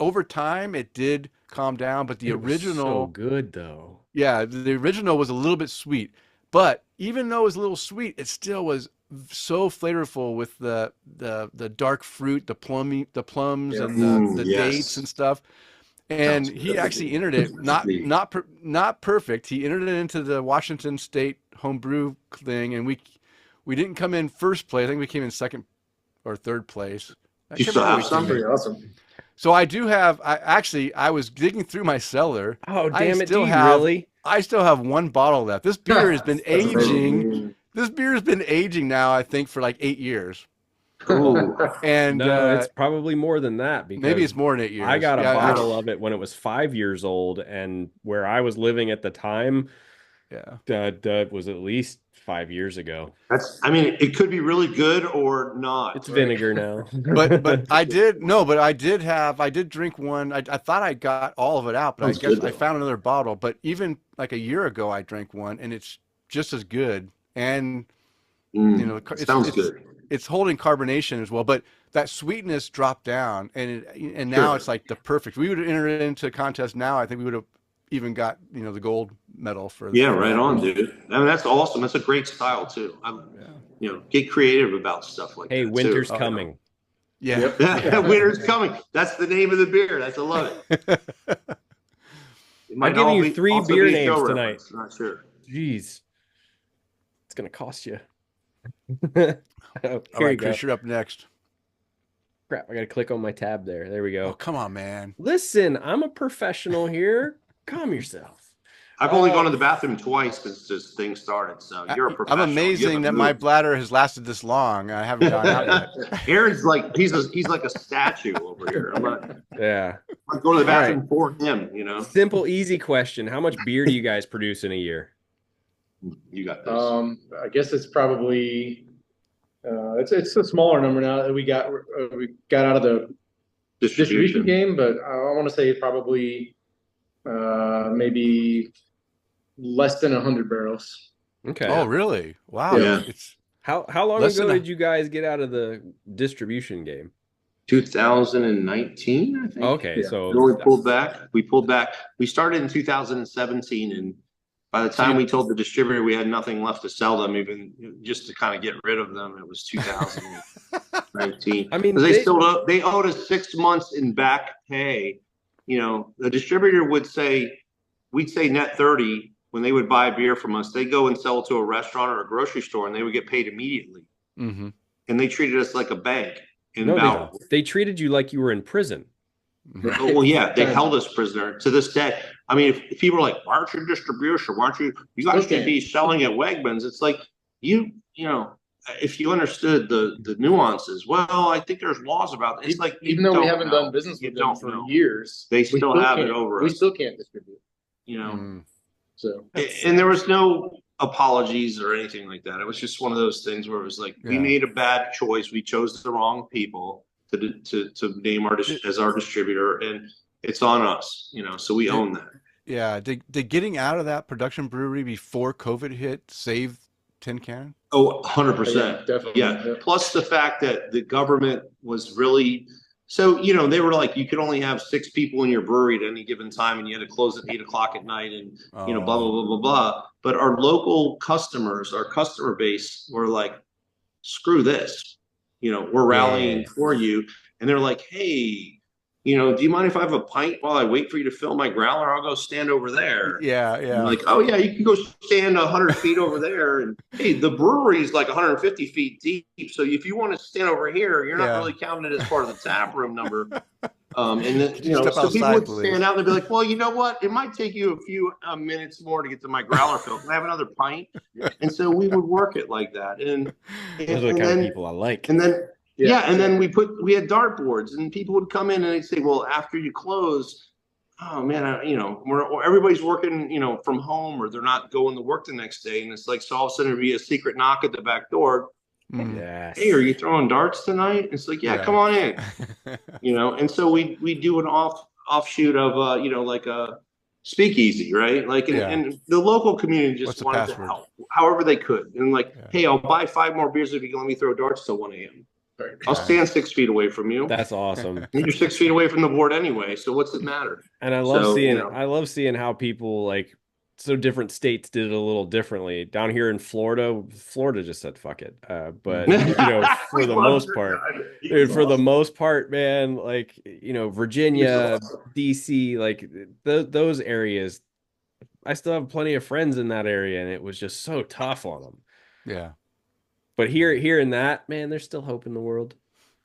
Over time it did calm down, but the original was so good though. Yeah, the original was a little bit sweet. But even though it was a little sweet, it still was so flavorful with the dark fruit, the plums and the dates and stuff. And he actually entered it not perfect. He entered it into the Washington State homebrew thing, and we didn't come in first place. I think we came in second or third place. You still have something awesome. So I do have. I was digging through my cellar. Oh damn it! Do you have, really? I still have one bottle left. This beer has been aging. This beer has been aging now, I think, for like 8 years. Ooh. And no, it's probably more than that. Because maybe it's more than 8 years. I got a bottle of it when it was 5 years old, and where I was living at the time, that was at least 5 years ago. It could be really good or not. It's vinegar now. but I did drink one. I thought I got all of it out, but I guess I found another bottle. But even like a year ago, I drank one, and it's just as good. And sounds good. It's holding carbonation as well, but that sweetness dropped down, and now it's like the perfect. We would have entered it into a contest now. I think we would have even got the gold medal for. Right on, dude. That's awesome. That's a great style too. Get creative about stuff like that. Hey, winter's coming. Yeah, winter's coming. That's the name of the beer. I love it. I'm giving you 3 beer names tonight. Not sure. Jeez. It's going to cost you. Here All you right, go. Kris, you're up next. Crap, I got to click on my tab there. There we Oh, go. come on, man. Listen, I'm a professional here. Calm yourself. I've only gone to the bathroom twice since this thing started, so you're a I'm professional. amazing that my bladder has lasted this long. I haven't gone out yet. Aaron's like he's like a statue over here. I'm not Yeah. going to the bathroom Right. for him, you know. Simple, easy question. How much beer do you guys produce in a year? You got this. I guess it's probably it's a smaller number now that we got out of the distribution game, but I want to say probably maybe less than 100 barrels. Okay. Oh, really? Wow. Yeah. It's How long Less ago than a- did you guys get out of the distribution game? 2019, I think. Okay, Yeah. so We pulled back. We started in 2017, and by the time we told the distributor we had nothing left to sell them, even just to kind of get rid of them, it was 2019. I mean, they owed us 6 months in back pay. You know, the distributor would say, we'd say net 30 when they would buy a beer from us. They go and sell it to a restaurant or a grocery store, and they would get paid immediately. mm-hmm. And they treated us like a bank. no, they treated you like you were in prison. Mm-hmm. Oh, well, yeah, they held us prisoner to this day. I mean, if people are like, why aren't you in distribution? Why aren't you guys should be selling at Wegmans? It's like, you know, if you understood the nuances, well, I think there's laws about it. It's like, Even though we haven't done business with them for years, they still have it over us. We still can't distribute. You know, Mm. So and there was no apologies or anything like that. It was just one of those things where it was like, we made a bad choice. We chose the wrong people to name as our distributor, and it's on us, you know, so we own that. Yeah. Did getting out of that production brewery before COVID hit save Tin Can? Oh, 100%. Yeah, definitely. Yeah. Plus the fact that the government was really, so, you know, they were like, you could only have 6 people in your brewery at any given time, and you had to close at 8 o'clock at night, and, you know, blah, blah, blah, blah, blah. But our local customers, our customer base were like, screw this, you know, we're rallying for you. And they're like, hey, you know, do you mind if I have a pint while I wait for you to fill my growler? I'll go stand over there. Yeah. Yeah. I'm like, oh yeah, you can go stand 100 feet over there. And hey, the brewery is like 150 feet deep. So if you want to stand over here, you're not really counting it as part of the tap room number. And then, you know, so people would stand out and they'd be like, well, you know what? It might take you a few minutes more to get to my growler filled. Can I have another pint? And so we would work it like that. And those are the kind of people I like. And then, and then we had dartboards, and people would come in and they'd say, well, after you close, oh man, you know, everybody's working, you know, from home, or they're not going to work the next day. And it's like, so all of a sudden there'd be a secret knock at the back door. Yes. Hey, are you throwing darts tonight? It's like, yeah, come on in. You know, and so we do an offshoot of, you know, like a speakeasy, right? Like, and the local community just wanted to help however they could. And like, hey, I'll buy 5 more beers if you can let me throw darts till 1 a.m. I'll stand 6 feet away from you. That's awesome. And you're 6 feet away from the board anyway, so what's it matter? And I love seeing how people, like, so different states did it a little differently. Down here in Florida just said fuck it. But you know, for the most part, man, like, you know, Virginia, DC, like those areas, I still have plenty of friends in that area, and it was just so tough on them. Yeah. But here in that, man, there's still hope in the world.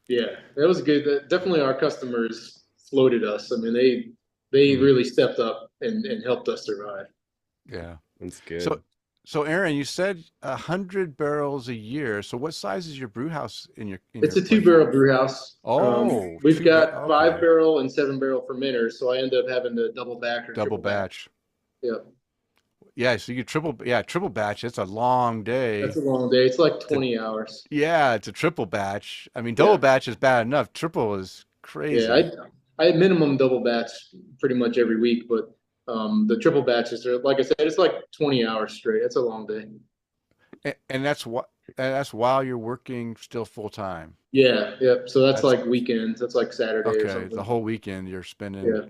Yeah, that was good. Definitely our customers floated us. I mean, they really stepped up and helped us survive. Yeah. That's good. So Aaron, you said 100 barrels a year. So what size is your brew house in your It's a 2-barrel brew house. Oh, we've got 5-barrel and 7-barrel fermenters, so I end up having to double batch. Yep. Yeah, so you triple batch. It's a long day. That's a long day. It's like 20 hours. Yeah, it's a triple batch. I mean, double batch is bad enough. Triple is crazy. Yeah, I minimum double batch pretty much every week, but the triple batches are, like I said, it's like 20 hours straight. It's a long day. And that's while you're working still full time. Yeah, yep. So that's like weekends. That's like Saturday or something. The whole weekend you're spending. Yeah.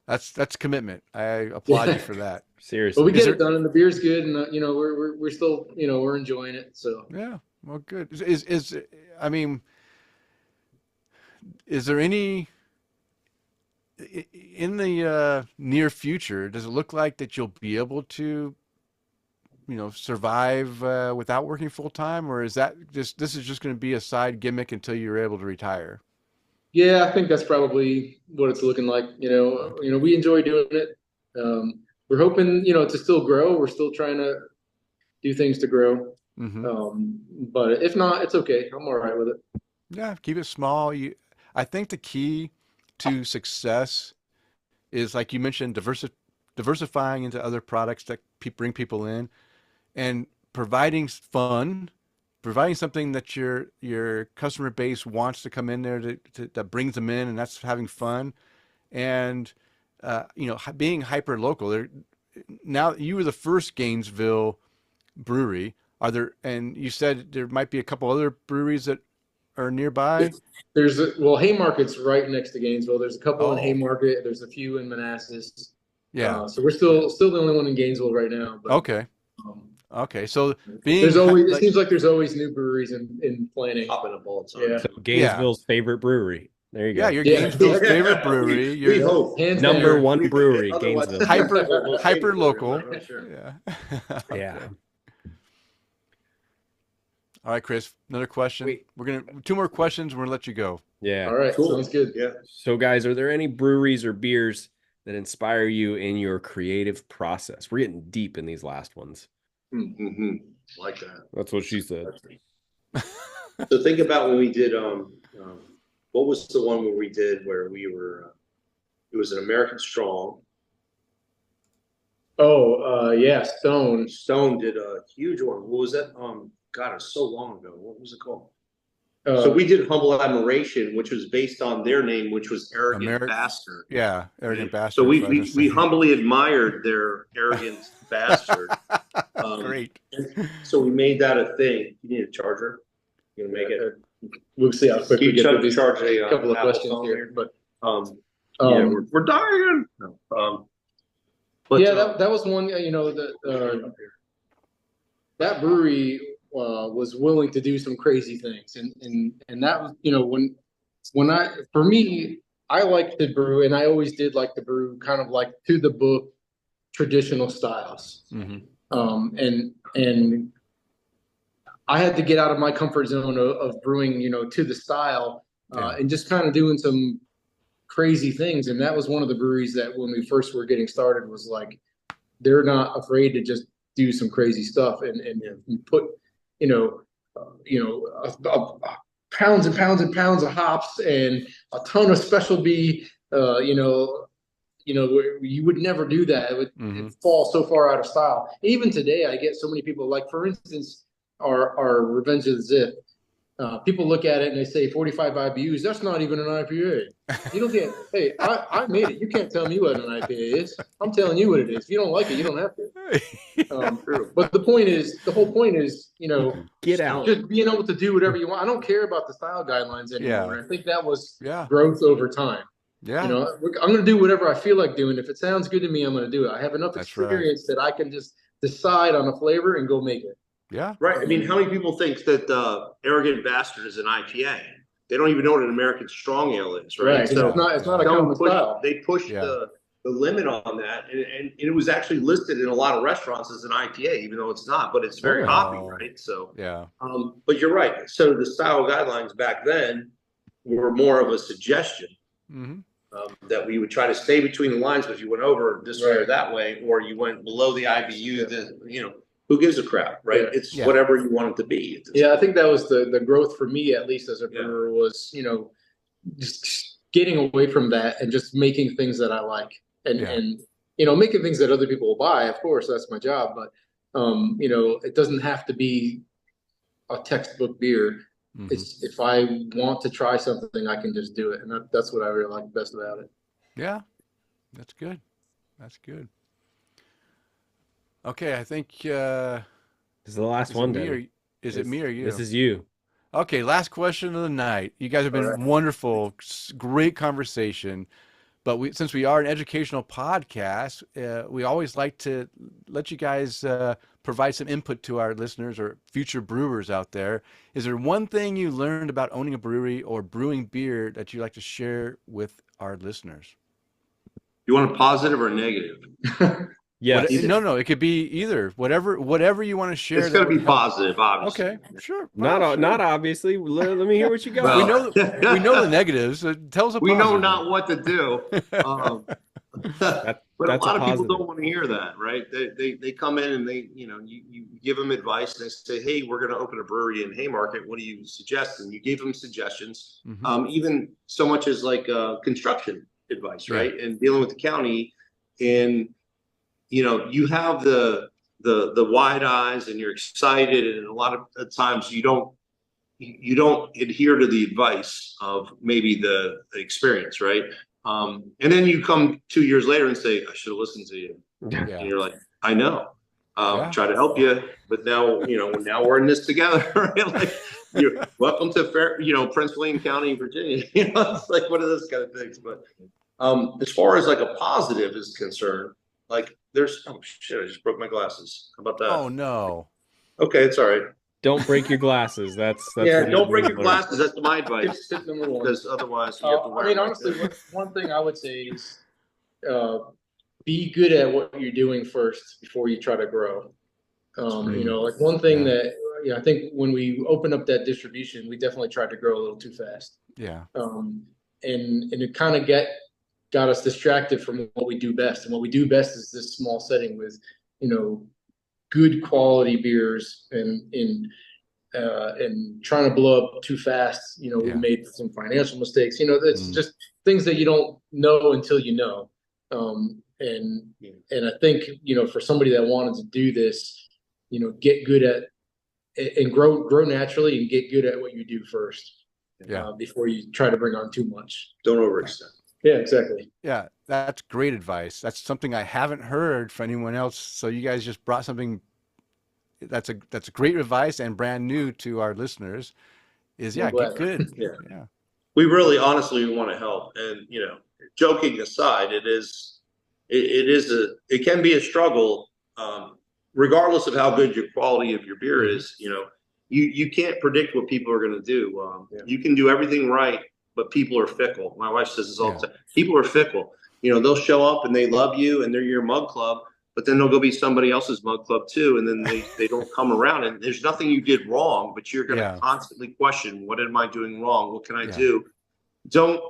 That's commitment. I applaud you for that. Seriously. But we get it done, and the beer's good, and you know, we're still, you know, we're enjoying it. So yeah, well, good. I mean, is there any in the near future? Does it look like that you'll be able to survive without working full time, or is that this is just going to be a side gimmick until you're able to retire? Yeah, I think that's probably what it's looking like. We enjoy doing it. We're hoping, to still grow. We're still trying to do things to grow. But if not, it's okay. I'm all right with it. Yeah, keep it small. I think the key to success is, like you mentioned, diversifying into other products that bring people in, and providing fun, providing something that your customer base wants to come in there that brings them in, and that's having fun, and being hyper local. Now you were the first Gainesville brewery. And you said there might be a couple other breweries that are nearby. Haymarket's right next to Gainesville. There's a couple in Haymarket. There's a few in Manassas. Yeah. So we're still the only one in Gainesville right now. But, okay. Okay. So it seems like there's always new breweries in planning. Popping up all the time. Yeah. So Gainesville's favorite brewery. There you go. Yeah, your Gainesville's favorite brewery. We hope. Number one brewery, Gainesville. Hyper local. Sure. Yeah. Yeah. All right, Kris, another question. We're two more questions. We're gonna let you go. Yeah. All right. Cool. Sounds good. Yeah. So guys, are there any breweries or beers that inspire you in your creative process? We're getting deep in these last ones. Mm-hmm. Like that. That's what she said. So think about when we did, what was the one where we were, it was an American Strong. Oh, yeah. Stone did a huge one. What was that? God, it was so long ago. What was it called? So we did Humble Admiration, which was based on their name, which was Arrogant Bastard. Yeah, Arrogant Bastard. So we humbly admired their arrogant bastard. Great. So we made that a thing. You need a charger? You gonna make it? We'll see how quick we get to these charge a couple of Apple questions phone here. But we're dying. No, that was one. That brewery was willing to do some crazy things, and that was for me, I like to brew, and I always did like to brew kind of like to the book traditional styles. And I had to get out of my comfort zone of brewing, to the style, and just kind of doing some crazy things. And that was one of the breweries that when we first were getting started was like, they're not afraid to just do some crazy stuff and put, pounds and pounds and pounds of hops and a ton of special B, you would never do that. It would fall so far out of style. Even today, I get so many people, like, for instance, our Revenge of the Zyth. People look at it and they say 45 IBUs. That's not even an IPA. You don't get, hey, I made it. You can't tell me what an IPA is. I'm telling you what it is. If you don't like it, you don't have to. But the whole point is, get out. Just being able to do whatever you want. I don't care about the style guidelines anymore. Yeah. I think that was growth over time. Yeah. I'm going to do whatever I feel like doing. If it sounds good to me, I'm going to do it. I have enough experience that I can just decide on a flavor and go make it. Yeah. Right. I mean, how many people think that Arrogant Bastard is an IPA? They don't even know what an American Strong Ale is, right? Right. So it's not a common style. They pushed the limit on that, and it was actually listed in a lot of restaurants as an IPA, even though it's not. But it's very hoppy, right? So yeah. But you're right. So the style guidelines back then were more of a suggestion. That we would try to stay between the lines, but if you went over this way or that way, or you went below the IBU, who gives a crap, right? Yeah. It's whatever you want it to be. I think that was the growth for me, at least as a brewer, was, just getting away from that and just making things that I like and making things that other people will buy. Of course, that's my job, but, it doesn't have to be a textbook beer. It's, if I want to try something, I can just do it. And that's what I really like best about it. Yeah, that's good. That's good. Okay, I think this is the last one, Denny. Is it me or you? This is you. Okay, last question of the night. You guys have been wonderful, great conversation. But since we are an educational podcast, we always like to let you guys provide some input to our listeners or future brewers out there. Is there one thing you learned about owning a brewery or brewing beer that you'd like to share with our listeners? You want a positive or a negative? Yes. No, it could be either. Whatever you want to share. It's going to be positive, obviously. Okay, sure. Not obviously. Let me hear what you got. Well, we know the negatives. Tell us a we know positive. not what to do. But a That's lot a of people positive. don't want to hear that, right? They come in and you give them advice and they say, hey, we're going to open a brewery in Haymarket. What do you suggest? And you gave them suggestions, even so much as like construction advice, right? And dealing with the county, and you have the wide eyes and you're excited, and a lot of times you don't adhere to the advice of maybe the experience, right? And then you come 2 years later and say, I should have listened to you. Yeah. And you're like, I know. Try to help you, but now now we're in this together. Right? Like, you're welcome to Prince William County, Virginia. It's like one of those kind of things. But as far as like a positive is concerned, like there's I just broke my glasses. How about that? Oh no. Okay, it's all right. Don't break your glasses. That's Don't break your glasses. That's my advice. Tip number one. Because otherwise, you have to wear. Honestly, one thing I would say is be good at what you're doing first before you try to grow. Like one thing that I think when we opened up that distribution, we definitely tried to grow a little too fast. Yeah. And it kind of got us distracted from what we do best. And what we do best is this small setting with, good quality beers, and trying to blow up too fast. We made some financial mistakes. It's just things that you don't know until you know. And I think, for somebody that wanted to do this, get good at and grow naturally and get good at what you do first. Before you try to bring on too much. Don't overextend. Yeah, exactly. Yeah, that's great advice. That's something I haven't heard from anyone else. So you guys just brought something that's a great advice and brand new to our listeners. Get good. Yeah. We really honestly want to help. And joking aside, it can be a struggle, regardless of how good your quality of your beer is. You can't predict what people are going to do. You can do everything right, but people are fickle. My wife says this all the time. People are fickle. They'll show up and they love you and they're your mug club, but then they'll go be somebody else's mug club too. And then they don't come around, and there's nothing you did wrong, but you're going to constantly question, what am I doing wrong? What can I do? Don't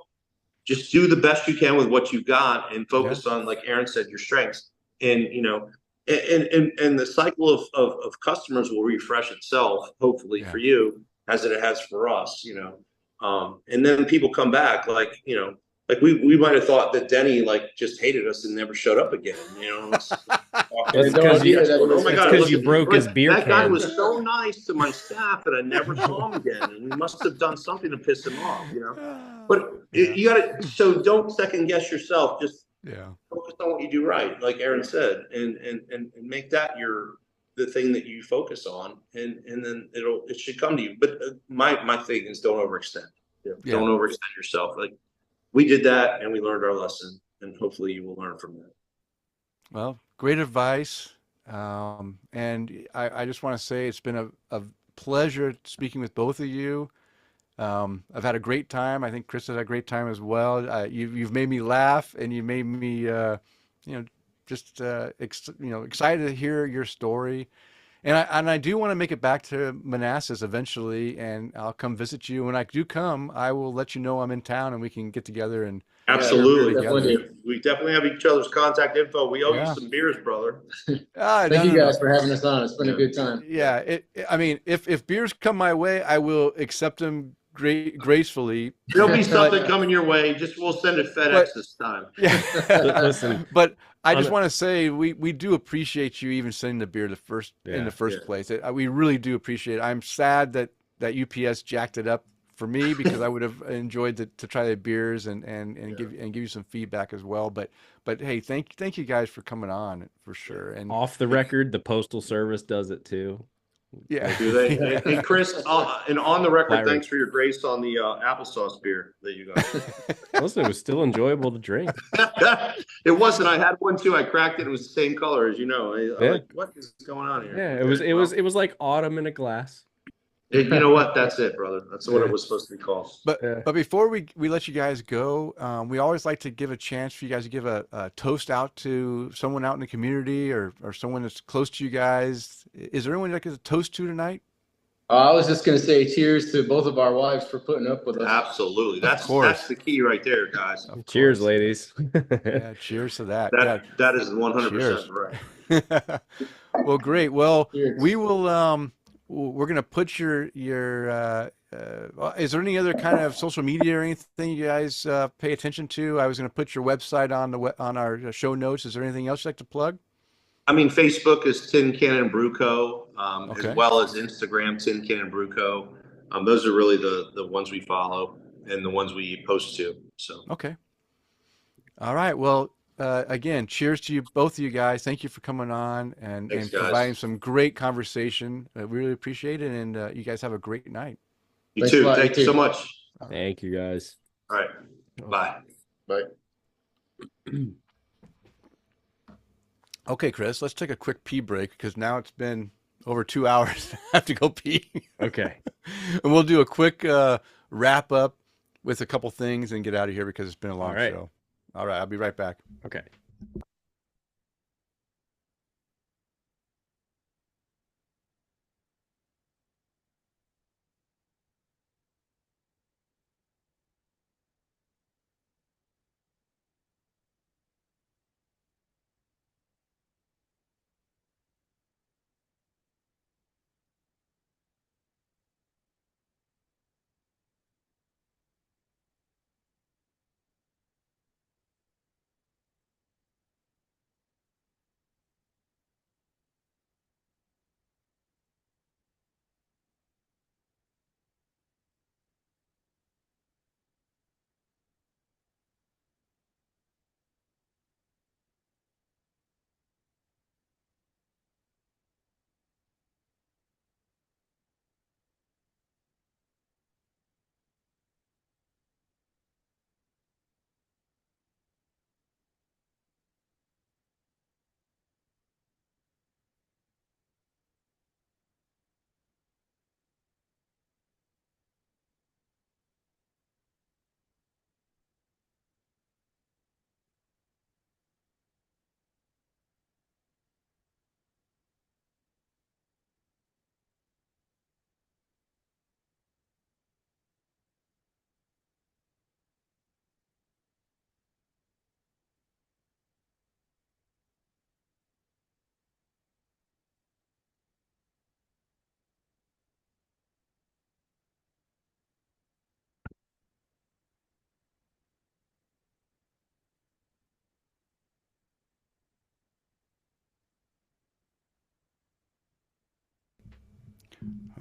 just do the best you can with what you got and focus on, like Aaron said, your strengths. And, and the cycle of customers will refresh itself, hopefully for you, as it has for us, and then people come back, like we might have thought that Denny just hated us and never showed up again. That's because you broke his beer can. That guy can. was so nice to my staff that I never saw him again, and we must have done something to piss him off, But you got to. So don't second guess yourself. Just focus on what you do right, like Aaron said, and make that the thing that you focus on, and then it should come to you. But my thing is, don't overextend. Don't overextend yourself. Like we did that, and we learned our lesson, and hopefully you will learn from that. Well, great advice. And I just want to say it's been a pleasure speaking with both of you. I've had a great time. I think Kris has had a great time as well. You've made me laugh, and you made me, excited to hear your story. And I do want to make it back to Manassas eventually, and I'll come visit you. When I do come, I will let you know I'm in town, and we can get together and absolutely. We definitely have each other's contact info. We owe you some beers, brother. Thank you guys for having us on. It's been a good time. Yeah, if beers come my way, I will accept them gracefully. There'll be something coming your way. We'll send it FedEx this time. Yeah. Listen, but I just want to say we do appreciate you even sending the beer in the first place. We really do appreciate it. I'm sad that UPS jacked it up for me, because I would have enjoyed to try the beers and give you some feedback as well. But hey, thank you guys for coming on for sure. And off the record, the Postal Service does it too. Yeah. Do they? Hey, Kris, and on the record, thanks for your grace on the applesauce beer that you got. Listen, it was still enjoyable to drink. It wasn't. I had one too. I cracked it. It was the same color as I'm like, what is going on here? Yeah, it was like autumn in a glass. You know what? That's it, brother. That's what it was supposed to be called. But before we let you guys go, we always like to give a chance for you guys to give a toast out to someone out in the community or someone that's close to you guys. Is there anyone you'd like to toast to tonight? I was just going to say cheers to both of our wives for putting up with us. Absolutely. That's course. the key right there, guys. Of Cheers, course. ladies. Yeah, cheers to that. That is 100% Cheers. right. Well, great. Well, Cheers. we will we're gonna put your is there any other kind of social media or anything you guys pay attention to? I was gonna put your website on our show notes. Is there anything else you'd like to plug? I mean, Facebook is Tin Cannon Brew Co., Okay. as well as Instagram, Tin Cannon Brew Co. Those are really the ones we follow and the ones we post to. So Okay. All right. Well, again, cheers to you, both of you guys. Thank you for coming on and Thanks, guys. providing some great conversation. We really appreciate it, and you guys have a great night. you Thanks too. a lot, Thank you you so too. much. Thank you, guys. All right. Bye. Bye. Okay, Kris, let's take a quick pee break because now it's been over 2 hours. I have to go pee. Okay. And we'll do a quick wrap up with a couple things and get out of here because it's been a long All right. show. All right, I'll be right back. Okay.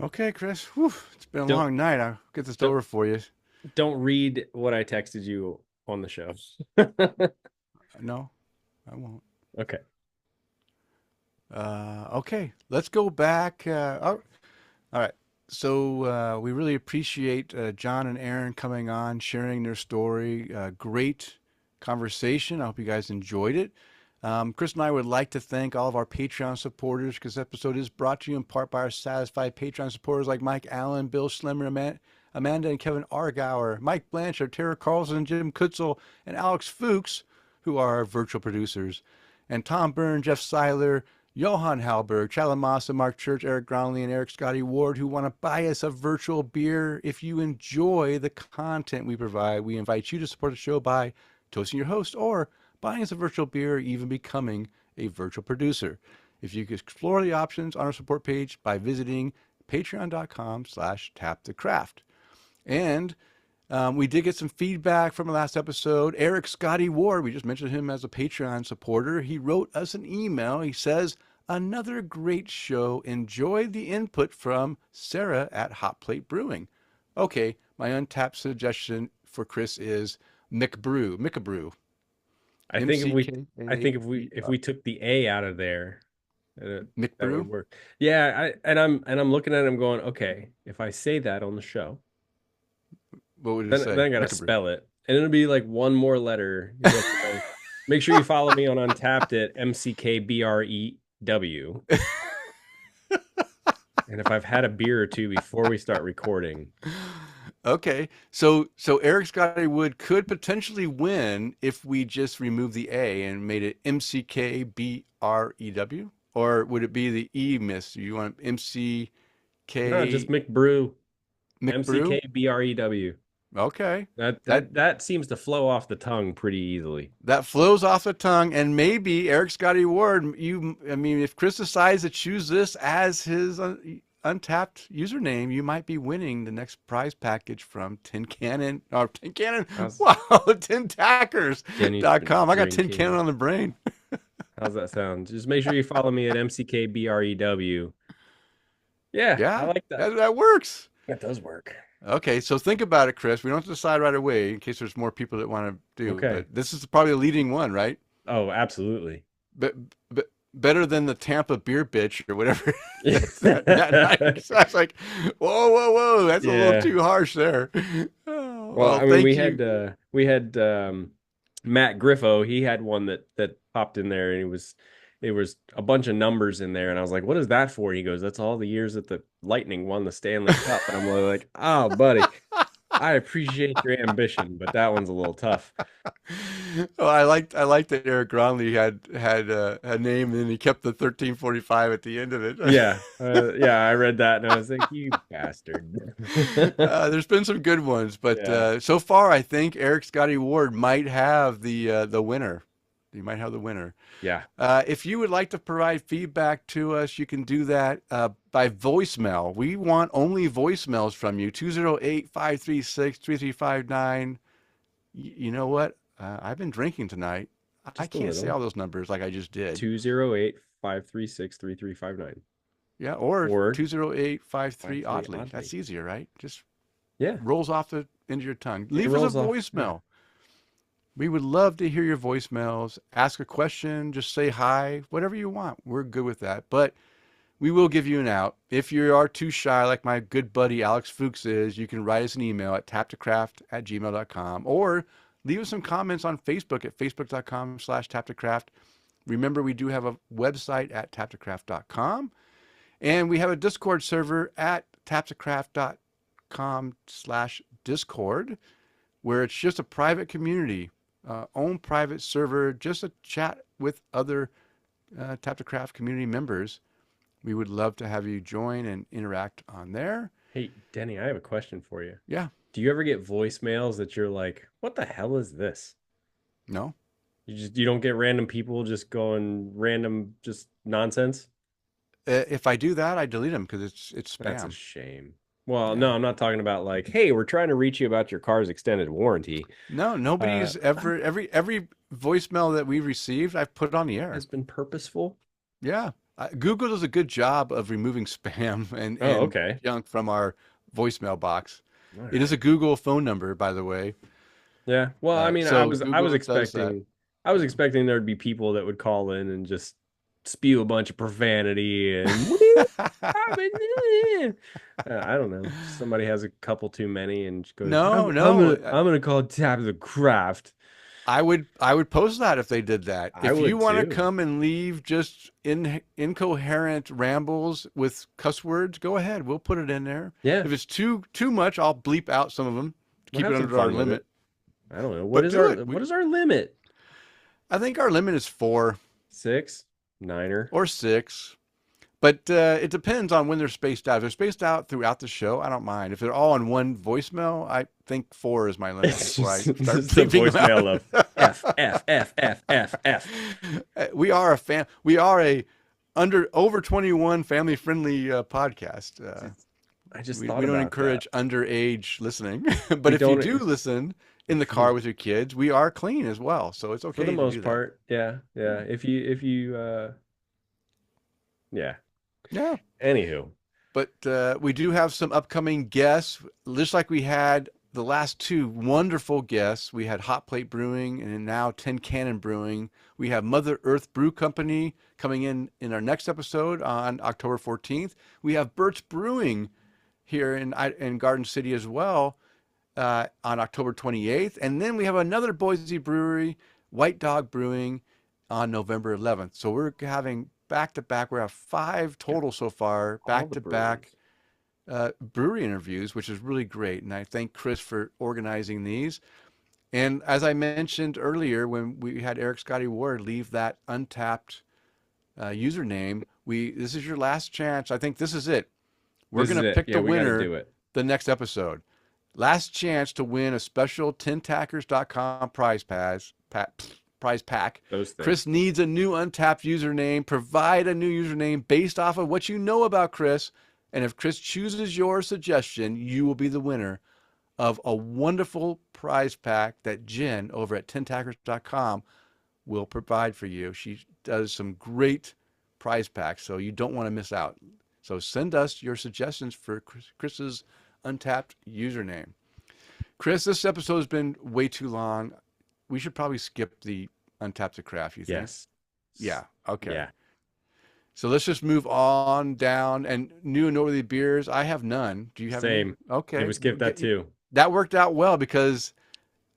Okay, Kris. Whew, it's been a Don't- long night. I'll get this don't- over for you. Don't read what I texted you on the show. No, I won't. Okay. Okay, let's go back. All right. So we really appreciate John and Aaron coming on, sharing their story. Great conversation. I hope you guys enjoyed it. Kris and I would like to thank all of our Patreon supporters because this episode is brought to you in part by our satisfied Patreon supporters like Mike Allen, Bill Schlemmer, Amanda and Kevin Argauer, Mike Blanchard, Tara Carlson, Jim Kutzel, and Alex Fuchs, who are our virtual producers, and Tom Byrne, Jeff Seiler, Johan Halberg, Chalamasa, Mark Church, Eric Groundley, and Eric Scotty Ward, who want to buy us a virtual beer. If you enjoy the content we provide, we invite you to support the show by toasting your host or buying us a virtual beer or even becoming a virtual producer. If you could explore the options on our support page by visiting patreon.com/tapthecraft. And we did get some feedback from the last episode. Eric Scotty Ward, we just mentioned him as a Patreon supporter. He wrote us an email. He says, another great show. Enjoyed the input from Sarah at Hot Plate Brewing. Okay, my untapped suggestion for Kris is McBrew. I think if we took the A out of there, that would McBrew? work. Yeah, I'm looking at him going, okay, if I say that on the show, What would it then say? I gotta McBrew. spell it, and it'll be like one more letter. You have to, like, make sure you follow me on Untapped at MCKBREW. And if I've had a beer or two before we start recording, Okay, so Eric Scotty Wood could potentially win if we just remove the A and made it MCKBREW, or would it be the E miss? You want MCK no, just McBrew, McBrew? MCKBREW. Okay, That seems to flow off the tongue pretty easily. that flows off the tongue, and maybe Eric Scotty Ward. I mean, if Kris decides to choose this as his untapped username, you might be winning the next prize package from Tin Cannon or Tin Cannon. Wow, tintackers.com. I got Tin Cannon on the brain. How's that sound? Just make sure you follow me at MCKBREW. Yeah, I like that. That works. That does work. Okay, so think about it, Kris. We don't have to decide right away in case there's more people that want to do. Okay. But this is probably a leading one, right? Oh, absolutely. But better than the Tampa beer bitch or whatever. that night. So I was like, whoa, that's a little too harsh there. Oh, well, I mean, we had Matt Griffo. He had one that popped in there, and it was a bunch of numbers in there, and I was like, "What is that for?" He goes, "That's all the years that the Lightning won the Stanley Cup." And I'm like, "Oh, buddy, I appreciate your ambition, but that one's a little tough." Oh, I liked that Eric Gronley had a name, and then he kept the 1345 at the end of it. Yeah, I read that, and I was like, "You bastard." There's been some good ones, but so far, I think Eric Scotty Ward might have the winner. You might have the winner. Yeah. If you would like to provide feedback to us, you can do that by voicemail. We want only voicemails from you. 208-536-3359. You know what? I've been drinking tonight. I can't say all those numbers like I just did. 208-536-3359. Yeah, or 208-53 oddly. That's easier, right? Just rolls off the end of your tongue. Leave us a voicemail. Yeah. We would love to hear your voicemails. Ask a question, just say hi, whatever you want. We're good with that. But we will give you an out. If you are too shy, like my good buddy Alex Fuchs is, you can write us an email at taptocraft@gmail.com or leave us some comments on Facebook at facebook.com/taptocraft. Remember, we do have a website at taptocraft.com, and we have a Discord server at taptocraft.com/discord, where it's just a private community. Own private server, just a chat with other Tap to Craft community members. We would love to have you join and interact on there. Hey, Denny, I have a question for you. Yeah. Do you ever get voicemails that you're like, what the hell is this? No. You don't get random people just going random, just nonsense? If I do that, I delete them because it's spam. That's a shame. Well, no, I'm not talking about like, hey, we're trying to reach you about your car's extended warranty. No, nobody's ever, every voicemail that we've received, I've put on the air. Has been purposeful? Yeah. Google does a good job of removing spam and junk from our voicemail box. Right. It is a Google phone number, by the way. Yeah. Well, I mean, I was expecting there'd be people that would call in and just spew a bunch of profanity and I don't know. Somebody has a couple too many and goes, I'm gonna call Tap the Craft. I would post that if they did that. If you want to come and leave just incoherent rambles with cuss words, go ahead. We'll put it in there. Yeah. If it's too much, I'll bleep out some of them to keep it under our limit. I don't know. What is our limit? I think our limit is 4. 6? 9 or 6, but it depends on when they're spaced out. If they're spaced out throughout the show, I don't mind. If they're all on one voicemail, I think 4 is my limit. Before I start the voicemail of F. We are a over 21 family friendly podcast. I just we don't encourage underage listening, but if you do listen in the car with your kids, we are clean as well, so it's okay for the most part. Yeah. If you Anywho, but we do have some upcoming guests, just like we had the last 2 wonderful guests. We had Hot Plate Brewing and now Tin Cannon Brewing. We have Mother Earth Brew Company coming in our next episode on October 14th. We have Birch Brewing here in Garden City as well on October 28th. And then we have another Boise brewery, White Dog Brewing, on November 11th. So we're having back-to-back. We have 5 total so far, All the back-to-back brewery interviews, which is really great. And I thank Kris for organizing these. And as I mentioned earlier, when we had Eric Scotty Ward leave that Untapped username, this is your last chance. I think this is it. We're going to pick the we gotta do winner it. the next episode. Last chance to win a special tintackers.com prize pack. Those things. Kris needs a new Untapped username. Provide a new username based off of what you know about Kris. And if Kris chooses your suggestion, you will be the winner of a wonderful prize pack that Jen over at tintackers.com will provide for you. She does some great prize packs, so you don't want to miss out. So send us your suggestions for Kris's Untapped username. Kris, this episode has been way too long. We should probably skip the Untapped to Craft, you think? Yes. Yeah. Okay. Yeah. So let's just move on down. And new and noteworthy beers, I have none. Do you have Same. any? Okay. Yeah, we skipped that too. That worked out well because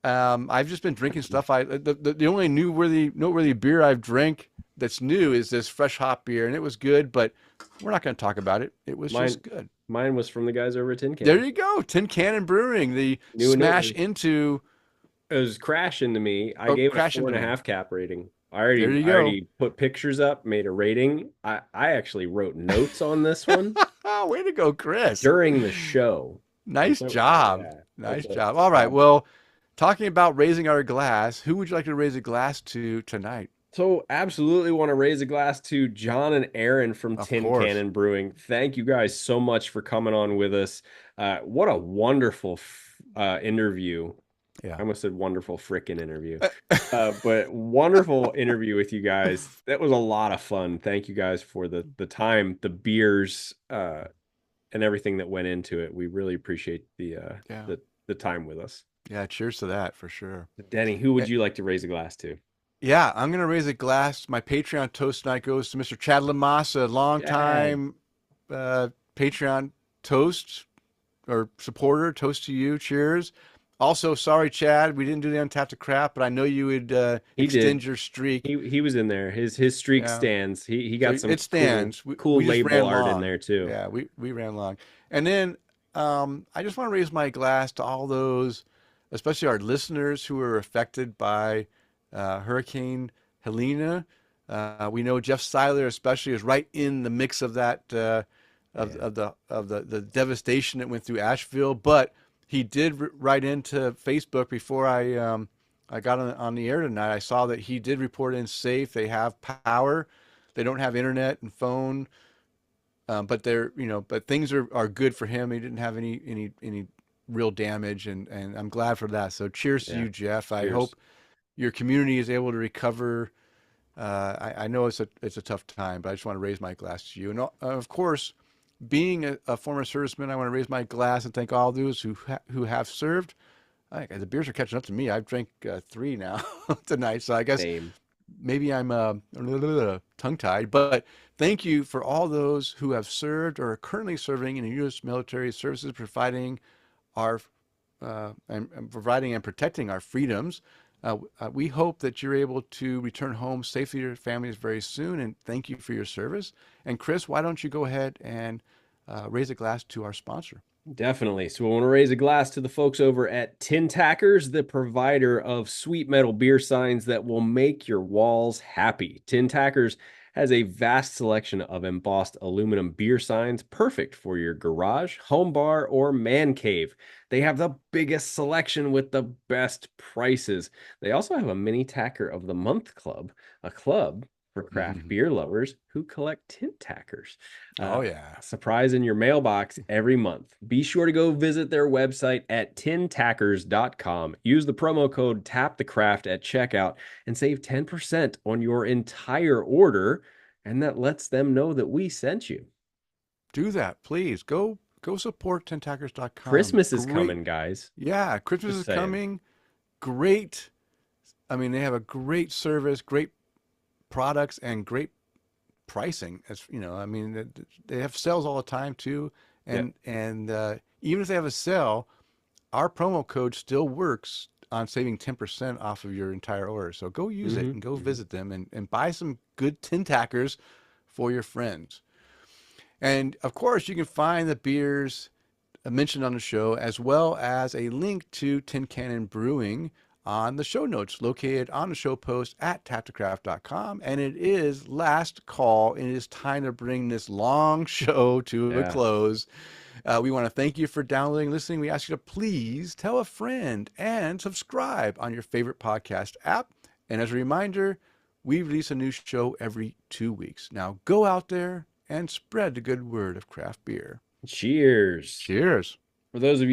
I've just been drinking stuff. The only noteworthy beer I've drank that's new is this fresh hop beer, and it was good, but we're not going to talk about it. It was just good. Mine was from the guys over at Tin Can. There you go. Tin Cannon Brewing, the New and smash noteworthy. into. It was crashing to me. I gave it a crashing to 4.5 cap rating. I There you go. already put pictures up, made a rating. I actually wrote notes on this one Way to go, Kris. during the show. Nice So, job. yeah, Nice that's a- job. All right. Well, talking about raising our glass, who would you like to raise a glass to tonight? So absolutely want to raise a glass to John and Aaron from Of Tin course. Cannon Brewing. Thank you guys so much for coming on with us. What a wonderful interview. Yeah. I almost said wonderful frickin' interview. But wonderful interview with you guys. That was a lot of fun. Thank you guys for the time, the beers, and everything that went into it. We really appreciate the time with us. Yeah. Cheers to that for sure. Denny, who would you like to raise a glass to? Yeah, I'm going to raise a glass. My Patreon toast tonight goes to Mr. Chad Lamassa, longtime Patreon toast or supporter. Toast to you. Cheers. Also, sorry, Chad, we didn't do the Untapped to Craft, but I know you would extend your streak. He was in there. His streak stands. He got some it stands. cool We just label ran art long. in there too. Yeah, we ran long. And then I just want to raise my glass to all those, especially our listeners who were affected by Hurricane Helena. We know Jeff Seiler especially is right in the mix of that of the devastation that went through Asheville. But he did write into Facebook before I got on the air tonight. I saw that he did report in safe. They have power. They don't have internet and phone, but but things are good for him. He didn't have any real damage, and I'm glad for that. So cheers to you, Jeff. I hope your community is able to recover. I know it's a tough time, but I just want to raise my glass to you. And of course, being a former serviceman, I want to raise my glass and thank all those who have served. The beers are catching up to me. I've drank 3 now tonight, so I guess maybe I'm tongue-tied. But thank you for all those who have served or are currently serving in the U.S. military services, providing and protecting our freedoms. We hope that you're able to return home safely to your families very soon, and thank you for your service. And Kris, why don't you go ahead and raise a glass to our sponsor? Definitely. So I want to raise a glass to the folks over at Tin Tackers, the provider of sweet metal beer signs that will make your walls happy. Tin Tackers has a vast selection of embossed aluminum beer signs, perfect for your garage, home bar, or man cave. They have the biggest selection with the best prices. They also have a mini Tacker of the Month Club, a club for craft beer lovers who collect tin tackers. Surprise in your mailbox every month. Be sure to go visit their website at tintackers.com. Use the promo code TAPTHECRAFT at checkout and save 10% on your entire order. And that lets them know that we sent you. Do that, please. Go support tintackers.com. Christmas is coming, guys. Yeah, Christmas is coming. Great. I mean, they have a great service, great products, and great pricing. As you know, I mean, they have sales all the time too, and even if they have a sale, our promo code still works on saving 10% off of your entire order. So go use it and go visit them and buy some good tin tackers for your friends. And of course, you can find the beers mentioned on the show, as well as a link to Tin Cannon Brewing on the show notes, located on the show post at taptocraft.com. And it is last call, and it is time to bring this long show to a close. We want to thank you for downloading, listening. We ask you to please tell a friend and subscribe on your favorite podcast app. And as a reminder, we release a new show every 2 weeks. Now go out there and spread the good word of craft beer. Cheers. Cheers. For those of you